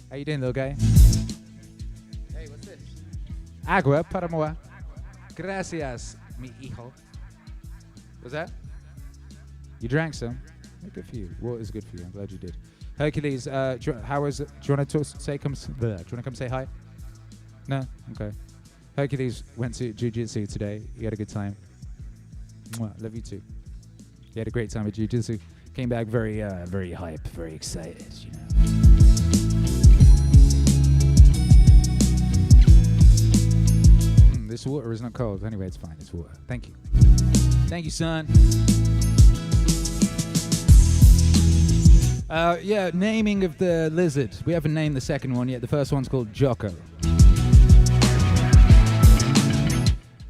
How you doing, little guy? Hey, what's this? Agua para moi. Gracias, mi hijo. What's that? You drank some? Oh, good for you. Water is good for you. I'm glad you did. Hercules, how was it? Do you want to say do you want to come say hi? No? Okay. Hercules went to jiu-jitsu today. He had a good time. Mwah, love you too. He had a great time at jiu-jitsu. Came back very hype, very excited, you know. This water is not cold. Anyway, it's fine. It's water. Thank you. Thank you, son. Yeah, naming of the lizard. We haven't named the second one yet. The first one's called Jocko.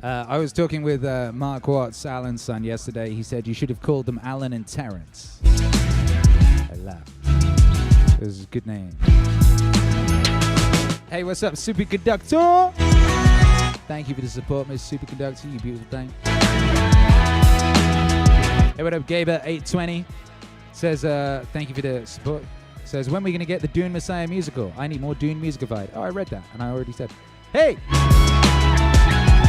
I was talking with Mark Watts, Alan's son, yesterday. He said you should have called them Alan and Terence. I laughed. It was a good name. Hey, what's up, Superconductor? Thank you for the support, Miss Superconductor, you beautiful thing. Hey, what up, Gaber820? Says, thank you for the support. Says, when are we going to get the Dune Messiah musical? I need more Dune musical-fied. Oh, I read that, and I already said, hey!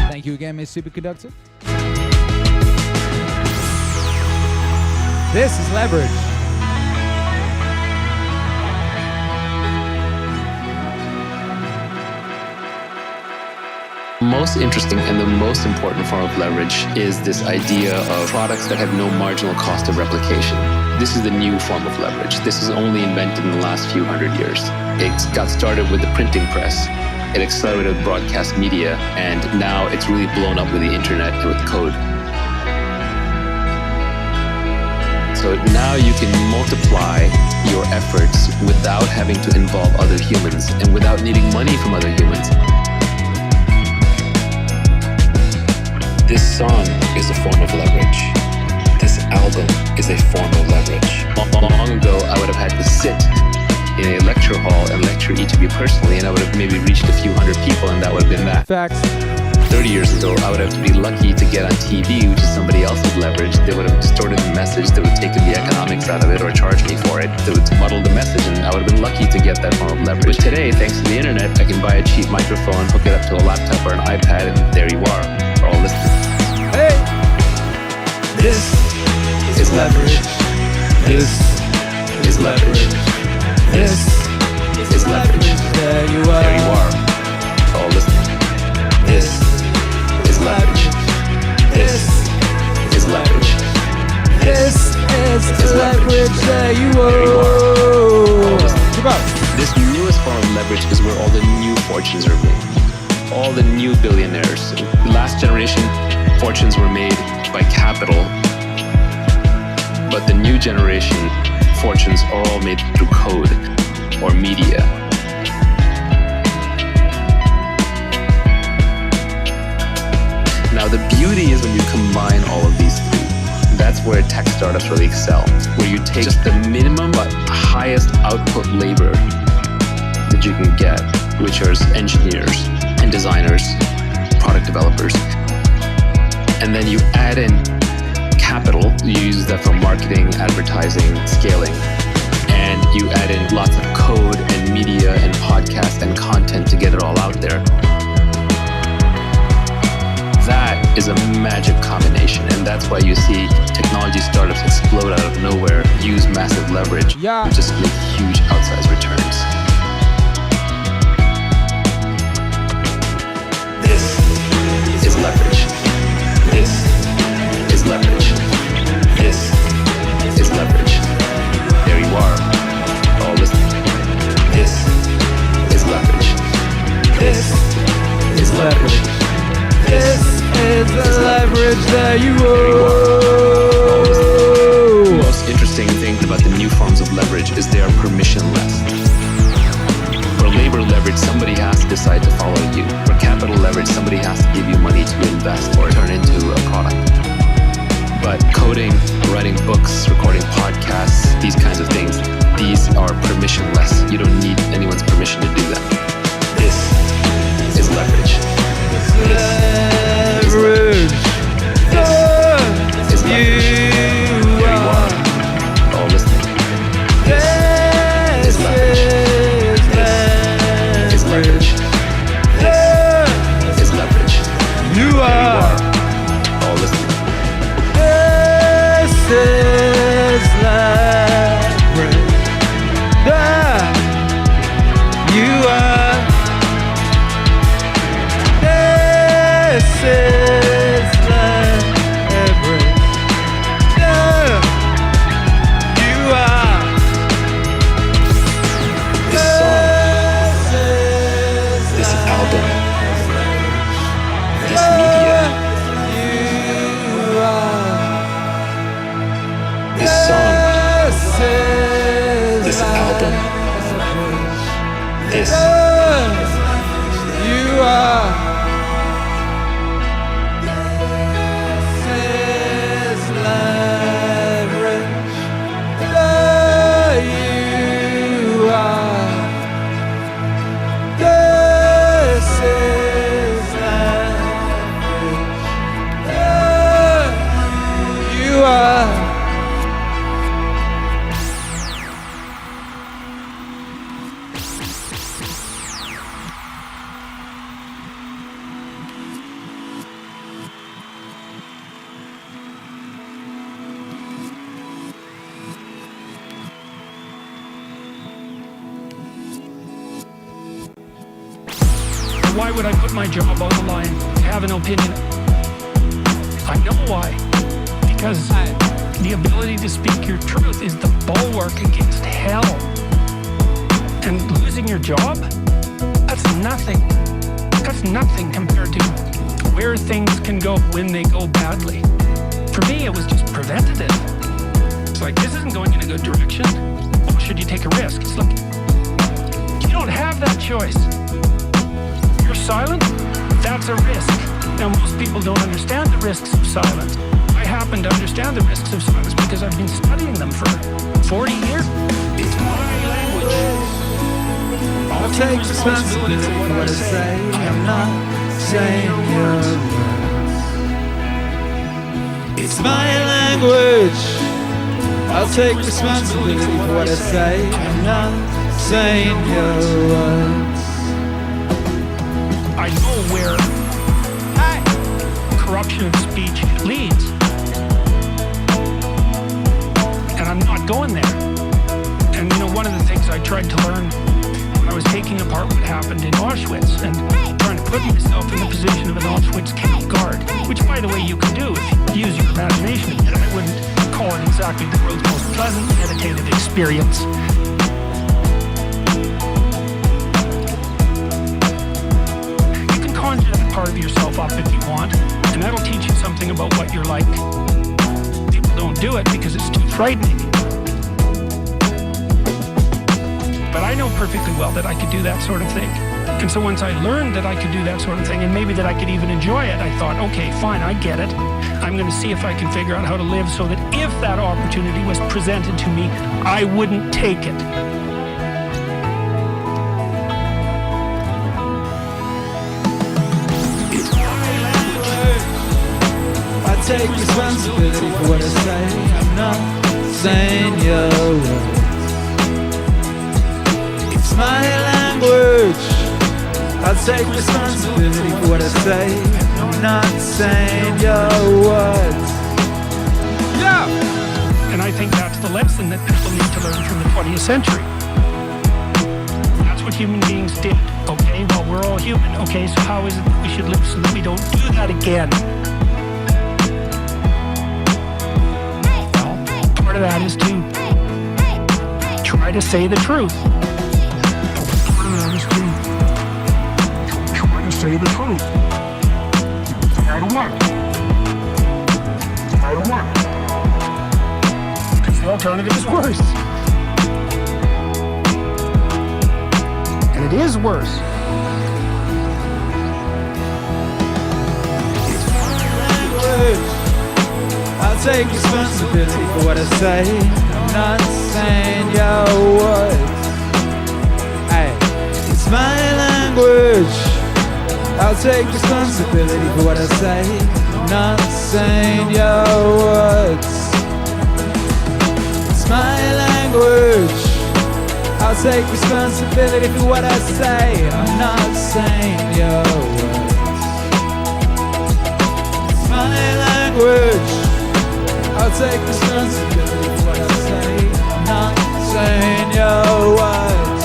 Thank you again, Miss Superconductor. This is Leverage. Most interesting and the most important form of leverage is this idea of products that have no marginal cost of replication. This is the new form of leverage. This is only invented in the last few hundred years. It got started with the printing press. It accelerated broadcast media, and now it's really blown up with the internet and with code. So now you can multiply your efforts without having to involve other humans and without needing money from other humans. This song is a form of leverage. This album is a form of leverage. Long ago, I would have had to sit in a lecture hall and lecture each of you personally, and I would have maybe reached a few hundred people, and that would have been that. Facts. 30 years ago, I would have to be lucky to get on TV, which is somebody else's leverage. They would have distorted the message, they would have taken the economics out of it or charged me for it. They would muddle the message, and I would have been lucky to get that form of leverage. But today, thanks to the internet, I can buy a cheap microphone, hook it up to a laptop or an iPad, and there you are. We're all listening. Hey! This is leverage. This is leverage. This is leverage. There you are. There you are. All listening. This is leverage. This is leverage. This is leverage. There you are. This newest form of leverage is where all the new fortunes are made. All the new billionaires. Last generation fortunes were made by capital, but the new generation fortunes are all made through code or media. Now the beauty is when you combine all of these three. That's where tech startups really excel, where you take just the minimum but highest output labor that you can get, which are engineers and designers, product developers, and then you add in capital. You use that for marketing, advertising, scaling, and you add in lots of code and media and podcast and content to get it all out there. That is a magic combination, and that's why you see technology startups explode out of nowhere, use massive leverage, and just make huge outsized returns. This is leverage. This is leverage. This is leverage. There you are. All listening. This is leverage. This is leverage. This is the leverage that you owe. The most interesting thing about the new forms of leverage is they are permissionless. For labor leverage, somebody has to decide to follow you. For capital leverage, somebody has to give you money to invest or turn into a product. But coding, writing books, recording podcasts, these kinds of things, these are permissionless. You don't need anyone's permission to do them. This is leverage. This is leverage. This is leverage. Here you are, all listening. This is leverage. This is leverage. This is leverage. You are all listening. This is leverage. You are. This is leverage. You are. This song, this album, this media, this song, this album, this you are. This is leverage. You are. This is leverage. You are. Why would I put my job on the line to have an opinion? I know why. Because the ability to speak your truth is the bulwark against hell. And losing your job? That's nothing. That's nothing compared to where things can go when they go badly. For me, it was just preventative. It's like, this isn't going in a good direction. Oh, should you take a risk? It's like, you don't have that choice. You're silent, that's a risk. Now, most people don't understand the risks of silence. I happen to understand the risks of silence because I've been studying them for 40 years. It's my language. I'll take responsibility for what I say. I'm not saying your words. It's my language. I'll take responsibility for what I say. I'm not saying your words. I know where corruption of speech leads. And I'm not going there. And you know, one of the things I tried to learn when I was taking apart what happened in Auschwitz and trying to put myself in the position of an Auschwitz camp guard, which, by the way, you can do if you use your imagination. And I wouldn't call it exactly the world's most pleasant meditative experience. Conjure that part of yourself up if you want, and that'll teach you something about what you're like. People don't do it because it's too frightening. But I know perfectly well that I could do that sort of thing. And so once I learned that I could do that sort of thing, and maybe that I could even enjoy it, I thought, okay, fine, I get it. I'm going to see if I can figure out how to live so that if that opportunity was presented to me, I wouldn't take it. Take responsibility for what I say. I'm not saying your words. It's my language. I'll take responsibility for what I say. I'm not saying your words. Yeah. And I think that's the lesson that people need to learn from the 20th century. That's what human beings did. Okay, well, we're all human. Okay, so how is it that we should live so that we don't do that again? Part of that is to try to say the truth. Part of that is to try to say the truth. No matter what. No matter what. Because the alternative is worse. And it is worse. I'll I'll take responsibility for what I say. I'm not saying your words. Hey, it's my language. I'll take responsibility for what I say. I'm not saying your words. It's my language. I'll take responsibility for what I say. I'm not saying your words. It's my language. I'll take responsibility for what I say. I'm not saying your words.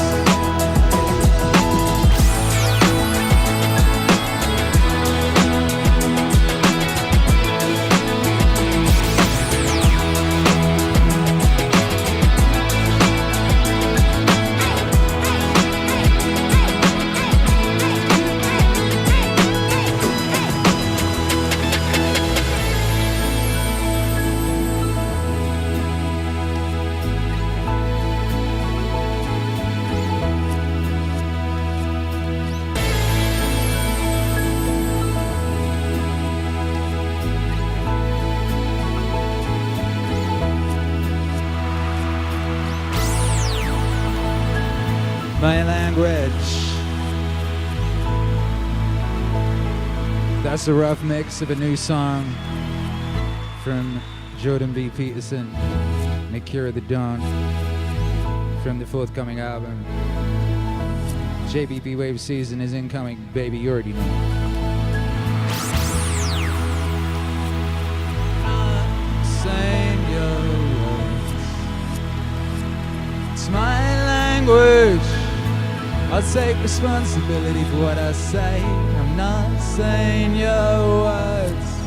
My language. That's a rough mix of a new song from Jordan B. Peterson and Akira The Don from the forthcoming album. JBP Wave season is incoming, baby, you already know. Saying your words. It's my language. I'll take responsibility for what I say. I'm not saying your words.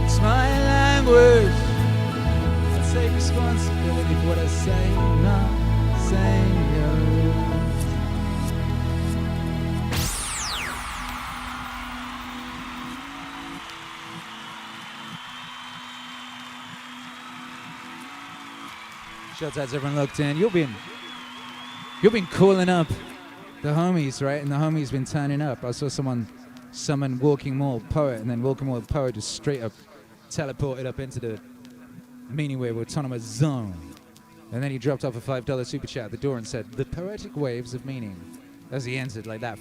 It's my language. I'll take responsibility for what I say. I'm not saying your words. Shouts out to everyone locked in. You've been calling up the homies, right? And the homies been turning up. I saw someone summon Walking Mall Poet, and then Walking Mall Poet just straight up teleported up into the Meaningwave autonomous zone. And then he dropped off a $5 super chat at the door and said, "The poetic waves of meaning." As he entered like that.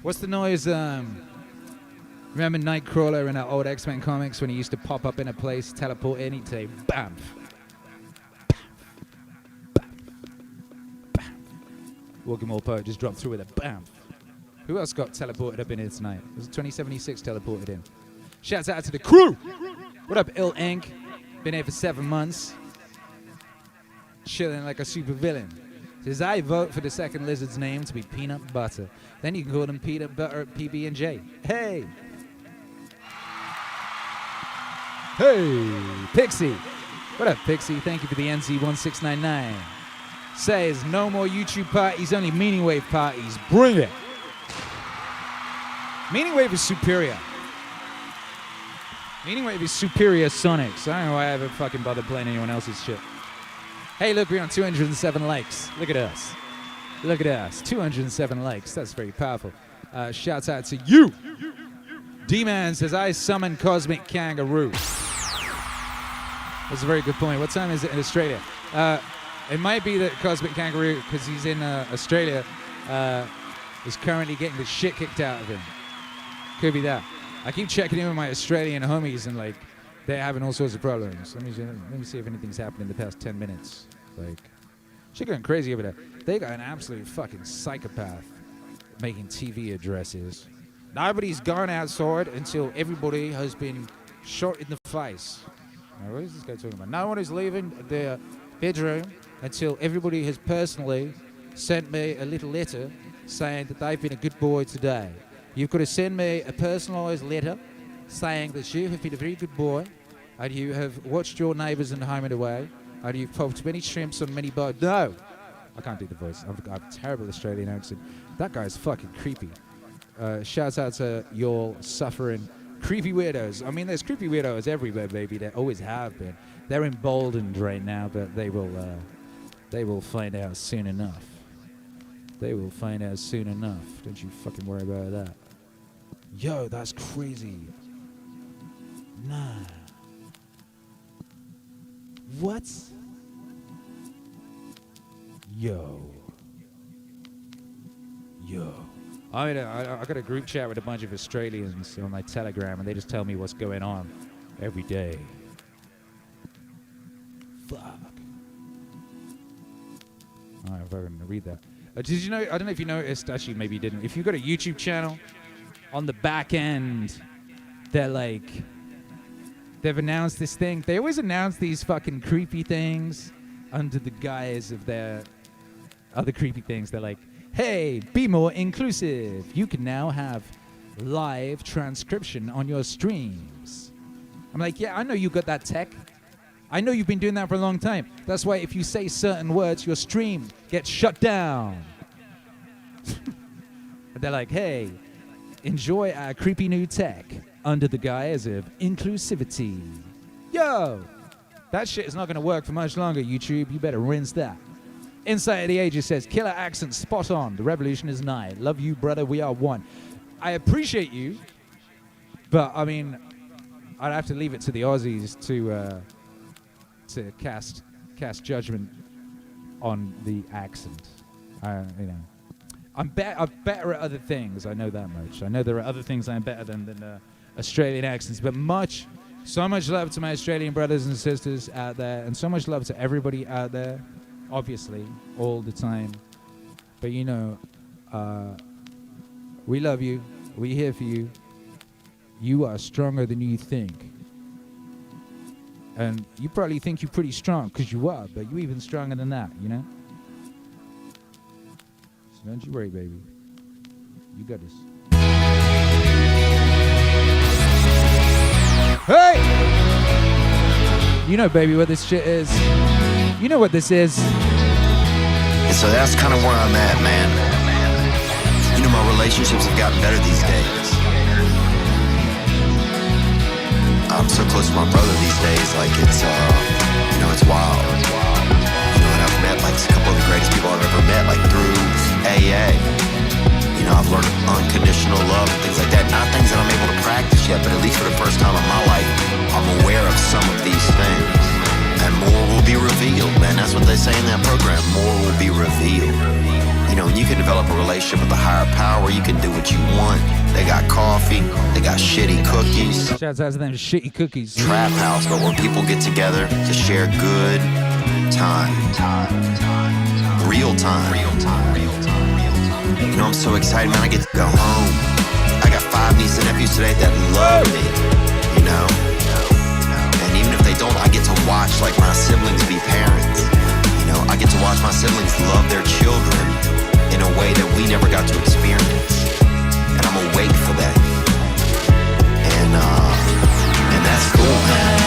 What's the noise? Remember Nightcrawler in our old X-Men comics when he used to pop up in a place, teleport in, he'd say, "Bam." Walking Mall Poet just dropped through with a bam. Who else got teleported up in here tonight? It was 2076 teleported in. Shouts out to the crew. What up, Ill Inc? Been here for 7 months. Chilling like a super villain. Says, I vote for the second lizard's name to be Peanut Butter. Then you can call him Peanut Butter PB&J. Hey. Hey, Pixie. What up, Pixie? Thank you for the NC1699. Says, no more YouTube parties, only Meaningwave parties. Bring it. Meaningwave is superior. Meaningwave is superior Sonics. I don't know why I ever fucking bother playing anyone else's shit. Hey, look, we're on 207 likes. Look at us. Look at us. 207 likes. That's very powerful. Shouts out to you. D-Man says, I summon Cosmic Kangaroo. That's a very good point. What time is it in Australia? It might be that Cosmic Kangaroo, because he's in Australia, is currently getting the shit kicked out of him. Could be that. I keep checking in with my Australian homies, and like they're having all sorts of problems. Let me see if anything's happened in the past 10 minutes. Like, shit going crazy over there. They got an absolute fucking psychopath making TV addresses. Nobody's gone outside until everybody has been shot in the face. Now, what is this guy talking about? No one is leaving their bedroom until everybody has personally sent me a little letter saying that they've been a good boy today. You've got to send me a personalised letter saying that you have been a very good boy and you have watched your neighbours in home and away and you've popped many shrimps on many boats. No! I can't do the voice. I've got a terrible Australian accent. That guy's fucking creepy. Shouts out to y'all suffering creepy weirdos. I mean, there's creepy weirdos everywhere, baby. There always have been. They're emboldened right now, but they will find out soon enough. They will find out soon enough. Don't you fucking worry about that. Yo, that's crazy. What? Yo. I got a group chat with a bunch of Australians on my Telegram, and they just tell me what's going on every day. Fuck. Alright, I'm going to read that. Did you know? I don't know if you noticed. Actually, maybe you didn't. If you've got a YouTube channel, on the back end, they've announced this thing. They always announce these fucking creepy things under the guise of their other creepy things. They're like, hey, be more inclusive. You can now have live transcription on your streams. I'm like, yeah, I know you got that tech. I know you've been doing that for a long time. That's why if you say certain words, your stream gets shut down. They're like, hey, enjoy our creepy new tech under the guise of inclusivity. Yo, that shit is not going to work for much longer, YouTube. You better rinse that. Insight of the Ages says, killer accent spot on. The revolution is nigh. Love you, brother. We are one. I appreciate you, but I mean, I'd have to leave it to the Aussies to cast judgment on the accent. I'm better at other things. I know that much. I know there are other things I'm better than Australian accents, but so much love to my Australian brothers and sisters out there, and so much love to everybody out there. Obviously, all the time. But we love you. We're here for you. You are stronger than you think. And you probably think you're pretty strong, because you are, but you're even stronger than that, you know? So don't you worry, baby. You got this. Hey! You know, baby, what this shit is. You know what this is. And so that's kind of where I'm at, man. You know, my relationships have gotten better these days. I'm so close to my brother these days, like it's wild. And I've met like a couple of the greatest people I've ever met, like through AA. I've learned unconditional love and things like that. Not things that I'm able to practice yet, but at least for the first time in my life, I'm aware of some of these things. And more will be revealed, man. That's what they say in that program. More will be revealed. And you can develop a relationship with a higher power. You can do what you want. They got coffee. They got shitty cookies. Shouts out to them shitty cookies. Trap house, but where people get together to share good time. Real time. I'm so excited, man. I get to go home. I got 5 nieces and nephews today that love me. And even if they don't, I get to watch like my siblings be parents. I get to watch my siblings love their children in a way that we never got to experience. And I'm awake for that. And that's cool, man.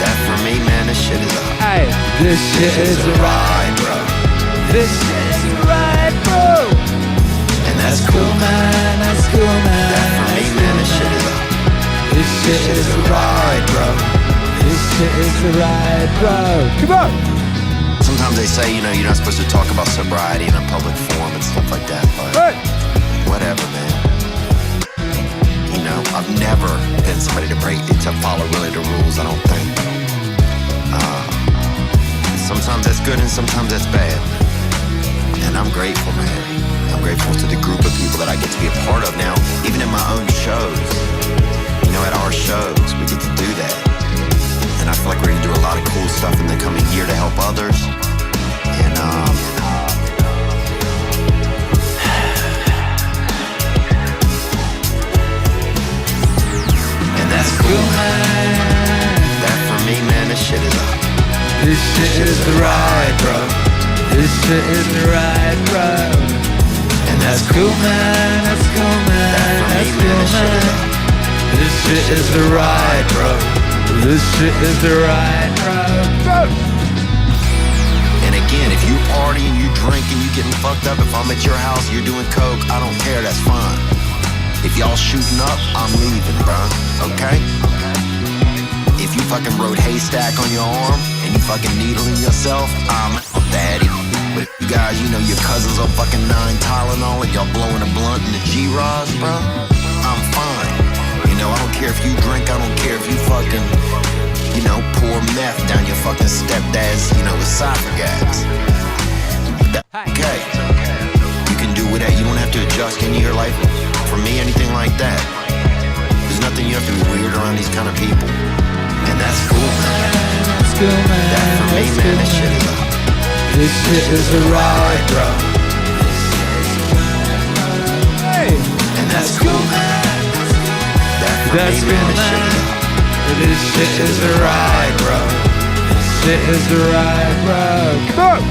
That for me, man, this shit is a hey, this shit is a ride, bro. This shit is a ride, bro. And that's cool, man. That's cool, man. That for me, man, this shit is a this shit is a ride, bro. This shit is a ride, bro. Come on. Sometimes they say, you're not supposed to talk about sobriety in a public forum and stuff like that, but whatever, man. I've never been somebody to follow really the rules, I don't think. Sometimes that's good and sometimes that's bad. And I'm grateful, man. I'm grateful to the group of people that I get to be a part of now, even in my own shows. At our shows, we get to do that. And I feel like we're going to do a lot of cool stuff in the coming year to help others. And that's cool, man. That for me, man, this shit is a this shit is the ride, bro. This shit is the ride, bro. And that's cool, man. That's cool, man. That's cool, man. This shit is the ride, bro. This shit is the ride, bro. And again, if you partying, you drinking, you getting fucked up, if I'm at your house, you're doing coke, I don't care, that's fine. If y'all shooting up, I'm leaving, bro. Okay? If you fucking wrote haystack on your arm and you fucking needling yourself, I'm daddy. But if you guys, your cousins on fucking 9 Tylenol and y'all blowing a blunt in the G-Roz, bro, I'm fine. know, I don't care if you drink, I don't care if you fucking, you know, pour meth down your fucking stepdad's, you know, esophagus. Okay. You can do whatever. You don't have to adjust any of your life for me, anything like that. There's nothing you have to be weird around these kind of people. And that's cool, man. That's cool, man. That for me, man, this shit is This shit is a ride, bro. Hey. And that's cool, man. That for That's me, man, cool, this shit is This shit is a ride, bro. This shit is a ride, bro. Come on.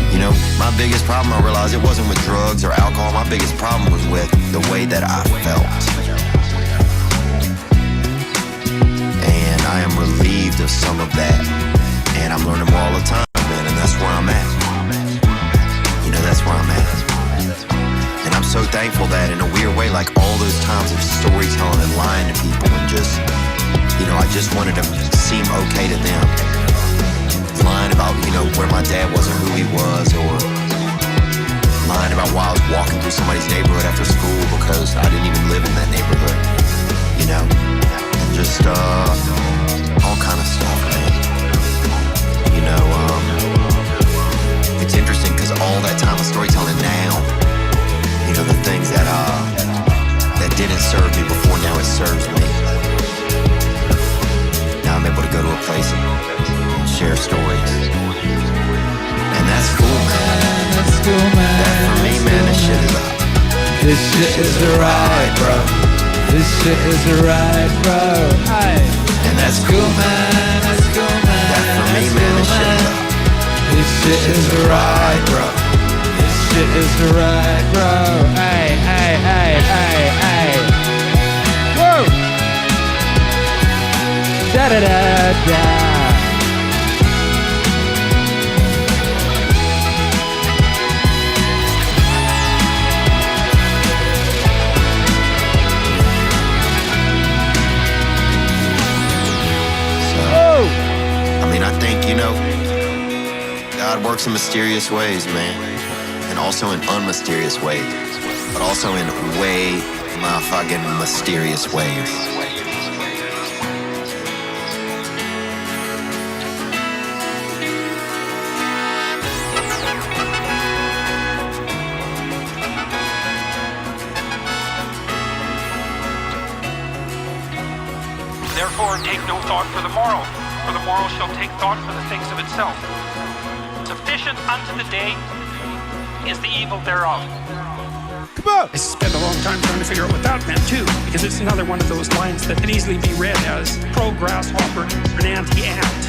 You know, my biggest problem, I realized it wasn't with drugs or alcohol. My biggest problem was with the way that I felt. And I am relieved of some of that. And I'm learning more all the time, man, and that's where I'm at. You know, that's where I'm at. And I'm so thankful that in a weird way, like all those times of storytelling and lying to people and just, you know, I just wanted to seem okay to them. Lying about, you know, where my dad was or who he was, or lying about why I was walking through somebody's neighborhood after school because I didn't even live in that neighborhood, you know, and just all kind of stuff, man. You know, it's interesting because all that time of storytelling now, you know, the things that didn't serve me before, now it serves me. Now I'm able to go to a place and share stories. And that's cool, man. That's cool, man. That for me, man, this shit is This shit is a ride, bro. This shit is a ride, bro. Aye. And that's cool, man. That's cool, man. That for me, man, this shit is This shit is a ride, bro. This shit is a ride, bro. Aye, aye, aye, aye, aye. Whoa! Da-da-da-da. I think, you know, God works in mysterious ways, man. And also in unmysterious ways. But also in way motherfucking mysterious ways. Therefore, take no thought for the morrow, for the morrow shall take thought for the things of itself. Sufficient unto the day is the evil thereof. Come on! I spent a long time trying to figure out what that meant too, because it's another one of those lines that can easily be read as pro-grasshopper and anti-ant.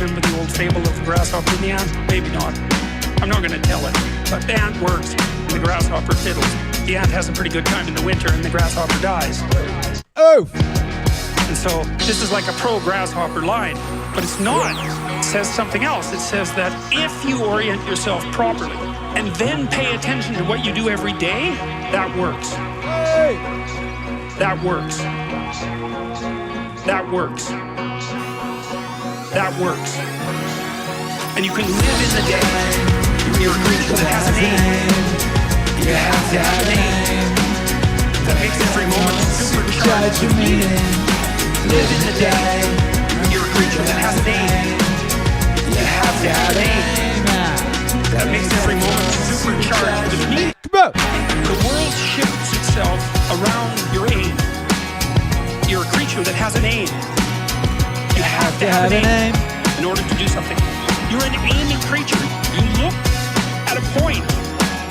Remember the old fable of the grasshopper and the ant? Maybe not. I'm not going to tell it. But the ant works and the grasshopper fiddles. The ant has a pretty good time in the winter and the grasshopper dies. Oh! And so this is like a pro-grasshopper line, but it's not. It says something else. It says that if you orient yourself properly and then pay attention to what you do every day, that works. Hey! That works. That works. That works. And you can live in the day. You're a creature that has a name. You have to have a name. That makes every moment supercharged with meaning. Live in the day. You're a creature that has a name. You have to have a name. That makes every moment supercharged with meaning. Come on! The world shifts itself around your aim. You're a creature that has a name. You have to have a name in order to do something. You're an aiming creature. You look at a point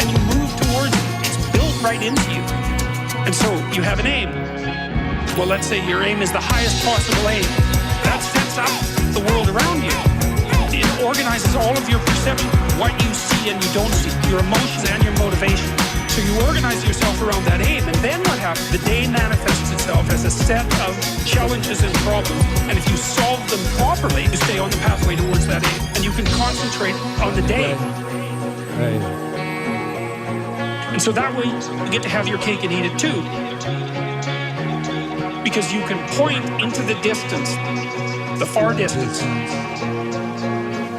and you move towards it. It's built right into you. And so you have an aim. Well, let's say your aim is the highest possible aim. That sets up the world around you. It organizes all of your perception, what you see and you don't see, your emotions and your motivation. So you organize yourself around that aim, and then what happens? The day manifests itself as a set of challenges and problems, and if you solve them properly, you stay on the pathway towards that aim, and you can concentrate on the day. Right. And so that way, you get to have your cake and eat it too. Because you can point into the distance, the far distance.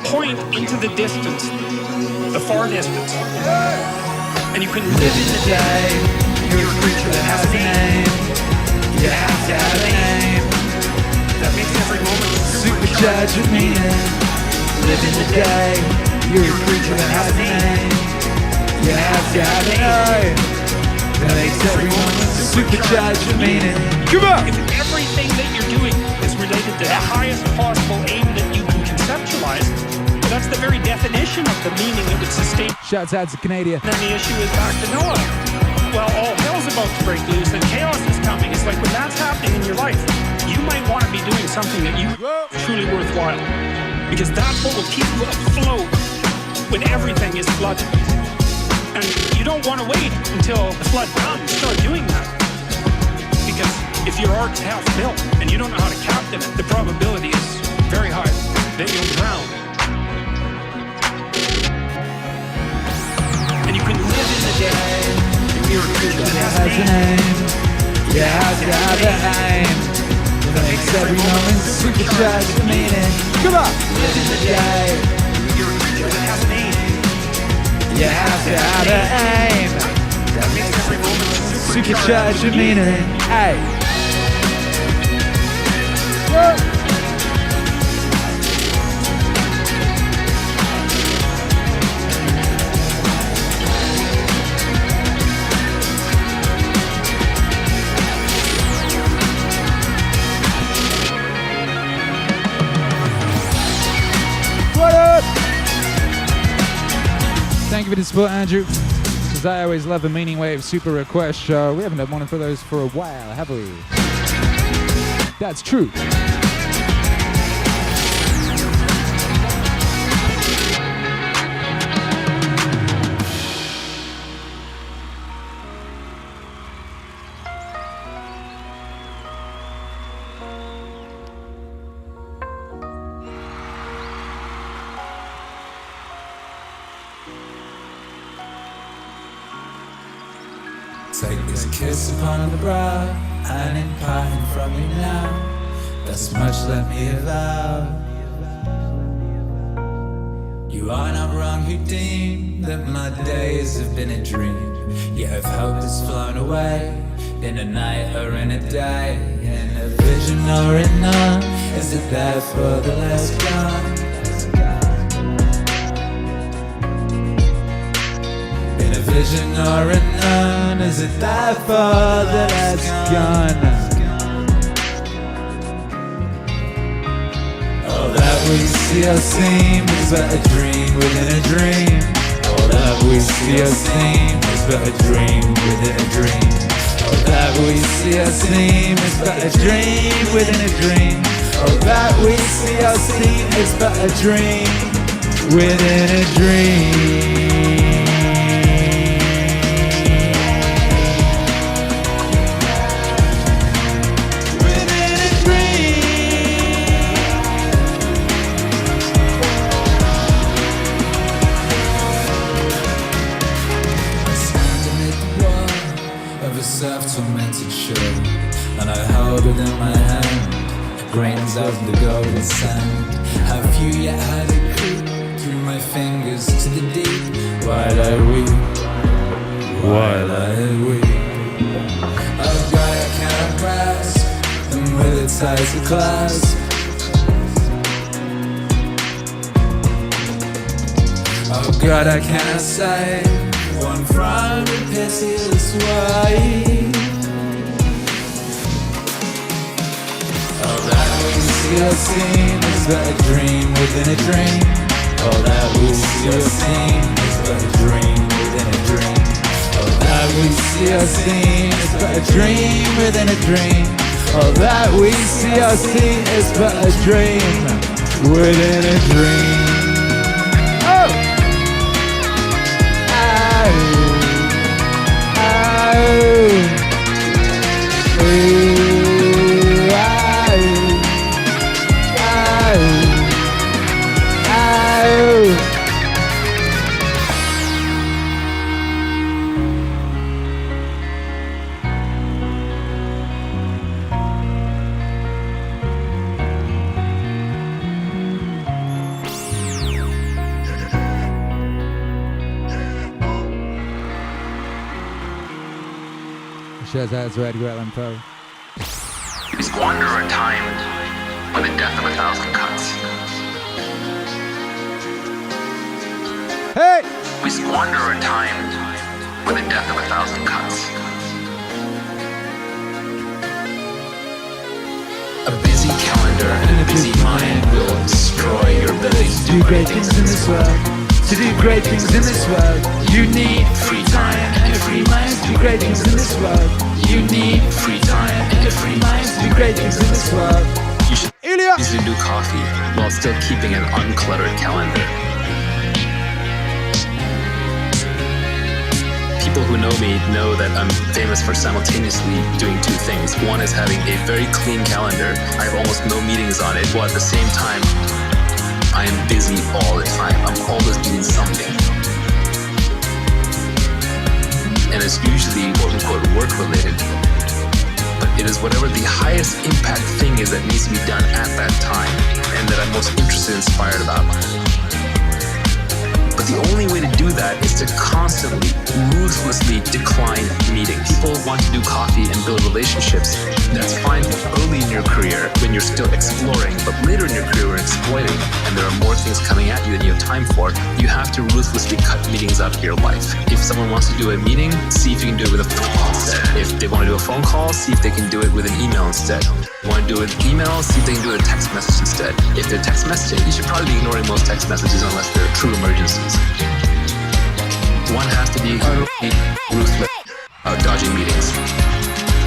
Point into the distance, the far distance. And you can live in the day. You're a creature creature that has a name. You have to have a name that makes every moment supercharge your meaning. Live in the day. You're a creature that has a name. You have to have a name that makes every moment supercharge your meaning. Come on! If everything that you're doing is related to the highest possible aim that you can conceptualize, that's the very definition of the meaning that would sustain. Shouts out to Canada. Then the issue is back to Noah. Well, all hell's about to break loose and chaos is coming. It's like when that's happening in your life, you might want to be doing something that you truly worthwhile. Because that's what will keep you afloat when everything is flooded. And you don't want to wait until the flood comes to start doing that. Because if your ark's half built and you don't know how to captain it, the probability is very high that you'll drown. And you can live in the day. You're a creature that has a name. You have to have a aim that makes every moment supercharge the meaning. Come on! Live in the day. You're a creature that has a name. You have to have an aim that makes every moment supercharge your meaning. Hey! Whoa! Thank you for the support, Andrew. As I always love the Meaningwave Super Request show. We haven't had one of those for a while, have we? That's true. Take this kiss upon the brow, and in parting from you now, thus much let me avow. You are not wrong who deem that my days have been a dream. Yet if hope has flown away, in a night or in a day, in a vision or in none, is it there for the less gone? Vision or a none, is it that far that has gone? All that we see or seem is but a dream within a dream. All that we see or seem is but a dream within a dream. All that we see or seem is but a dream within a dream. All that we see or seem is but a dream within a dream. Self-tormented shore, and I hold it in my hand, grains of the golden sand. Have you yet had it creep through my fingers to the deep? While I weep, while I weep. Oh God, I cannot grasp them with a tighter clasp. Oh God, I cannot save one from the pitiless wave. All that we see or seem is but a dream within a dream. All that we see or seem is but a dream within a dream. All that we see or seem is but a dream within a dream. All that we see or seem is but a dream within a dream. Shout out to Edgar Allan Poe. We squander our time with the death of 1,000 cuts. Hey! We squander our time with the death of 1,000 cuts. A busy calendar and a busy mind will destroy your ability to do great things in this world. To do great things in this world, you need free time and a free mind to do great things in this world. You need free time and a free mind to do great things in this world. You should easily do coffee while still keeping an uncluttered calendar. People who know me know that I'm famous for simultaneously doing two things. One is having a very clean calendar. I have almost no meetings on it, while at the same time, I am busy all the time. I'm always doing something. And it's usually quote-unquote work-related. But it is whatever the highest impact thing is that needs to be done at that time and that I'm most interested and inspired about. But the only way to do that is to constantly, ruthlessly decline meetings. People want to do coffee and build relationships. That's fine early in your career when you're still exploring, but later in your career when exploiting and there are more things coming at you than you have time for, you have to ruthlessly cut meetings out of your life. If someone wants to do a meeting, see if you can do it with a phone call instead. If they want to do a phone call, see if they can do it with an email instead. You want to do it with email, see if they can do it with a text message instead. If they're text messaging, you should probably be ignoring most text messages unless they're true emergencies. One has to be ruthless about dodging meetings.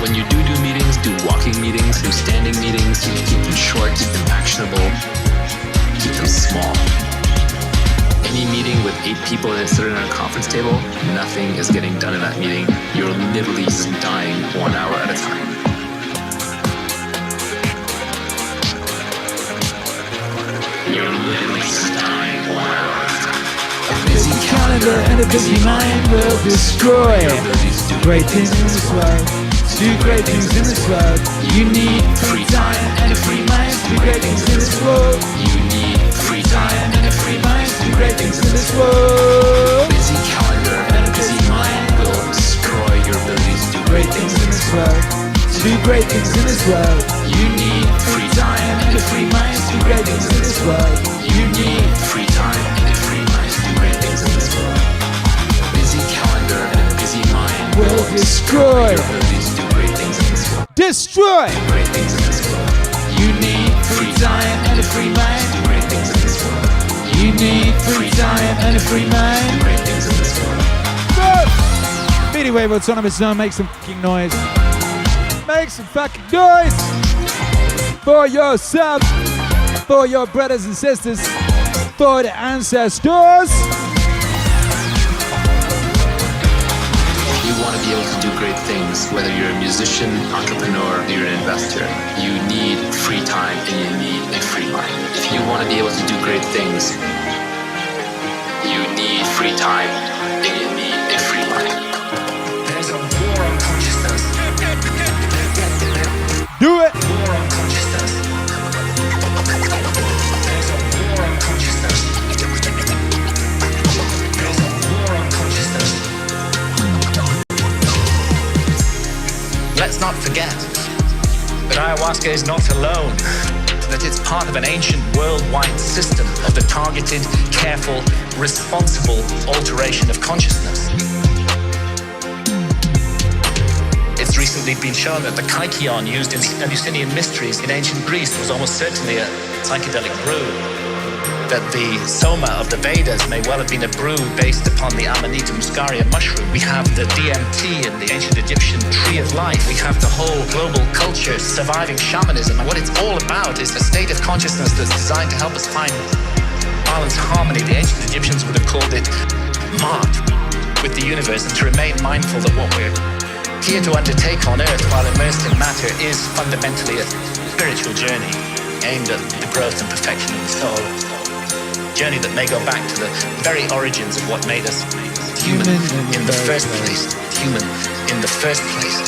When you do meetings, do walking meetings, do standing meetings, keep them short, keep them actionable, keep them small. Any meeting with 8 people that sit around a conference table, nothing is getting done in that meeting. You're literally just dying 1 hour at a time. You're literally just dying 1 hour at a time. A busy calendar and a busy mind will destroy great things in this world. To do great things in this world, you need free time and a free mind to do great things in this world. You need free time and a free mind to do great things in this world. A busy calendar and a busy mind will destroy your ability to do great things in this world. To do great things in this world, you need free time and a free mind to do great things in this world. You need free time and a free mind to do great things in this world. A busy calendar and a busy mind will destroy your ability to do great things in this world. Destroy great things in this world. You need free time and a free mind to do great things in this world. You need free time and a free mind to do great things in this world. MEANINGWAVE Autonomous Zone, make some fucking noise. Make some fucking noise for yourself, for your brothers and sisters, for the ancestors. If you want to be able to do great things, whether you're a musician, entrepreneur, or you're an investor, you need free time and you need a free mind. If you want to be able to do great things, you need free time and you need a free mind. There's a war on consciousness. Do it! War on consciousness. There's a war on consciousness. There's a war on consciousness. Let's not forget that ayahuasca is not alone, that it's part of an ancient worldwide system of the targeted, careful, responsible alteration of consciousness. It's recently been shown that the kykeon used in the Eleusinian mysteries in ancient Greece was almost certainly a psychedelic brew. That the soma of the Vedas may well have been a brew based upon the Amanita muscaria mushroom. We have the DMT in the ancient Egyptian tree of life. We have the whole global culture surviving shamanism. And what it's all about is a state of consciousness that's designed to help us find balance, harmony. The ancient Egyptians would have called it mart with the universe, and to remain mindful that what we're here to undertake on Earth while immersed in matter is fundamentally a spiritual journey aimed at the growth and perfection of the soul. A journey that may go back to the very origins of what made us human in the first place. Human in the first place.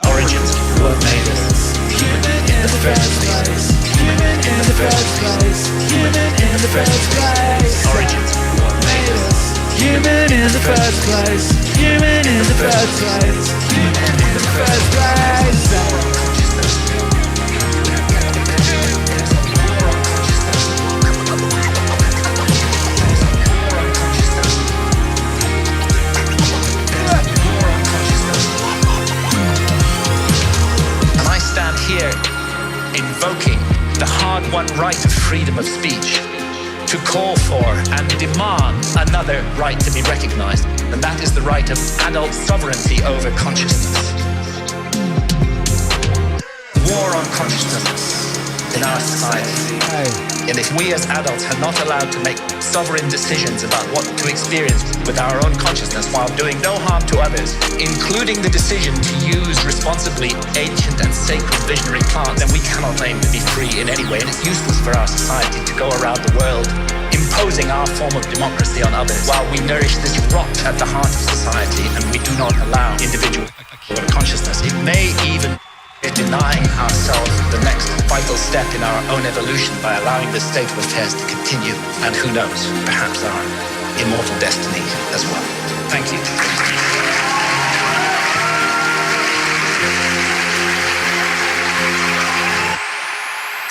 Origins of what made us human in the first place. Human in the first place. Human in the first place. Origins of what made us Human in the first place. Human in the first place. Human in the first place. And I stand here invoking the hard-won right of freedom of speech, to call for and demand another right to be recognized, and that is the right of adult sovereignty over consciousness. War on consciousness in our society. And if we as adults are not allowed to make sovereign decisions about what to experience with our own consciousness while doing no harm to others, including the decision to use responsibly ancient and sacred visionary plants, then we cannot claim to be free in any way, and it's useless for our society to go around the world imposing our form of democracy on others while we nourish this rot at the heart of society and we do not allow individual consciousness. It may even be denying ourselves the next vital step in our own evolution by allowing this state of affairs to continue, and who knows, perhaps our immortal destiny as well. Thank you.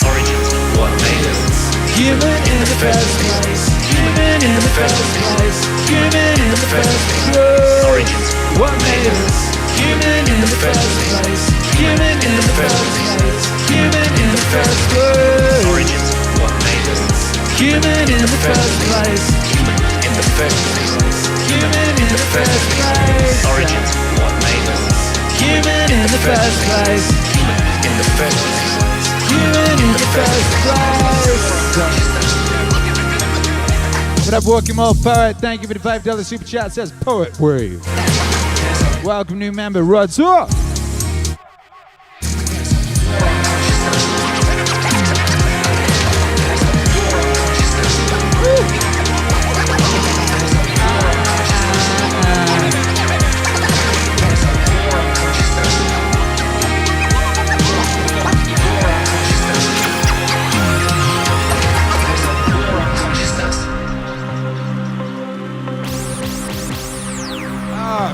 Origins, what made us? Human in the first place. Human in the first place. Human in the first place. Origins, what made us? Human in the first place. Human in the first place. Human in the first place. Origins, what made us? Human in the first place. Human in the first place. Human in the first place. Origins, what made us? Human in the first place. Human in the first place. Human in the first place. What up, Walking Old Poet? Thank you for the $5 super chat. Says Poet Wave. Welcome, new member. Rod's up.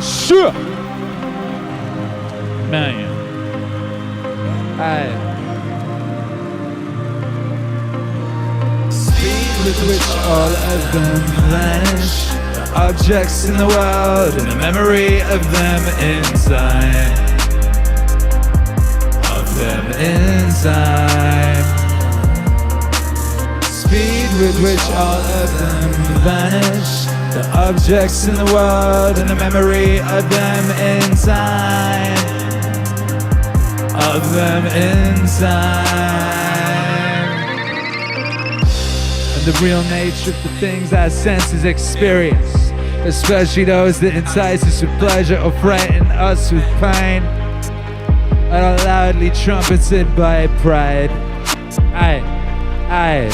Sure. Man. Aye. Speed with which all of them vanish. Objects in the world and the memory of them inside. Of them inside. Speed with which all of them vanish. The objects in the world and the memory of them inside. Of them inside. And the real nature of the things our senses experience, especially those that entice us with pleasure or frighten us with pain, are loudly trumpeted by pride. Aye.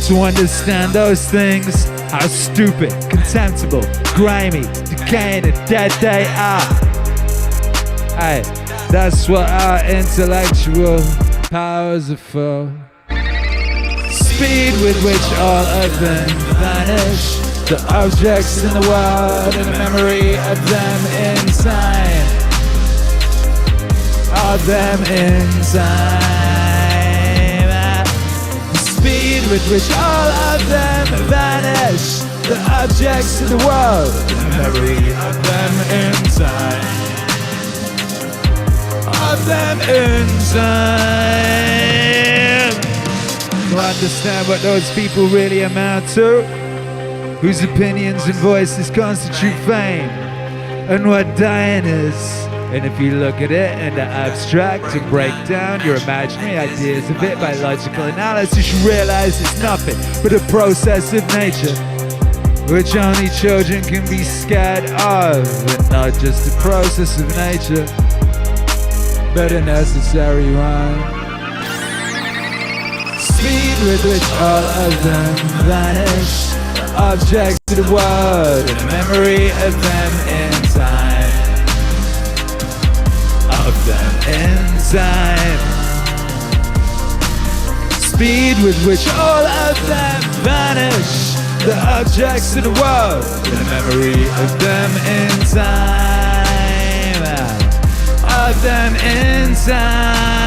To understand those things, how stupid, contemptible, grimy, decaying and dead they are. Aye, that's what our intellectual powers are for. Speed with which all of them vanish. The objects in the world and the memory of them inside. Of them inside. Speed with which all of them vanish. The objects in the world and the memory of them inside. Of them inside. To understand what those people really amount to, whose opinions and voices constitute fame, and what dying is. And if you look at it in the abstract and break down your imaginary ideas of it by logical analysis, you realize it's nothing but a process of nature, which only children can be scared of, and not just a process of nature, but a necessary one. Speed with which all of them vanish, objects to the world and the memory of them inside. Of them inside. Speed with which all of them vanish. the objects in the world, the memory of them in time, of them in time.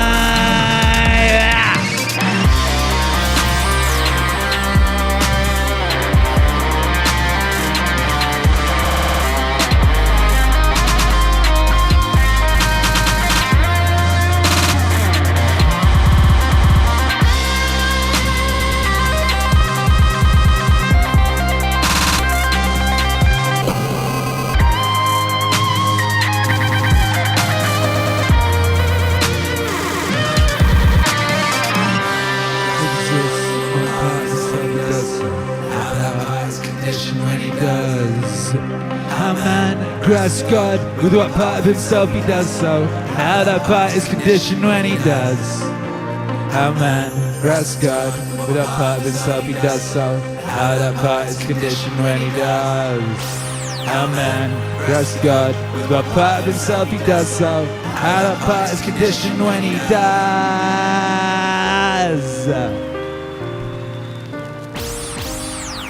How man grasps God with what part of himself he does so. How that part is conditioned when he does. How man grasps God with what part of himself he does so. How that part is conditioned when he does. How man grasps God with what part of himself he does so. How that part is conditioned when he does.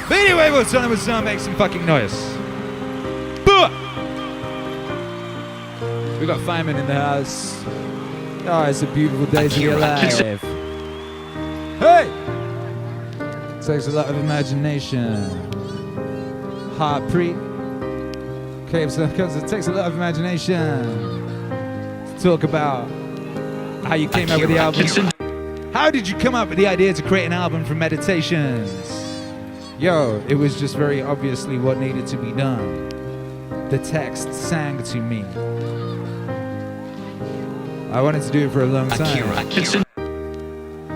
But anyway, what's on with some make some fucking noise. We got Feynman in the house. Oh, it's a beautiful day to be alive. Hey! It takes a lot of imagination. Heartbeat. Okay, so it takes a lot of imagination to talk about how you came up with the album. How did you come up with the idea to create an album from meditations? Yo, it was just very obviously what needed to be done. The text sang to me. I wanted to do it for a long time.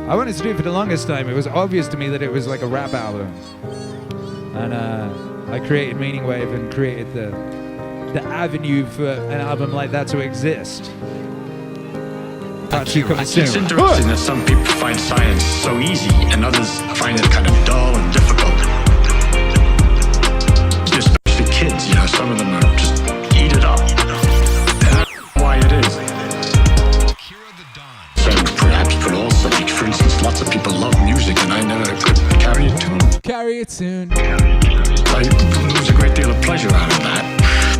I wanted to do it for the longest time. It was obvious to me that it was like a rap album. And I created MEANINGWAVE and created the avenue for an album like that to exist. Part 2 coming soon. It's interesting that some people find science so easy and others find it kind of dull and difficult. Especially kids, you know, some of them are just eat it up. And that's why it is. Akira The Don. So perhaps for all subjects, for instance, lots of people love music and I never could carry a tune. Carry a tune. I lose a great deal of pleasure out of that.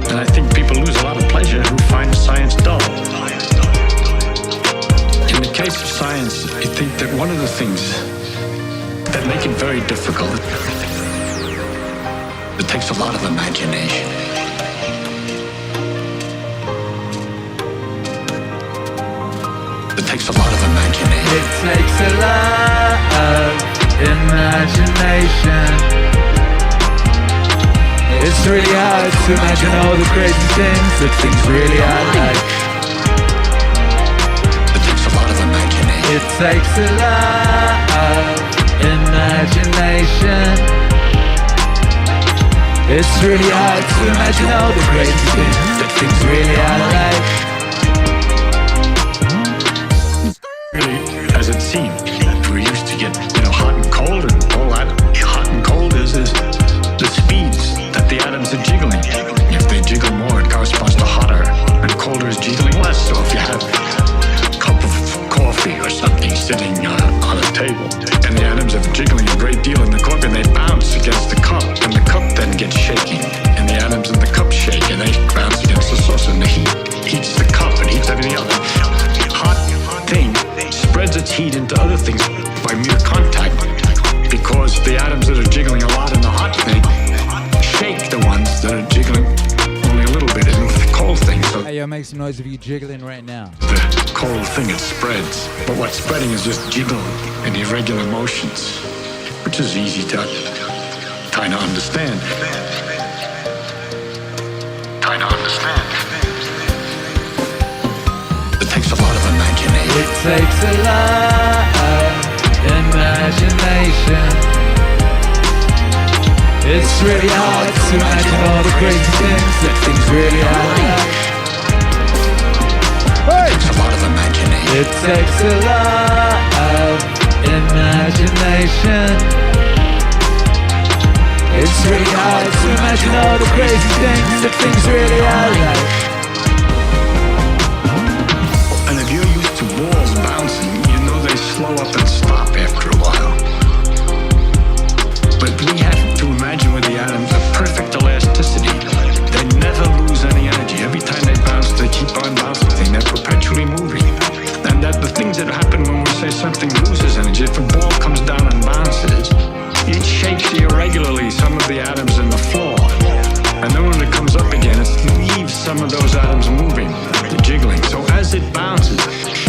And I think people lose a lot of pleasure who find science dull. In the case of science, I think that one of the things that make it very difficult, it takes a lot of imagination. It takes a lot of imagination. It takes a lot of imagination. It's really hard to imagine all the crazy things that things really are like. It takes a lot of imagination. It takes a lot of imagination. It's really hard to imagine all the crazy things that things really are like. Really, as it seemed, we used to get, hot and cold, and all that hot and cold is the speeds that the atoms are jiggling. If they jiggle more, it corresponds to hotter, and colder is jiggling less. So if you have a cup of coffee or something sitting on a table, and the atoms are jiggling a great deal in the coffee, and they bounce against the cup, and the cup then gets shaking, and the atoms in the cup shake, and they bounce against the saucer, and the heat heats the cup and heats everything else. Hot thing spreads its heat into other things by mere contact, because the atoms that are jiggling a lot in the hot thing shake the ones that are jiggling only a little bit in the cold thing. So hey, yo, make some noise if you're jiggling right now. The cold thing, it spreads. But what's spreading is just jiggle and irregular motions, which is easy to kind of understand. It takes a lot of imagination. It takes a lot of imagination. It's really hard to imagine all the crazy things that things really are like. It takes a lot of imagination. It takes a lot of imagination. It's really hard to imagine all the crazy things that things really are like. And if you're used to balls bouncing, you know they slow up and stop after a while. But we have to imagine thing loses energy. If a ball comes down and bounces, it shakes irregularly some of the atoms in the floor. And then when it comes up again, it leaves some of those atoms moving, jiggling. So as it bounces,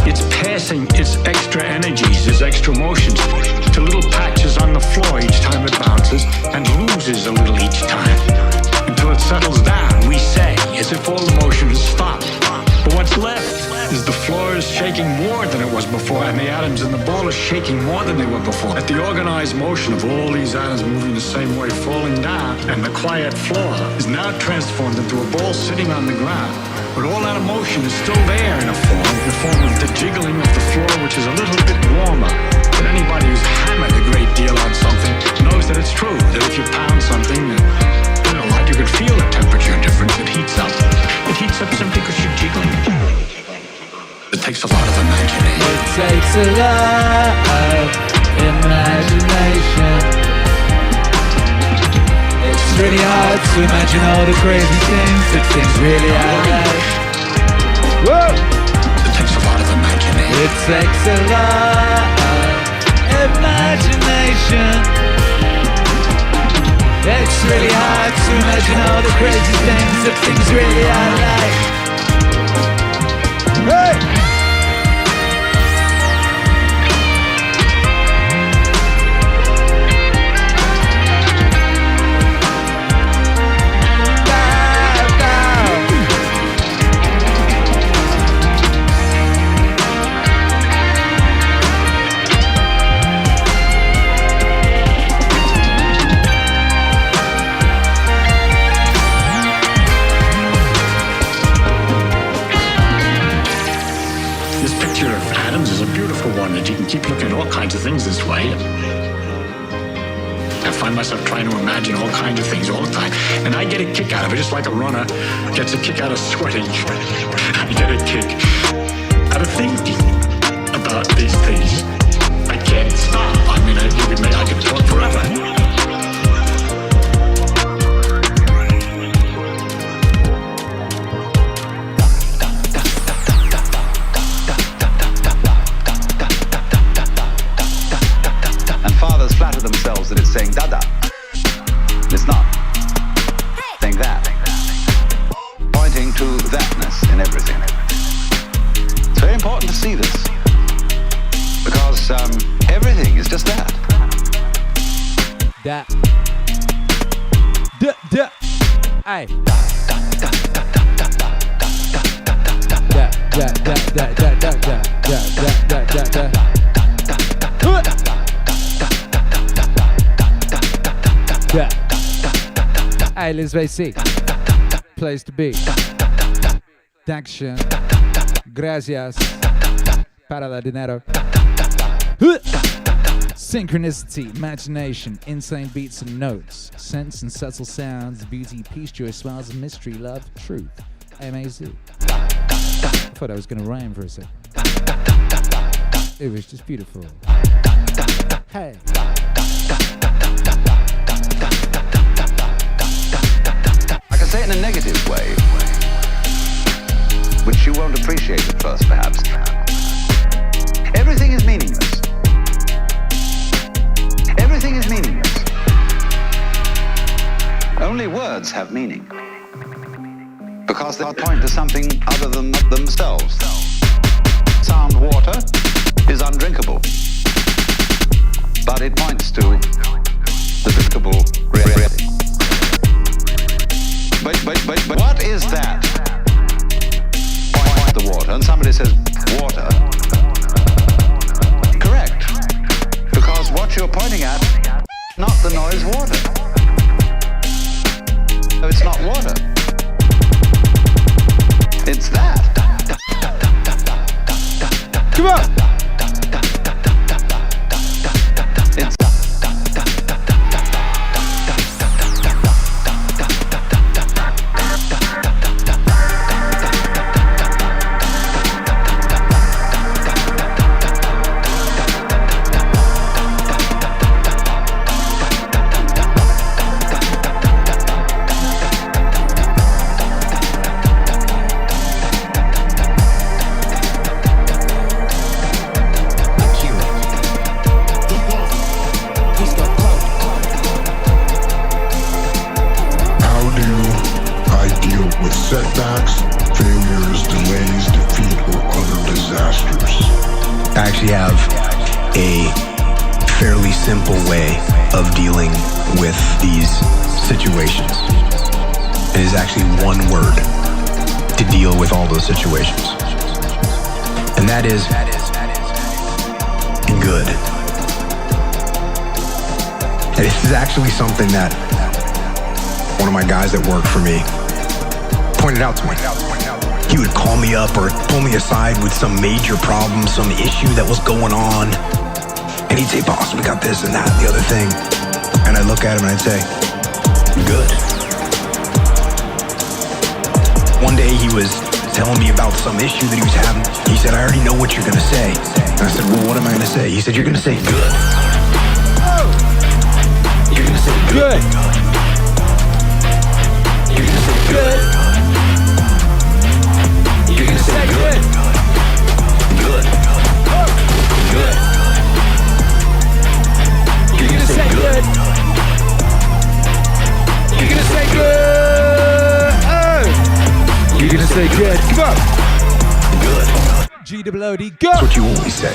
it's passing its extra energies, its extra motions to little patches on the floor each time it bounces, and loses a little each time. Until it settles down, we say, as if all the motion has stopped. But what's left is the floor is shaking more than it was before, and the atoms in the ball are shaking more than they were before. At the organized motion of all these atoms moving the same way, falling down, and the quiet floor is now transformed into a ball sitting on the ground. But all that emotion is still there in the form of the jiggling of the floor, which is a little bit warmer. But anybody who's hammered a great deal on something knows that it's true, that if you pound something, you can feel the temperature difference. It heats up. It heats up simply because you're jiggling. It takes a lot of imagination. It takes a lot of imagination. It's really hard to imagine all the crazy things that things really are like. Whoa! It takes a lot of imagination. It takes a lot of imagination. It's really hard to imagine all the crazy things that things really are like. Hey! Keep looking at all kinds of things this way. I find myself trying to imagine all kinds of things all the time, and I get a kick out of it, just like a runner gets a kick out of sweating. I get a kick out of thinking about these things. I can't stop. I mean, I could talk forever. Themselves that it's saying dada. It's not saying that. Pointing to thatness in everything. It's very important to see this, because everything is just that. That. Da. Aye. Da. Hey, Lisbeth C. Place to be. Dankeschön. Gracias. Para la dinero. Synchronicity, imagination, insane beats and notes, sense and subtle sounds, beauty, peace, joy, smiles, mystery, love, truth. M-A-Z. I thought I was going to rhyme for a second. It was just beautiful. Hey. Say it in a negative way, which you won't appreciate at first, perhaps. Everything is meaningless. Everything is meaningless. Only words have meaning, because they point to something other than themselves. Sound water is undrinkable, but it points to the drinkable reality. But what is that? Point the water, and somebody says water. Correct. Because what you're pointing at, not the noise water. No, it's not water. It's that. Come on. It's actually have a fairly simple way of dealing with these situations. It is actually one word to deal with all those situations. And that is good. And this is actually something that one of my guys that worked for me pointed out to me. He would call me up or pull me aside with some major problem, some issue that was going on. And he'd say, boss, we got this and that and the other thing. And I'd look at him and I'd say, good. One day he was telling me about some issue that he was having. He said, I already know what you're gonna say. And I said, well, what am I gonna say? He said, you're gonna say good. You're gonna say good. You're gonna say good. You're gonna say good. Good. Good. You're gonna say good. You're gonna say good. Oh. You're gonna say good. Come on. Good. G-O-O-D, go. That's what you always say.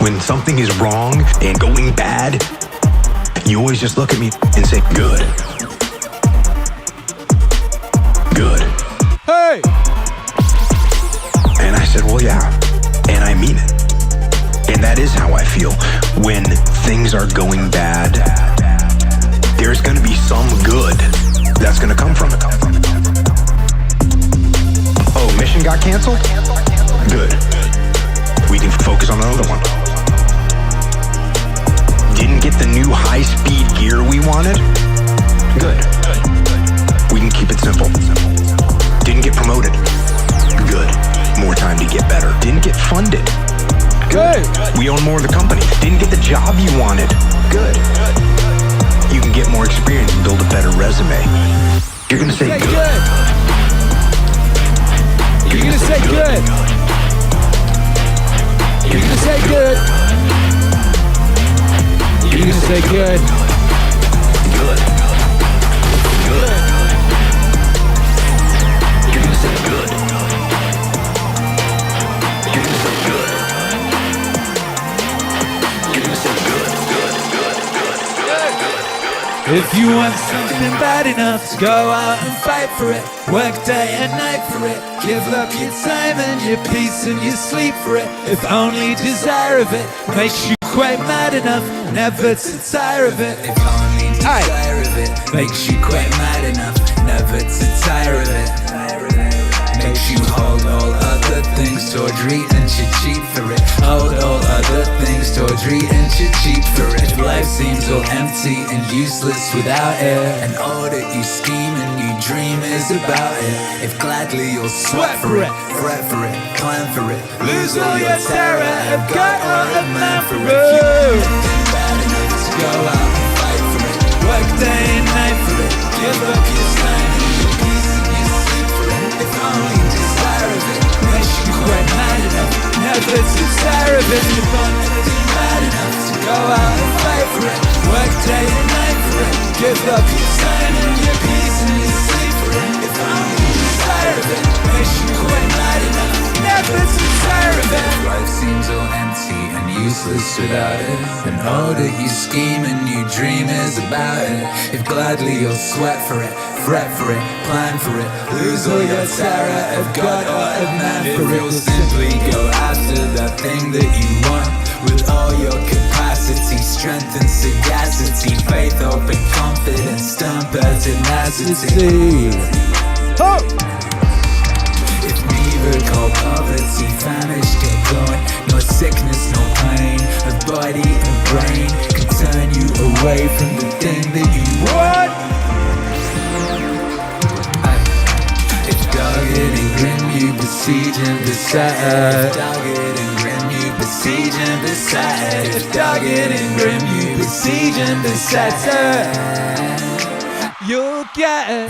When something is wrong and going bad, you always just look at me and say, good. Good. Hey! And I said, well, yeah. And I mean it. And that is how I feel. When things are going bad, there's gonna be some good that's gonna come from it. Oh, mission got canceled? Good. We can focus on another one. Didn't get the new high-speed gear we wanted? Good. We can keep it simple. Didn't get promoted? Good. More time to get better. Didn't get funded? Good. We own more of the company. Didn't get the job you wanted? Good. You can get more experience and build a better resume. You're gonna say good. You're gonna say good. You're gonna say good. You're gonna say good. Good. Good. You're gonna say good. You're gonna say good. You're gonna say good. Good. Good. Good. Good. If you want something bad enough to go out and fight for it, work day and night for it, give up your time and your peace and your sleep for it. If only desire of it makes you quite mad enough never to tire of it. If only desire of it makes you quite mad enough never to tire of it. Makes you hold all other things tawdry and you cheat for it. Hold all other things tawdry and you cheat for it. If life seems all empty and useless without it, and all that you scheme and you dream is about it, if gladly you'll sweat for it, fret for it, climb for it, lose all your terror, have got all of man for it. If you want anything bad enough to go out and fight for it, work day and night for it, give up your time and your peace and your sleep for it. If only desire of it makes you quite mad enough never to tire of it. If only bad enough to go out and fight for it, work day and night for it, give up your time and your peace and your sleep for it. If only desire of it makes you quite mad enough never to tire of it. Life seems all empty and useless without it, and all that you scheme and you dream is about it. If gladly you'll sweat for it, fret for it, plan for it, lose all your terror, have God or have man for it. You'll simply go after that thing that you want with all your capacity, strength and sagacity, faith, hope and confidence, stern pertinacity. Oh! If neither cold poverty, famish get going, nor sickness, nor pain of body and brain can turn you away from the thing that you want. If dogged and grim you besiege and beset, if dogged and grim you besiege and beset, if dogged and grim you besiege and beset, you'll get it.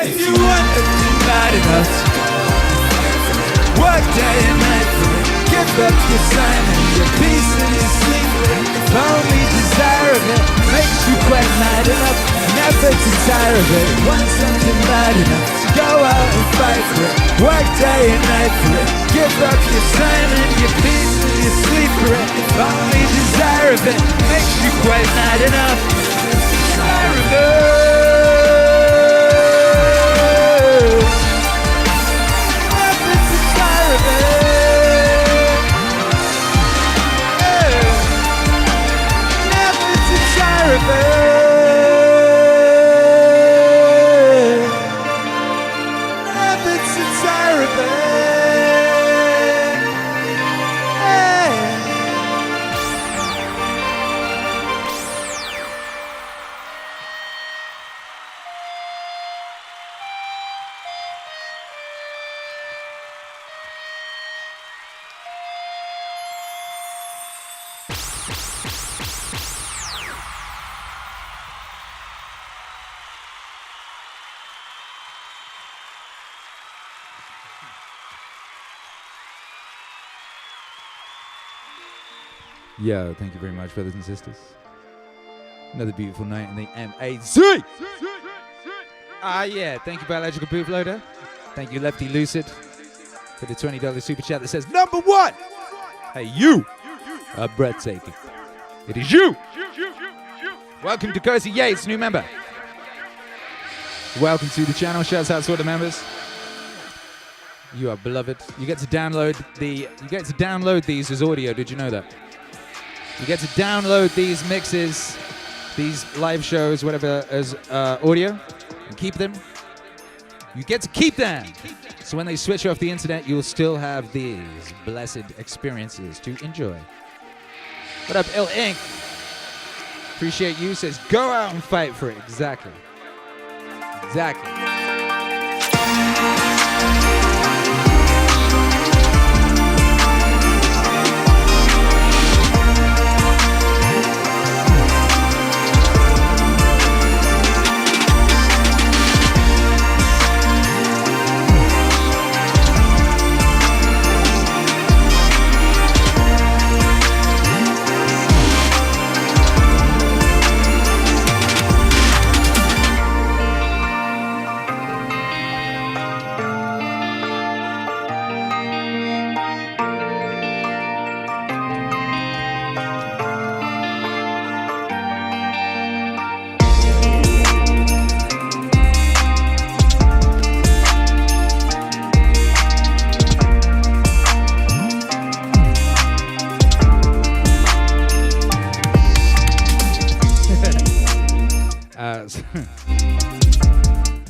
If you want anything bad enough, work day and night for it, give up your time and your peace and your sleep for it. If only desire of it makes you quite mad enough never to tire of it. Want something bad enough to go out and fight for it, work day and night for it, give up your time and your peace and your you sleep for it. If only desire of it makes you quite mad enough. Desire of it. Nothing's desire of it. Hey. Nothing's desire of it. Yo, thank you very much, brothers and sisters. Another beautiful night in the MAZ. Yeah, thank you, Biological Bootloader. Thank you, Lefty Lucid, for the $20 super chat that says, number one. Hey, you are breathtaking. It is you. Welcome to Cozy Yates, new member. Welcome to the channel. Shouts out to all the members. You are beloved. You get to download these as audio. Did you know that? You get to download these mixes, these live shows, whatever, as audio, and keep them. You get to keep them. So when they switch off the internet, you'll still have these blessed experiences to enjoy. What up, Ill Inc? Appreciate you. Says, go out and fight for it. Exactly. Exactly.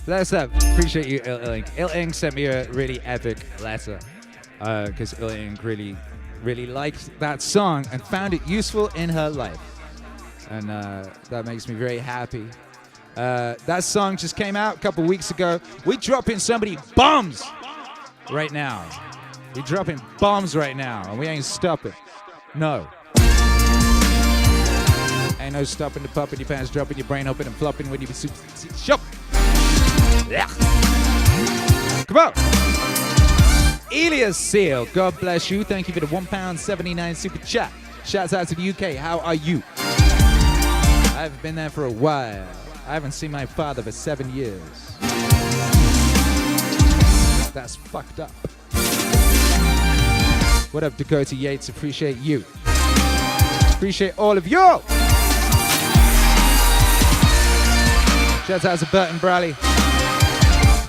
That's up. Appreciate you, Ilink. Ilink sent me a really epic letter because Ilink really liked that song and found it useful in her life. And that makes me very happy. That song just came out a couple weeks ago. We dropping somebody bombs right now. We dropping bombs right now, and we ain't stopping. No. Ain't no stopping the pop in your pants, dropping your brain open and flopping when you be super. Shop. Yeah. Come on. Elias Seal, God bless you. Thank you for the £1.79 super chat. Shouts out to the UK. How are you? I haven't been there for a while. I haven't seen my father for 7 years. That's fucked up. What up, Dakota Yates? Appreciate you. Appreciate all of you. Shouts out to Burton Braley.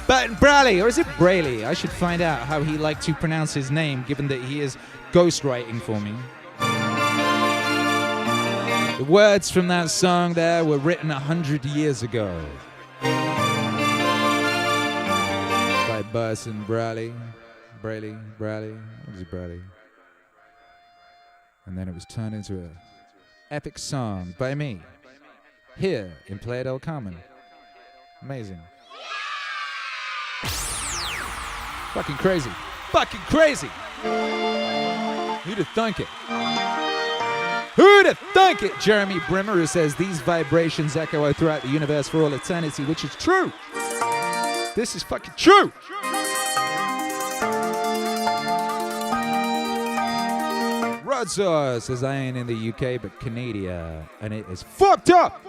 Burton Braley, or is it Braley? I should find out how he liked to pronounce his name, given that he is ghostwriting for me. The words from that song there were written 100 years ago. By Burton Braley. Braley. What is it, Braley? And then it was turned into an epic song by me, here in Playa del Carmen. Amazing. Fucking crazy. Fucking crazy. Who'd have thunk it? Who'd have thunk it? Jeremy Brimmer, who says these vibrations echo throughout the universe for all eternity, which is true. This is fucking true. Rodsor says I ain't in the UK but Canada, and it is fucked up.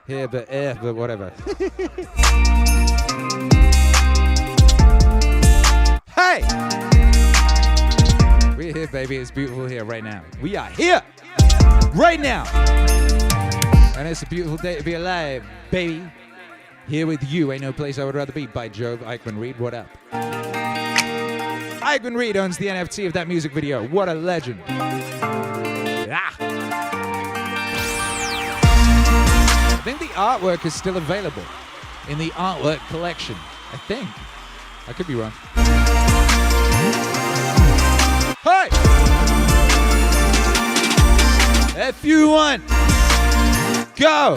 Here but whatever. Hey! We're here baby. It's beautiful here right now. We are here right now. And it's a beautiful day to be alive, baby. Here with you, ain't no place I would rather be. By Jove, Eichmann Reed, what up? Eichmann Reed owns the NFT of that music video. What a legend. Ah. I think the artwork is still available in the artwork collection. I think. I could be wrong. Hey! If you want, go!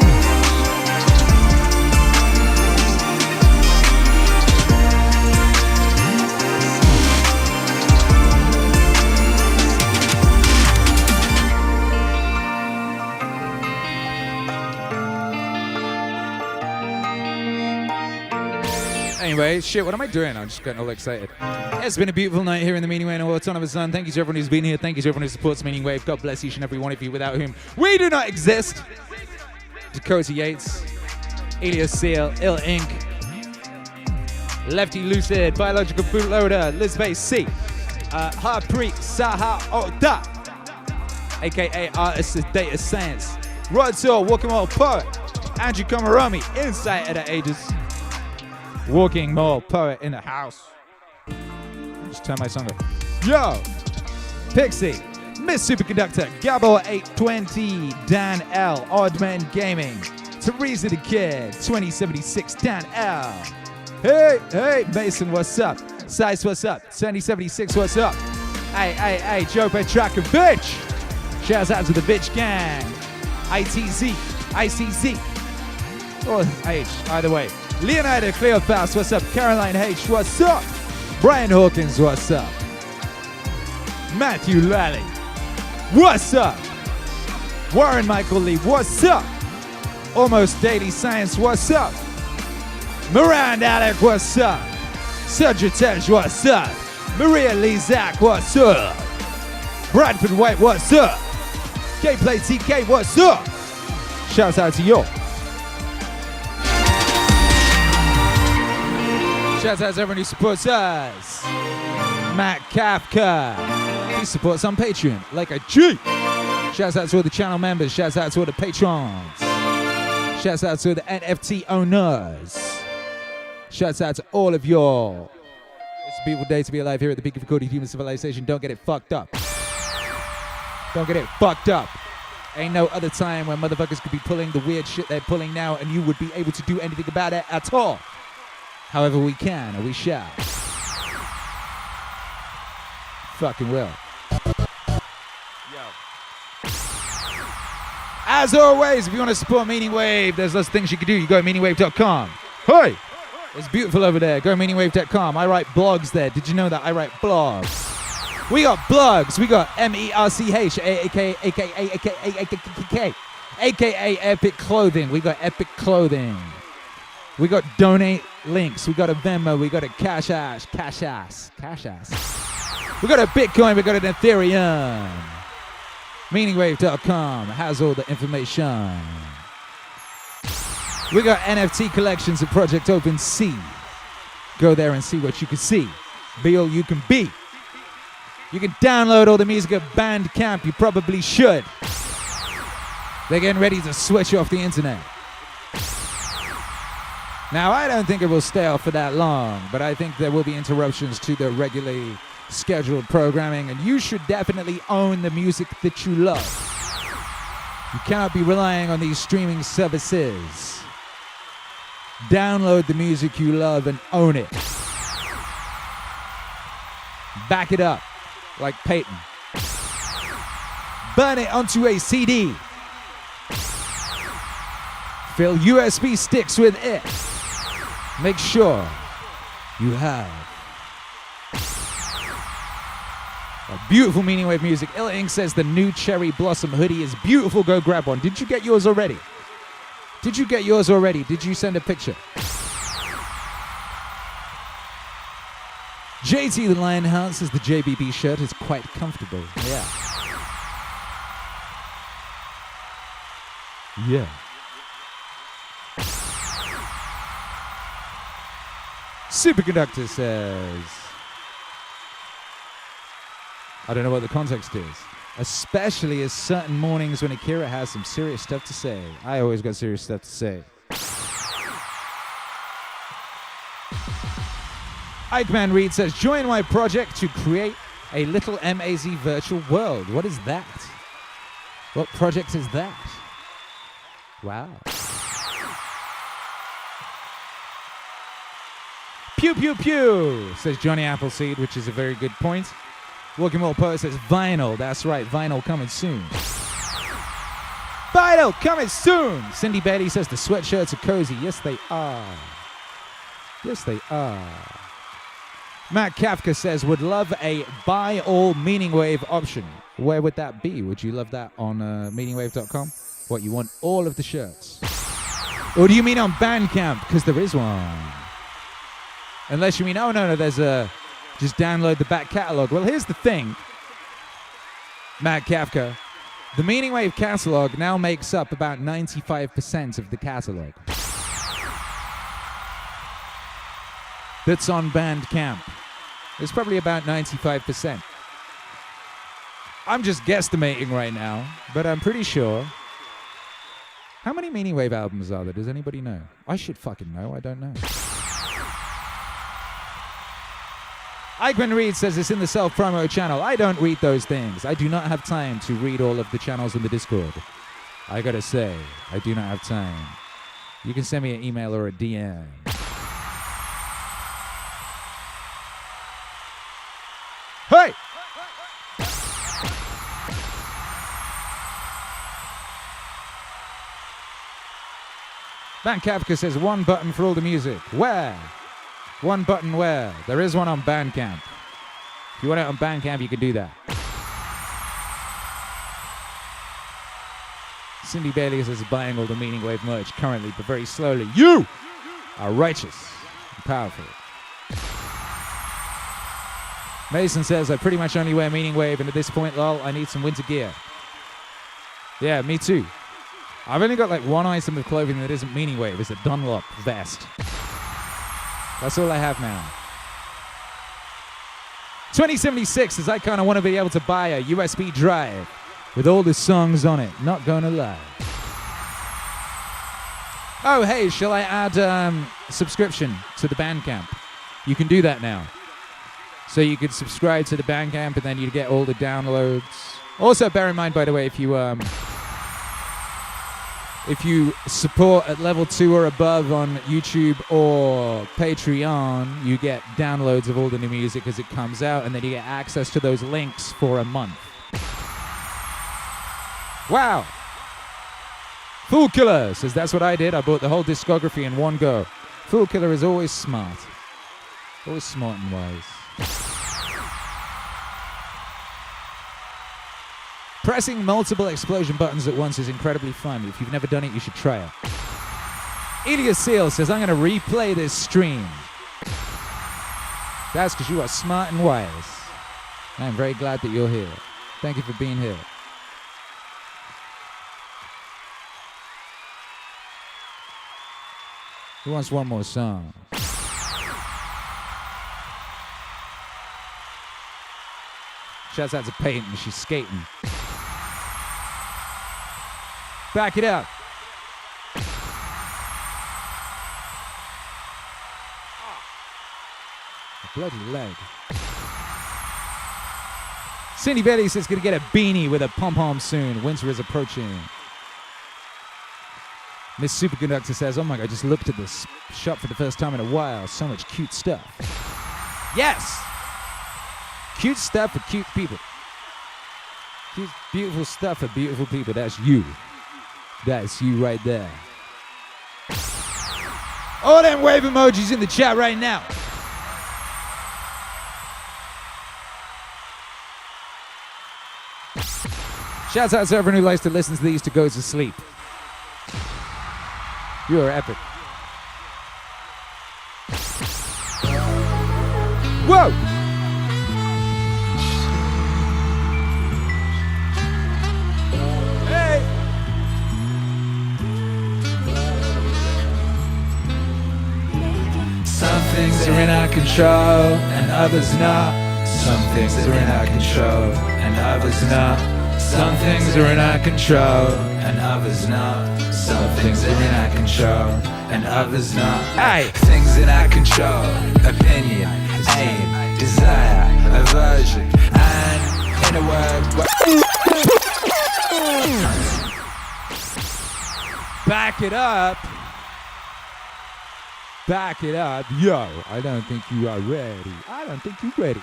Anyway, shit, what am I doing? I'm just getting all excited. It's been a beautiful night here in the Meaning Wave and Autonomous Sun. Thank you to everyone who's been here. Thank you to everyone who supports Meaning Wave. God bless each and every one of you, without whom we do not exist. Dakota Yates, Elias Seal, Ill Inc., Lefty Lucid, Biological Bootloader, Liz Bay C, Harpreet Saha Oda, aka Artist of Data Science, Rod Saw, Walking Mall Poet, Andrew Komaromi, Insight at the Ages. Walking Mall Poet in the house. Just turn my song off. Yo! Pixie, Miss Superconductor, Gabo 820, Dan L, Oddman Gaming, Teresa the Kid, 2076, Dan L. Hey, Mason, what's up? Size, what's up? 2076, what's up? Hey, Joe Petraka, bitch! Shouts out to the bitch gang. ITZ, ICZ, or H, either way. Leonardo Cleopas, what's up? Caroline H, what's up? Brian Hawkins, what's up? Matthew Lally, what's up? Warren Michael Lee, what's up? Almost Daily Science, what's up? Miranda Alec, what's up? Sergio Tej, what's up? Maria Lee Zach, what's up? Bradford White, what's up? K-Play TK, what's up? Shouts out to you. Shouts out to everyone who supports us. Matt Kafka. He supports on Patreon like a G. Shouts out to all the channel members. Shouts out to all the patrons. Shouts out to the NFT owners. Shouts out to all of y'all. It's a beautiful day to be alive here at the peak of recorded human civilization. Don't get it fucked up. Don't get it fucked up. Ain't no other time when motherfuckers could be pulling the weird shit they're pulling now and you would be able to do anything about it at all. However we can, or we shall. Fucking will. Yo. As always, if you want to support Meaning Wave, there's lots of things you can do. You go to meaningwave.com. Hey! It's beautiful over there. Go to meaningwave.com. I write blogs there. Did you know that? I write blogs. We got blogs. We got MERCH, aka Epic Clothing. We got Epic Clothing. We got donate links. We got a Venmo. We got a Cash Ass. We got a Bitcoin. We got an Ethereum. Meaningwave.com has all the information. We got NFT collections at Project OpenSea. Go there and see what you can see. Be all you can be. You can download all the music at Bandcamp. You probably should. They're getting ready to switch off the internet. Now, I don't think it will stay off for that long, but I think there will be interruptions to the regularly scheduled programming, and you should definitely own the music that you love. You cannot be relying on these streaming services. Download the music you love and own it. Back it up, like Peyton. Burn it onto a CD. Fill USB sticks with it. Make sure you have a beautiful Meaning Wave music. Ill Inc says the new Cherry Blossom hoodie is beautiful. Go grab one. Did you get yours already? Did you send a picture? JT the Lionhound says the JBB shirt is quite comfortable. Yeah. Superconductor says, I don't know what the context is. Especially as certain mornings when Akira has some serious stuff to say. I always got serious stuff to say. Eichmann Reed says, join my project to create a little MAZ virtual world. What is that? What project is that? Wow. Pew, pew, pew, says Johnny Appleseed, which is a very good point. Walking Wall Poet says, vinyl. That's right, vinyl coming soon. Vinyl coming soon. Cindy Betty says, the sweatshirts are cozy. Yes, they are. Yes, they are. Matt Kafka says, would love a buy all Meaningwave option. Where would that be? Would you love that on meaningwave.com? What, you want all of the shirts? Or do you mean on Bandcamp? Because there is one. Unless you mean, oh, no, there's a, just download the back catalog. Well, here's the thing, Matt Kafka. The Meaningwave catalog now makes up about 95% of the catalog. That's on Bandcamp. It's probably about 95%. I'm just guesstimating right now, but I'm pretty sure. How many Meaningwave albums are there? Does anybody know? I should fucking know. I don't know. Eichmann Reed says it's in the self-promo channel. I don't read those things. I do not have time to read all of the channels in the Discord. I gotta say, I do not have time. You can send me an email or a DM. Hey! Van Kafka says, one button for all the music. Where? One button where? There is one on Bandcamp. If you want it on Bandcamp, you can do that. Cindy Bailey says, buying all the Meaningwave merch currently, but very slowly. You are righteous and powerful. Mason says, I pretty much only wear Meaningwave, and at this point, lol, I need some winter gear. Yeah, me too. I've only got like one item of clothing that isn't Meaningwave. It's a Dunlop vest. That's all I have now. 2076 says, I kind of want to be able to buy a USB drive with all the songs on it. Not gonna lie. Oh, hey, shall I add subscription to the Bandcamp? You can do that now. So you could subscribe to the Bandcamp and then you get all the downloads. Also, bear in mind, by the way, if you support at level 2 or above on YouTube or Patreon, you get downloads of all the new music as it comes out, and then you get access to those links for a month. Wow. Fool Killer says, that's what I did. I bought the whole discography in one go. Fool Killer is always smart. Always smart and wise. Pressing multiple explosion buttons at once is incredibly fun. If you've never done it, you should try it. Elias Seal says, I'm going to replay this stream. That's because you are smart and wise. I'm very glad that you're here. Thank you for being here. Who wants one more song? Shouts out to Peyton, she's skating. Back it up. A bloody leg. Cindy Betty says gonna get a beanie with a pom-pom soon. Winter is approaching. Miss Superconductor says, oh my God, I just looked at this shop for the first time in a while. So much cute stuff. Yes! Cute stuff for cute people. Cute, beautiful stuff for beautiful people. That's you. That's you right there. All them wave emojis in the chat right now. Shouts out to everyone who likes to listen to these to go to sleep. You are epic. Whoa! Some things are in our control and others not. Some things are in our control, and others not. Some things are in our control, and others not. Some things are in our control, and others not. Hey, things in our control: opinion, aim, desire, aversion, and in a word. Back it up. Back it up. Yo, I don't think you are ready. I don't think you're ready.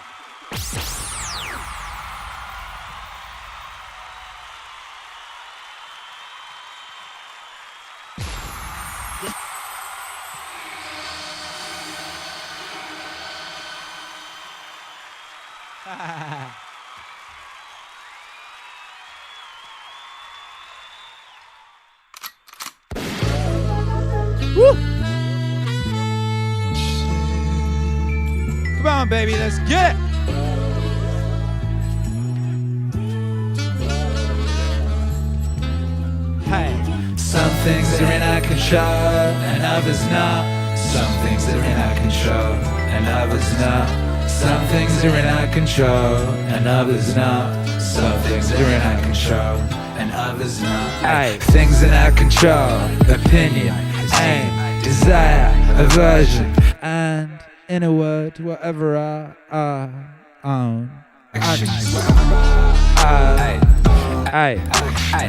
Woo! Come on, baby, let's get it! Hey, some things are in our control, and others not. Some things are in our control, and others not. Some things are in our control, and others not. Some things are in our control, and others not. Hey, things in our control: opinion, aim, desire, aversion, and in a word, whatever our own actions.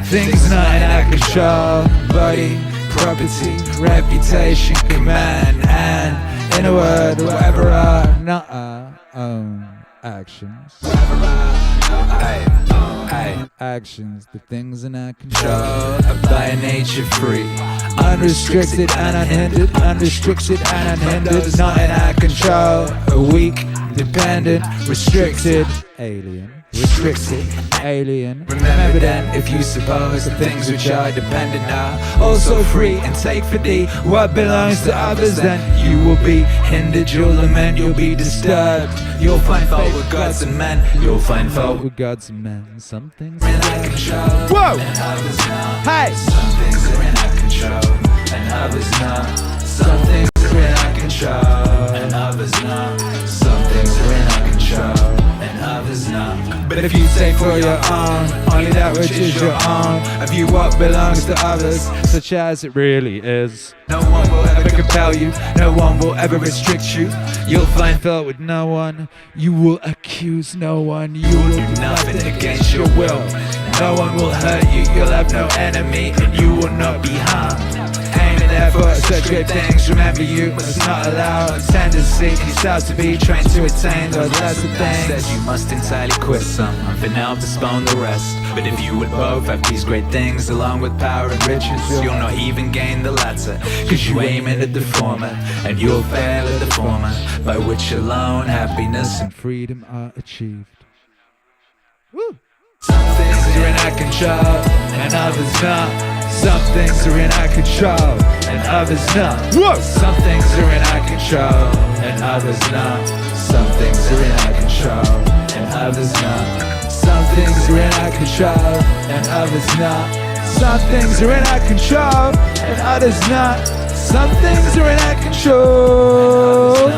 Things not in our control: body, property, reputation, command, and in a word, whatever are not our own actions. Actions, the things in our control are by nature free, unrestricted and unhindered, unrestricted and unhindered, not in our control, a weak, dependent, restricted, alien, restricted, alien. Remember then, if you suppose the things which are dependent are also free, and take for thee what belongs to others, then you will be hindered, you'll lament, you'll be disturbed, you'll find fault with gods and men, you'll find fault with gods and men. Some things are in our control, whoa, and others not. Hey, some things are in our control, and others not. Some things are in our control, and others not. Some things are in our control, and others not. But if you take for your own only that which is your own, and view what belongs to others such as it really is, no one will ever compel you, no one will ever restrict you. You'll find fault with no one, you will accuse no one, you will do nothing against your will. No one will hurt you, you'll have no enemy, and you will not be harmed. Aiming therefore at such great things, remember you must not allow a tendency in yourself to be trained to attain those lesser things. Says you must entirely quit some, and for now postpone the rest. But if you would both have these great things along with power and riches, you'll not even gain the latter, cause you aim at the former, and you'll fail at the former, by which alone happiness and freedom are achieved. Woo! Some things are in our control, and others not. Some things are in our control, and others not. Whoa! Some things are in our control, and others not. Some things are in our control, and others not. Some things are in our control, and others not. Some things are in our control, and others not. Some things are in our control.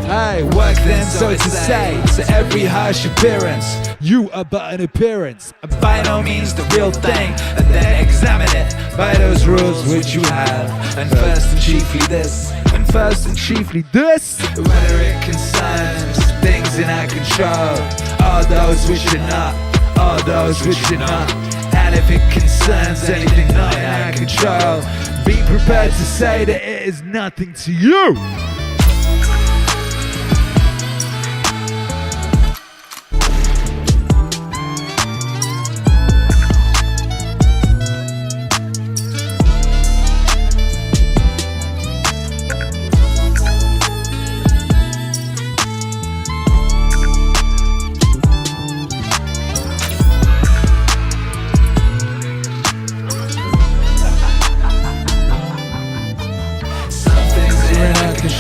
Hey, work then, so to say, to every harsh appearance, you are but an appearance, by no means the real thing, and then examine it by those rules which you have, and first and chiefly this, and first and chiefly this, whether it concerns things in our control, or those which are not, or those which are not, and if it concerns anything not in our control, be prepared to say that it is nothing to you.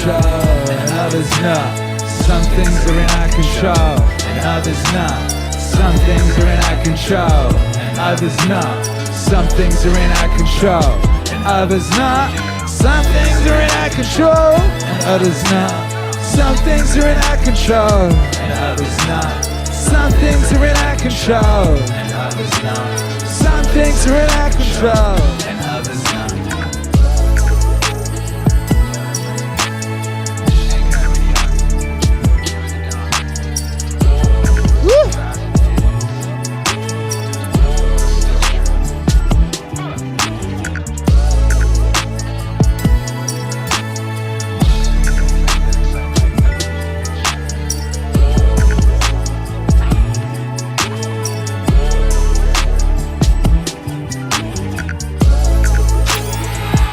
And others not. Some things are in our control, and others not. Some things are in our control, and others not. Some things are in our control, and others not. Some things are in our control, and others not. Some things are in our control, and others not. Some things are in our control, and others not. Some things are in our control, and others not. Woo!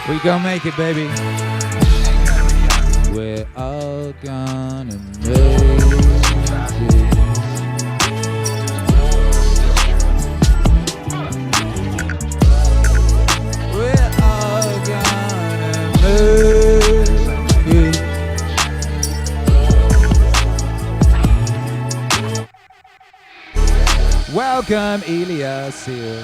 We gon' make it, baby. We're all gonna make it. We're all gonna make it. Welcome, Elias here.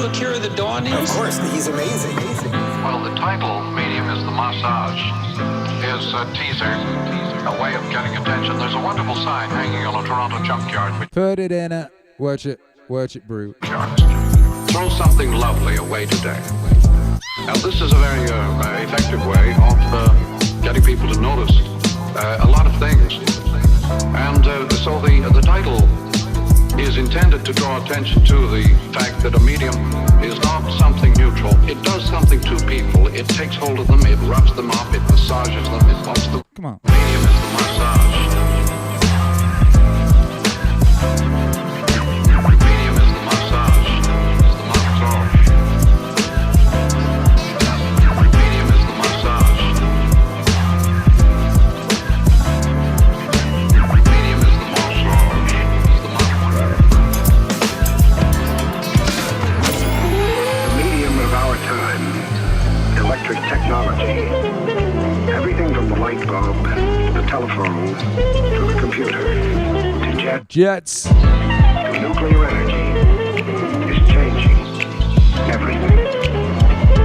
Akira The Don is? Of course, he's amazing. Well, the title, Medium is the Massage, is a teaser, a way of getting attention. There's a wonderful sign hanging on a Toronto junkyard. Put it in it, watch it brew. Throw something lovely away today. Now, this is a very effective way of getting people to notice a lot of things. And so the title is intended to draw attention to the fact that a medium is not something neutral. It does something to people. It takes hold of them, it rubs them up, it massages them, it bumps them. Come on. Medium is the massage. Medium is the massage. It's the massage. Medium is the massage. Medium is the massage. Our time, electric technology, everything from the light bulb to the telephone to the computer to jets to nuclear energy is changing everything.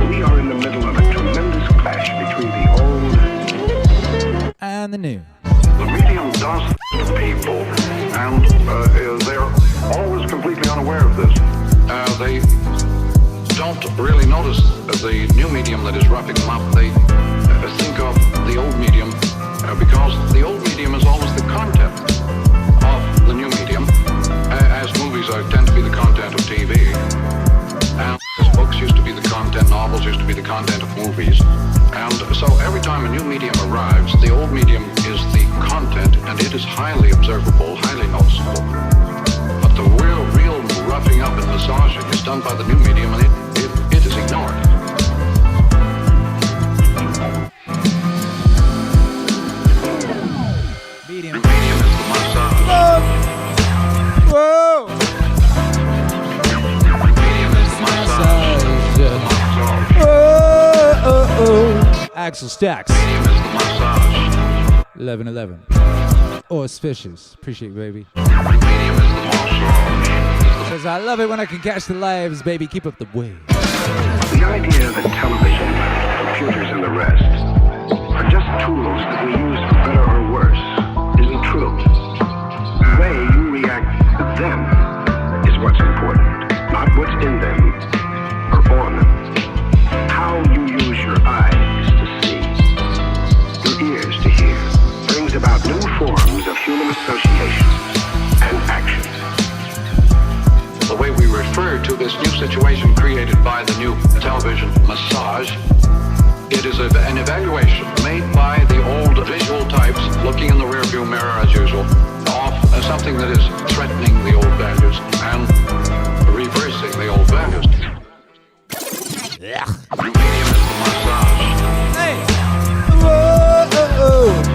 We are in the middle of a tremendous clash between the old and the new. The medium does to people, and they're always completely unaware of this. They don't really notice the new medium that is wrapping them up. They think of the old medium because the old medium is always the content of the new medium, as movies tend to be the content of TV, and as books used to be the content, novels used to be the content of movies. And so every time a new medium arrives, the old medium is the content, and it is highly observable, highly noticeable. But the real roughing up and massaging is done by the new medium, and it is ignored. Medium. Medium is the massage. Whoa! Medium is the massage. Oh. Axel Stacks. Medium is the massage. 1111. Auspicious. Appreciate it, baby. Medium is the massage. Says I love it when I can catch the lives, baby. Keep up the wave. The idea that television, computers, and the rest are just tools that we use for better or worse isn't true. The way you react to them is what's important, not what's in them or on them. How you use your eyes to see, your ears to hear, brings about new forms of human associations and actions. The way we refer to this new situation created by the new television massage, it is an evaluation made by the old visual types looking in the rearview mirror as usual of something that is threatening the old values and reversing the old values. Hey! Whoa, oh, oh.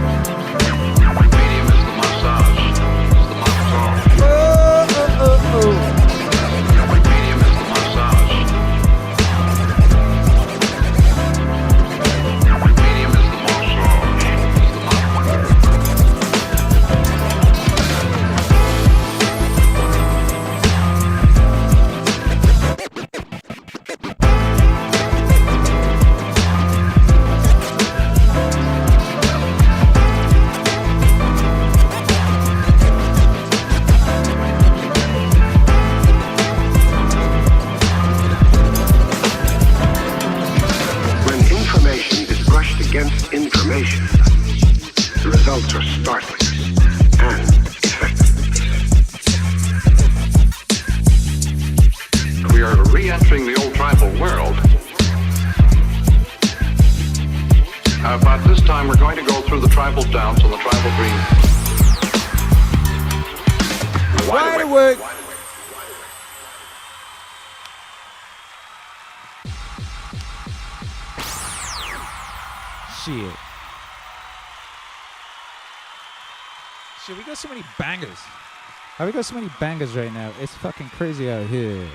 Against information, the results are startling and effective. We are re-entering the old tribal world, but this time we're going to go through the tribal dance and the tribal green. Wide awake. Shit. Shit, we got so many bangers. We got so many bangers right now. It's fucking crazy out here.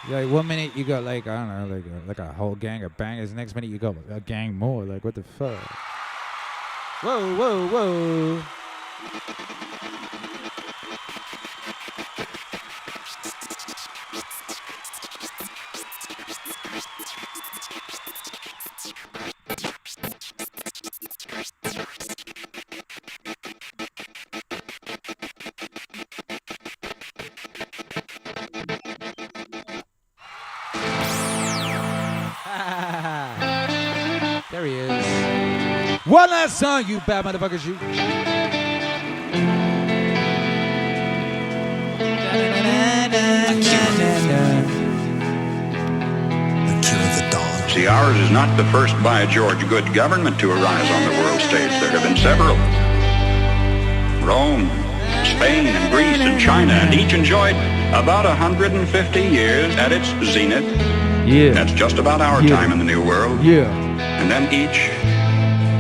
Like 1 minute you got like, I don't know, like a whole gang of bangers. Next minute you got a gang more. Like what the fuck? Whoa, whoa, whoa. There he is. One last song, you bad motherfuckers, you. Akira The Don. See, ours is not the first by George good government to arise on the world stage. There have been several. Rome, Spain, and Greece, and China, and each enjoyed about 150 years at its zenith. Yeah. That's just about our time in the New World. Yeah. And then each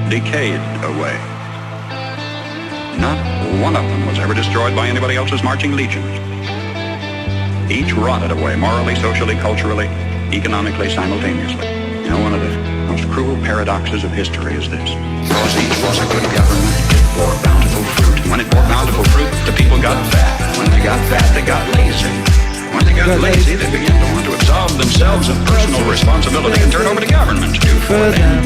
decayed away. Not one of them was ever destroyed by anybody else's marching legions. Each rotted away morally, socially, culturally, economically, simultaneously. You know, one of the most cruel paradoxes of history is this. Because each was a good government, it bore bountiful fruit. When it bore bountiful fruit, the people got fat. When they got fat, they got lazy. When they got lazy, they began to want to absolve themselves of personal responsibility and turn over to government to do for them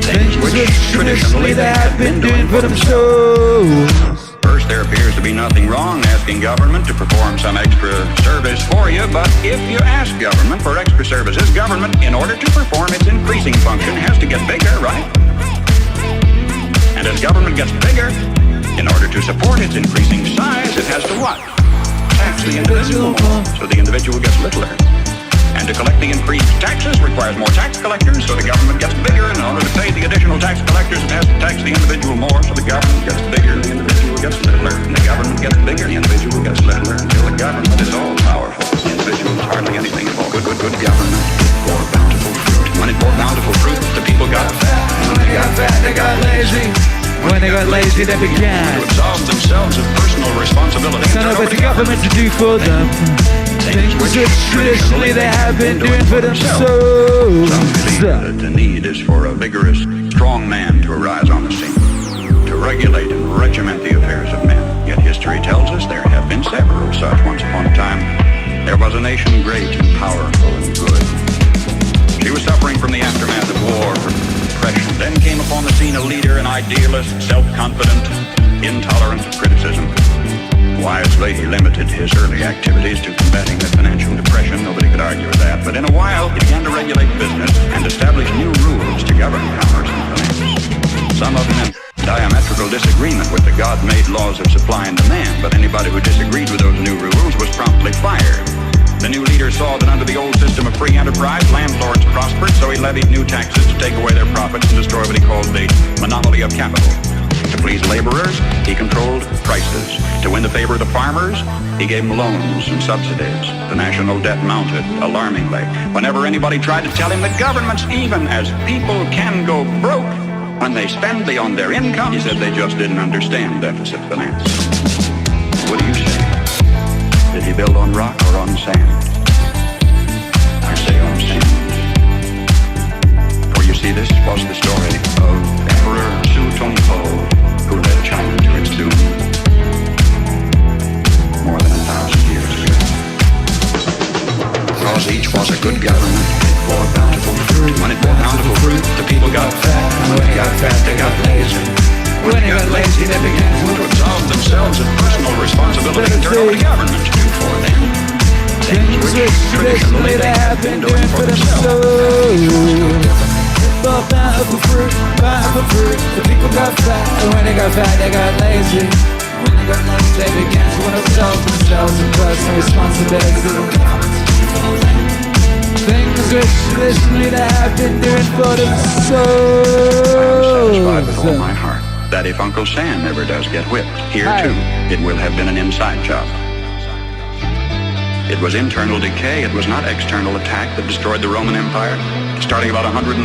things which traditionally they had been doing for themselves. First, there appears to be nothing wrong asking government to perform some extra service for you, but if you ask government for extra services, government, in order to perform its increasing function, has to get bigger, right? And as government gets bigger, in order to support its increasing size, it has to what? Tax the individual more, so the individual gets littler. And to collect the increased taxes requires more tax collectors, so the government gets bigger. And in order to pay the additional tax collectors, it has to tax the individual more, so the government gets bigger, the individual gets littler. And the government gets bigger, the individual gets littler, until the government is all-powerful. The individual is hardly anything at all. Good government bore bountiful fruit. When it bore bountiful fruit, the people got fat. When they got fat, they got lazy. When they got lazy, they began to absolve themselves of personal responsibility. Turn over to government to do for them things which traditionally they have been doing for themselves. Some believe that the need is for a vigorous, strong man to arise on the scene, to regulate and regiment the affairs of men. Yet history tells us there have been several such. Once upon a time, there was a nation great and powerful and good. She was suffering from the aftermath of war, from depression. Then came upon the scene a leader, an idealist, self-confident, intolerant of criticism. Wisely, he limited his early activities to combating the financial depression. Nobody could argue with that. But in a while, he began to regulate business and establish new rules to govern commerce and finance. Some of them in diametrical disagreement with the God-made laws of supply and demand, but anybody who disagreed with those new rules was promptly fired. The new leader saw that under the old system of free enterprise, landlords prospered, so he levied new taxes to take away their profits and destroy what he called the monopoly of capital. To please laborers, he controlled prices. To win the favor of the farmers, he gave them loans and subsidies. The national debt mounted alarmingly. Whenever anybody tried to tell him that governments, even as people, can go broke when they spend beyond their income, he said they just didn't understand deficit finance. What do you say? Did he build on rock or on sand? I say on sand. For you see, this was the story of Emperor Su Tongpo, who led China to its doom more than 1,000 years ago. Because each was a good government, it bore bountiful fruit. When it bore bountiful fruit, the people got fat, and when they got fat, they got lazy. When they got lazy, they began to absolve themselves of personal responsibility and turn over the government to do for them things which traditionally they have been doing for themselves. Bountiful fruit, bountiful fruit. The people got fat, and when they got fat, they got lazy. When they got lazy, they began to absolve themselves of personal responsibility. Things which traditionally they have been doing for themselves. I am satisfied with all my heart that if Uncle Sam ever does get whipped, here too, it will have been an inside job. It was internal decay, it was not external attack that destroyed the Roman Empire. Starting about 146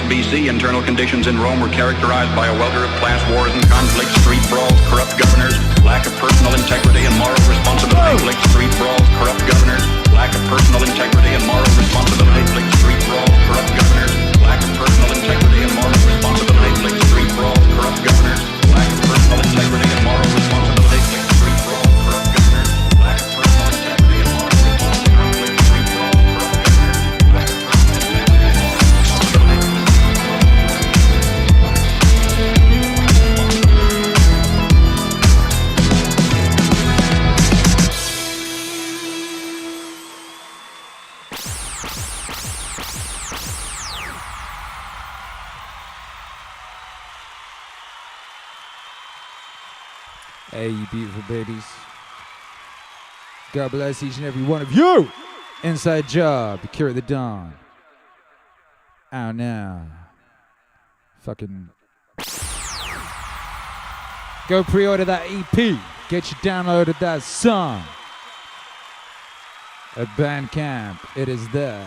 BC, internal conditions in Rome were characterized by a welter of class wars and conflicts, street brawls, corrupt governors, lack of personal integrity and moral responsibility, street brawls, corrupt governors, lack of personal integrity and moral responsibility, street brawls, corrupt governors, lack of personal integrity and moral responsibility, street brawls, corrupt governors, lack of personal integrity and moral responsibility, street brawls, corrupt governors, lack of personal integrity and moral responsibility, street brawls, corrupt governors, lack of personal integrity and moral responsibility. Hey, you beautiful babies. God bless each and every one of you. Inside Job, Akira The Don. Out now. Fucking go pre-order that EP. Get you downloaded that song at Bandcamp. It is there.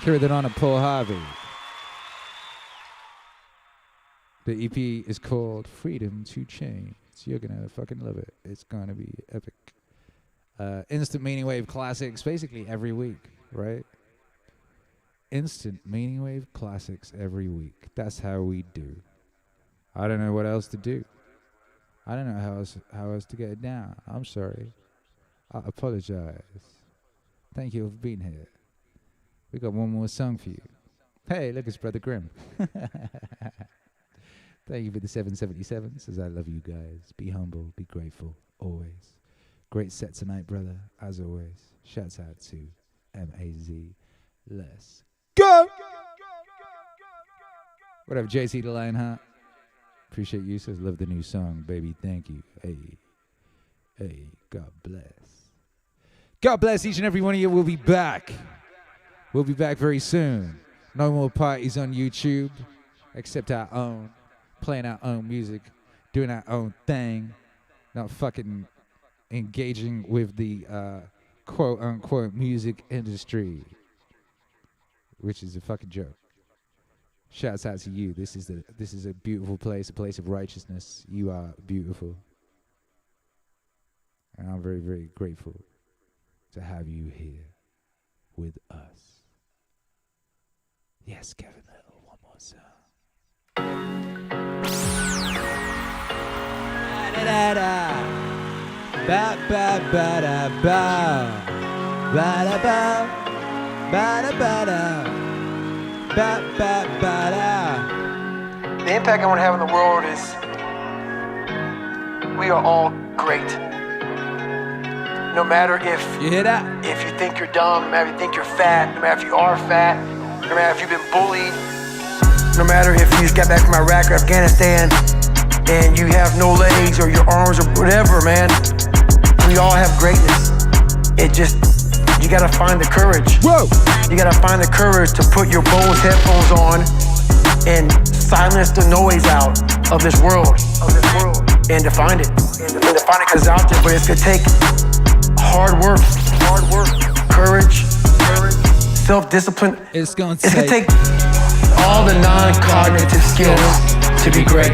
Akira The Don and Paul Harvey. The EP is called Freedom to Change. You're gonna fucking love it. It's gonna be epic. Instant Meaningwave classics basically every week, right? Instant Meaningwave classics every week. That's how we do. I don't know what else to do. I don't know how else to get it down. I'm sorry. I apologize. Thank you for being here. We got one more song for you. Hey, look, it's Brother Grimm. Thank you for the 777. Says I love you guys. Be humble, be grateful, always. Great set tonight, brother, as always. Shouts out to MAZ. Let's go! What up, JC the Lionheart? Appreciate you. Says love the new song, baby. Thank you. Hey, God bless. God bless each and every one of you. We'll be back. We'll be back very soon. No more parties on YouTube, except our own. Playing our own music, doing our own thing, not fucking engaging with the quote-unquote music industry, which is a fucking joke. Shouts out to you. This is a beautiful place, a place of righteousness. You are beautiful. And I'm very, very grateful to have you here with us. Yes, Kevin Little, one more song. Da da ba ba ba da ba ba da ba ba da ba da ba ba ba da. The impact I want to have on the world is we are all great. No matter if you hear that, if you think you're dumb, no matter if you think you're fat, no matter if you are fat, no matter if you've been bullied, no matter if you just got back from Iraq or Afghanistan and you have no legs or your arms or whatever, man. We all have greatness. It just, you gotta find the courage. Whoa! You gotta find the courage to put your Bose headphones on and silence the noise out of this world, and to find it, because it's out there. But it's gonna take hard work, courage, self-discipline. It's gonna take all the non-cognitive skills to be great.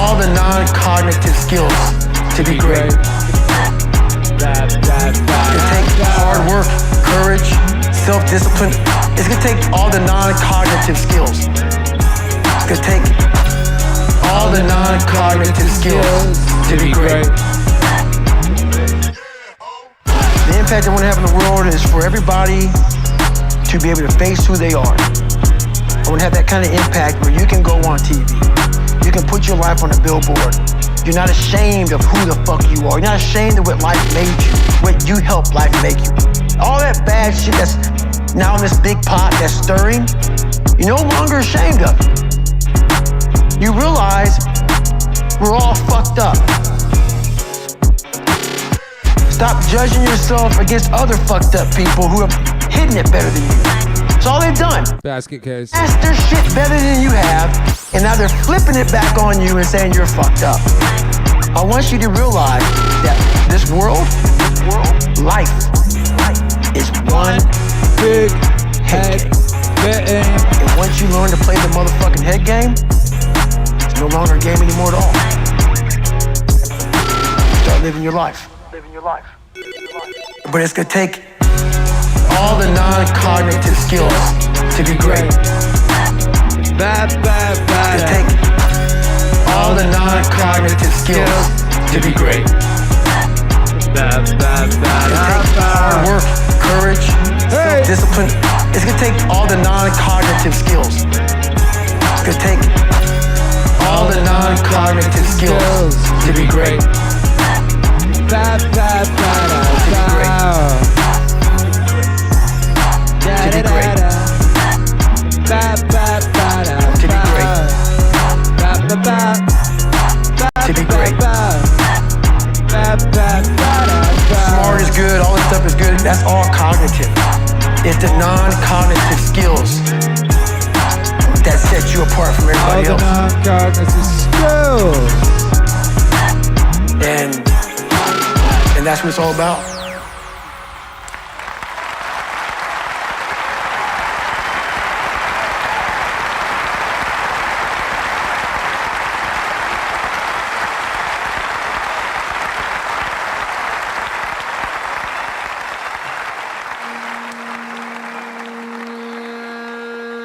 All the non-cognitive skills to be great. It's gonna take hard work, courage, self-discipline. It's gonna take all the non-cognitive skills. It's gonna take all the non-cognitive skills to be great. The impact I want to have in the world is for everybody to be able to face who they are. I want to have that kind of impact where you can go on TV. You can put your life on a billboard. You're not ashamed of who the fuck you are. You're not ashamed of what life made you, what you helped life make you. All that bad shit that's now in this big pot that's stirring, you're no longer ashamed of it. You realize we're all fucked up. Stop judging yourself against other fucked up people who have hidden it better than you. That's all they've done. Basket case. That's their shit better than you have, and now they're flipping it back on you and saying you're fucked up. I want you to realize that this world, life, is one big head game. And once you learn to play the motherfucking head game, it's no longer a game anymore at all. Start living your life. But it's gonna take all the non-cognitive skills to be great. It's gonna take all the non-cognitive skills to be great. It's gonna take hard work, courage, discipline. It's gonna take all the non-cognitive skills. It's gonna take all the non-cognitive skills to be great. To be great. To be great. Smart is good, all this stuff is good, that's all cognitive. It's the non-cognitive skills that set you apart from everybody else. All the non-cognitive skills. And that's what it's all about.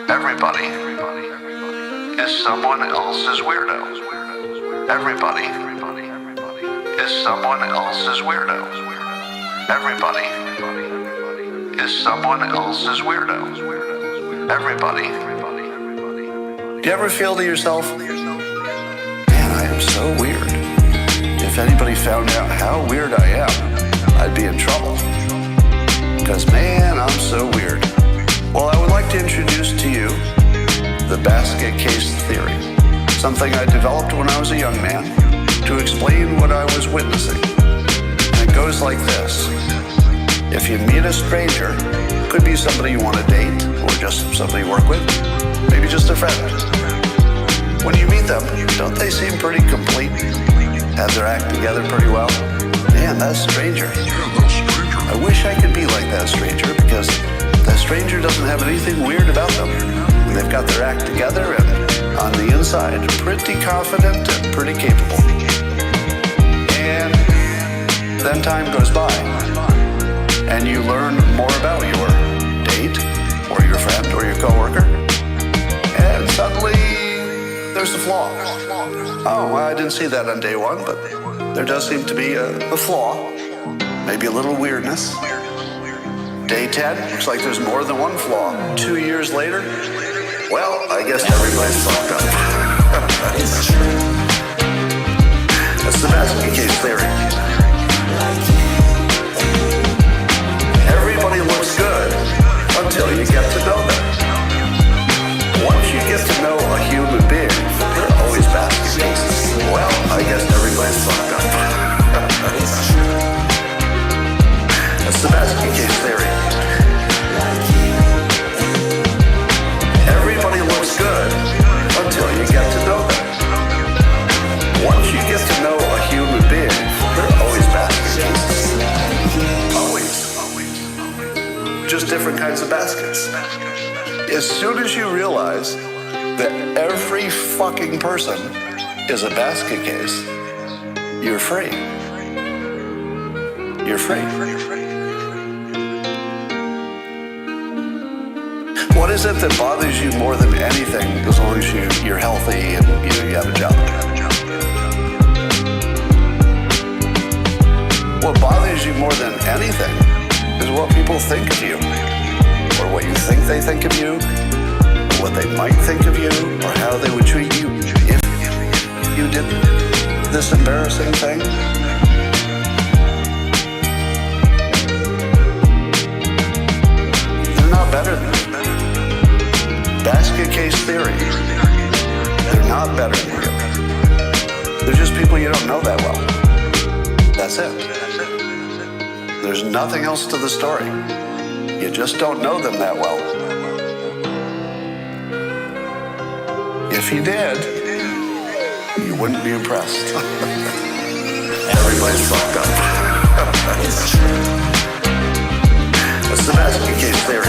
Everybody is someone else's weirdo. Everybody is someone else's weirdo. Everybody is someone else's weirdo. Everybody. Do you ever feel to yourself, man, I am so weird. If anybody found out how weird I am, I'd be in trouble. Because, man, I'm so weird. Well, I would like to introduce to you the basket case theory, something I developed when I was a young man to explain what I was witnessing. And it goes like this. If you meet a stranger, could be somebody you want to date or just somebody you work with, maybe just a friend. When you meet them, don't they seem pretty complete? Have their act together pretty well? Man, that stranger. I wish I could be like that stranger because that stranger doesn't have anything weird about them. They've got their act together and on the inside, pretty confident and pretty capable. And then time goes by and you learn more about your date or your friend or your coworker. And suddenly there's a flaw. Oh, I didn't see that on day one, but there does seem to be a flaw. Maybe a little weirdness. Day 10, looks like there's more than one flaw. 2 years later, well, I guess everybody's fucked up. That's the basket case theory. Everybody looks good until you get to know them. Once you get to know a human being, they're always basket cases. Well, I guess everybody's fucked up. That's the basket case theory. just different kinds of baskets. As soon as you realize that every fucking person is a basket case, you're free. You're free. What is it that bothers you more than anything, as long as you're healthy and you have a job? What bothers you more than anything is what people think of you, or what you think they think of you, or what they might think of you, or how they would treat you if you did this embarrassing thing. They're not better than you. Basket case theory. They're not better than you. They're just people you don't know that well. That's it. There's nothing else to the story. You just don't know them that well. If you did, you wouldn't be impressed. Everybody's fucked up. It's true. That's the basket case theory.